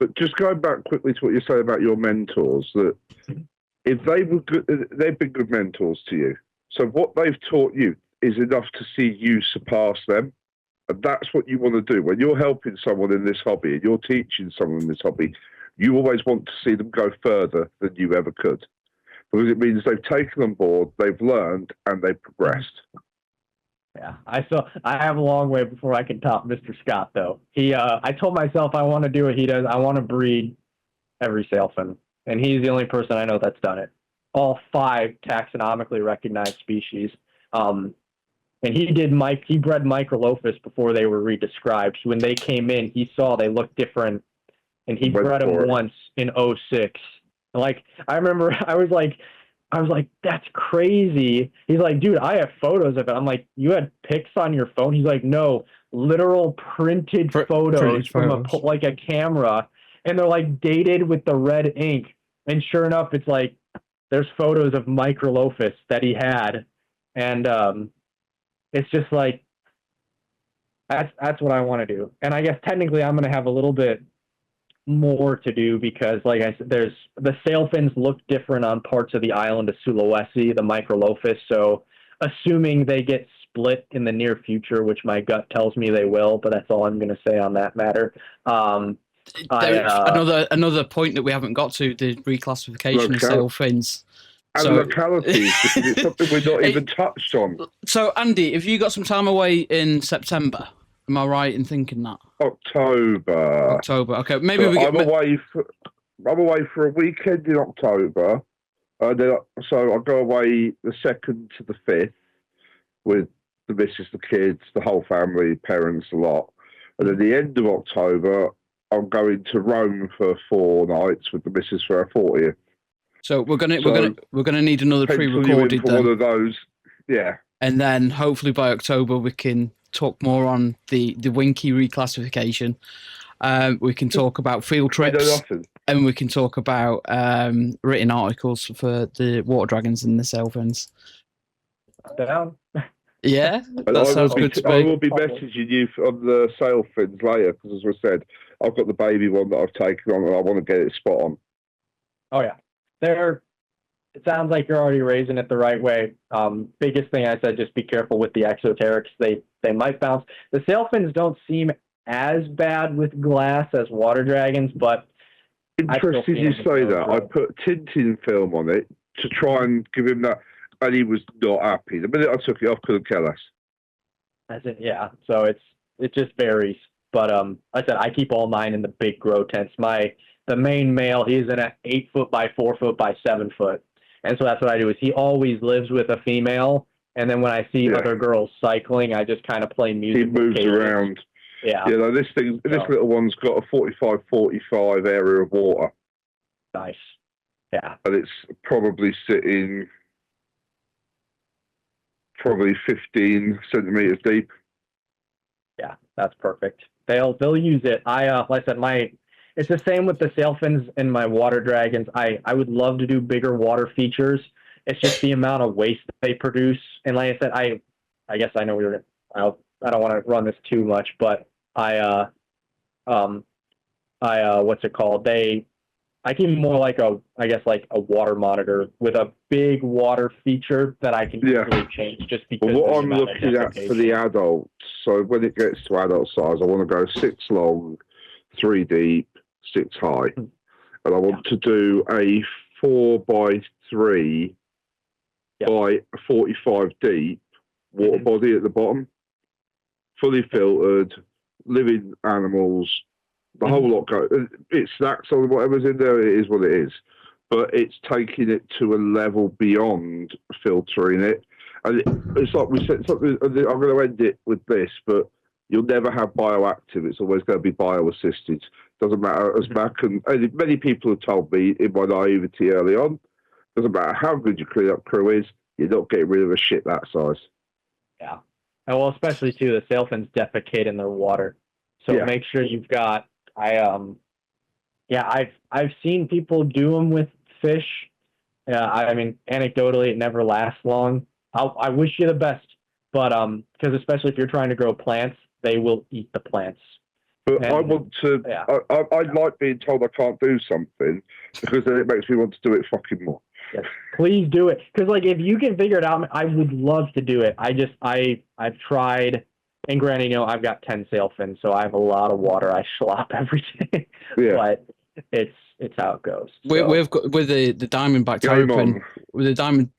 But just going back quickly to what you say about your mentors, that if they were good, they've been good mentors to you. So what they've taught you is enough to see you surpass them. And that's what you want to do. When you're helping someone in this hobby and you're teaching someone in this hobby, you always want to see them go further than you ever could. Because it means they've taken on board, they've learned, and they've progressed. Yeah, I have a long way before I can top Mr. Scott, though. I told myself I want to do what he does. I want to breed every sailfin, and he's the only person I know that's done it. All 5 taxonomically recognized species. And he bred Microlophus before they were redescribed. When they came in, he saw they looked different, and he bred them once in 2006. Like, I remember I was like, that's crazy. He's like, dude, I have photos of it. I'm like, you had pics on your phone? He's like, no, literal printed photos from a camera, and they're like dated with the red ink. And sure enough, it's like there's photos of Microlophus that he had, and it's just like that's what I want to do. And I guess technically I'm going to have a little bit more to do because, like I said, the Sailfins look different on parts of the island of Sulawesi, the Microlophus. So assuming they get split in the near future, which my gut tells me they will, but that's all I'm going to say on that matter. Another point that we haven't got to, the reclassification of Sailfins. And localities, because it's something we're not even touched on. So, Andy, have you got some time away in September? Am I right in thinking that? October. Okay, maybe so we get... I'm away for a weekend in October. So I'll go away the 2nd to the 5th with the missus, the kids, the whole family, parents, a lot. And at the end of October, I'm going to Rome for 4 nights with the missus for our 40th. So we're gonna need another pre-recorded for one of those, yeah. And then hopefully by October we can talk more on the Winky reclassification. We can talk about field trips, and we can talk about written articles for the water dragons and the Sailfins. Down. Yeah, that sounds good to me. I will be messaging you on the Sailfins later because, as I said, I've got the baby one that I've taken on, and I want to get it spot on. Oh yeah. It sounds like you're already raising it the right way. Biggest thing I said, just be careful with the exoterics. They might bounce. The Sailfins don't seem as bad with glass as water dragons, but interesting you say that. I put tinting film on it to try and give him that, and he was not happy. The minute I took it off, couldn't care less. That's it. Yeah. So it just varies. But like I said, I keep all mine in the big grow tents. The main male, he's in an 8 foot by 4 foot by 7 foot. And so that's what I do is he always lives with a female. And then when I see other girls cycling, I just kind of play music. He moves around. Yeah. You know, this little one's got a 45-45 area of water. Nice. Yeah. And it's probably sitting 15 centimeters deep. Yeah, that's perfect. They'll use it. Like I said, it's the same with the Sailfins and my water dragons. I would love to do bigger water features. It's just the amount of waste they produce. And like I said, I guess I know I don't want to run this too much, but what's it called? I keep more like a water monitor with a big water feature that I can easily change just because. Well, what I'm looking at for the adults, so when it gets to adult size, I want to go 6 long, 3 deep, 6 high, and I want to do a 4x3 by 45 deep water body at the bottom, fully filtered, living animals, the whole lot go. It snacks on whatever's in there. It is what it is, but it's taking it to a level beyond filtering it. And it's like we said. Something, I'm going to end it with this, but you'll never have bioactive. It's always going to be bioassisted. Doesn't matter. As Mac and many people have told me in my naivety early on, doesn't matter how good your cleanup crew is, you're not getting rid of a shit that size. Yeah. And well, especially too, the Sailfins defecate in their water, so make sure you've got. I've seen people do them with fish. I mean, anecdotally, it never lasts long. I wish you the best, but because especially if you're trying to grow plants, they will eat the plants. But I want to. Yeah. I like being told I can't do something because then it makes me want to do it fucking more. Yes, please do it, because like if you can figure it out, I would love to do it. I've tried. And granted, I've got 10 Sailfins, so I have a lot of water. I slop every day, but it's it's how it goes. We've got with the Diamondback Terrapin, with the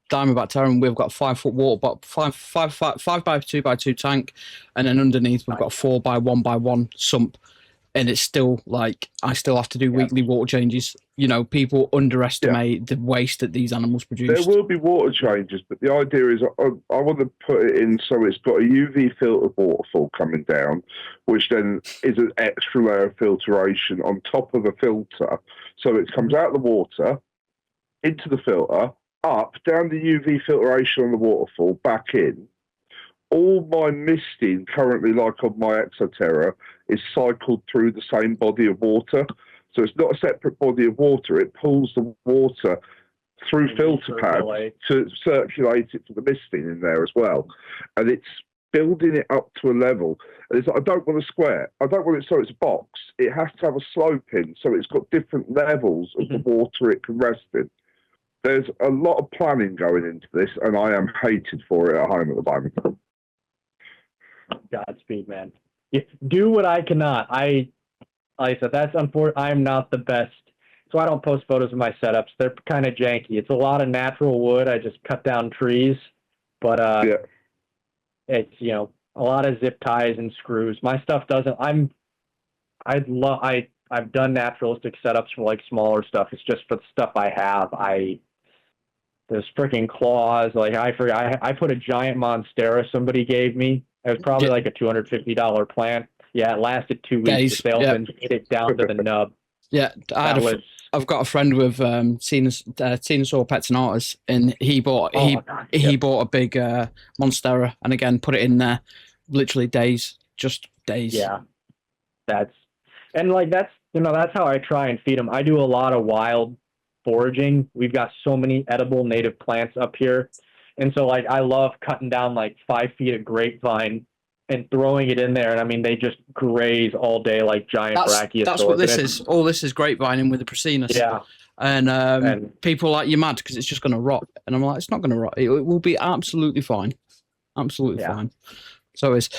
Diamondback Terrapin, we've got 5 foot water, but 5 by 2 by 2 tank, and then underneath we've got 4 by 1 by 1 sump, and it's still like I still have to do weekly water changes. You know, people underestimate the waste that these animals produce. There will be water changes, but the idea is I want to put it in so it's got a UV filtered waterfall coming down, which then is an extra layer of filtration on top of a filter. So it comes out of the water, into the filter, up, down the UV filtration on the waterfall, back in. All my misting currently, like on my Exoterra, is cycled through the same body of water. So it's not a separate body of water. It pulls the water through filter pads to circulate it for the misting in there as well. And it's building it up to a level. And it's like, I don't want a square. I don't want it so it's a box. It has to have a slope in, so it's got different levels of the water it can rest in. There's a lot of planning going into this, and I am hated for it at home at the moment. Godspeed, man. Do what I cannot. Like I said, that's unfortunate. I'm not the best. So I don't post photos of my setups. They're kind of janky. It's a lot of natural wood. I just cut down trees. But it's, a lot of zip ties and screws. My stuff doesn't. I've done naturalistic setups for like smaller stuff. It's just for the stuff I have. There's freaking claws. Like I put a giant monstera somebody gave me. It was probably like a $250 plant. Yeah, it lasted 2 weeks. The Sailfins ate it down to the nub. Yeah, I've got a friend with Tenosaur Pets and Arters, and he bought a big monstera, and again put it in there, literally just days. Yeah, that's how I try and feed them. I do a lot of wild foraging. We've got so many edible native plants up here, and so like I love cutting down like 5 feet of grapevine and throwing it in there, and I mean they just graze all day like giant brachiosaurs. That's what this is. All this is grapevine in with the Prasinus. Yeah, and people are like, you're mad because it's just going to rot, and I'm like, it's not going to rot. It will be absolutely fine, fine. So it's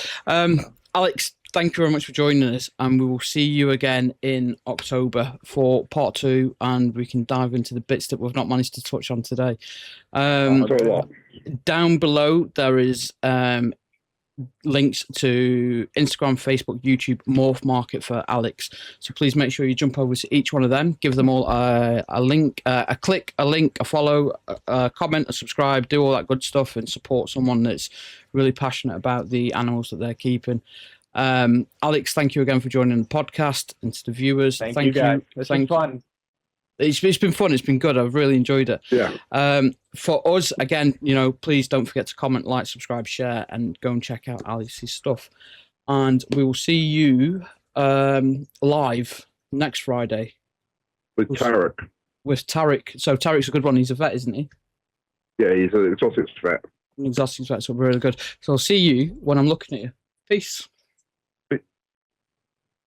Alex. Thank you very much for joining us, and we will see you again in October for part 2, and we can dive into the bits that we've not managed to touch on today. Down below there is links to Instagram, Facebook, YouTube, Morph Market for Alex. So please make sure you jump over to each one of them, give them all a link, a click, a link, a follow, a comment, a subscribe, do all that good stuff, and support someone that's really passionate about the animals that they're keeping. Alex, thank you again for joining the podcast, and to the viewers, thank you guys. It's been fun. It's been fun. It's been good. I've really enjoyed it. Yeah. For us, again, please don't forget to comment, like, subscribe, share, and go and check out Alex's stuff. And we will see you live next Friday with Tarek. With Tarek. So Tarek's a good one. He's a vet, isn't he? Yeah, he's an exotics vet. Exotics vet. So really good. So I'll see you when I'm looking at you. Peace.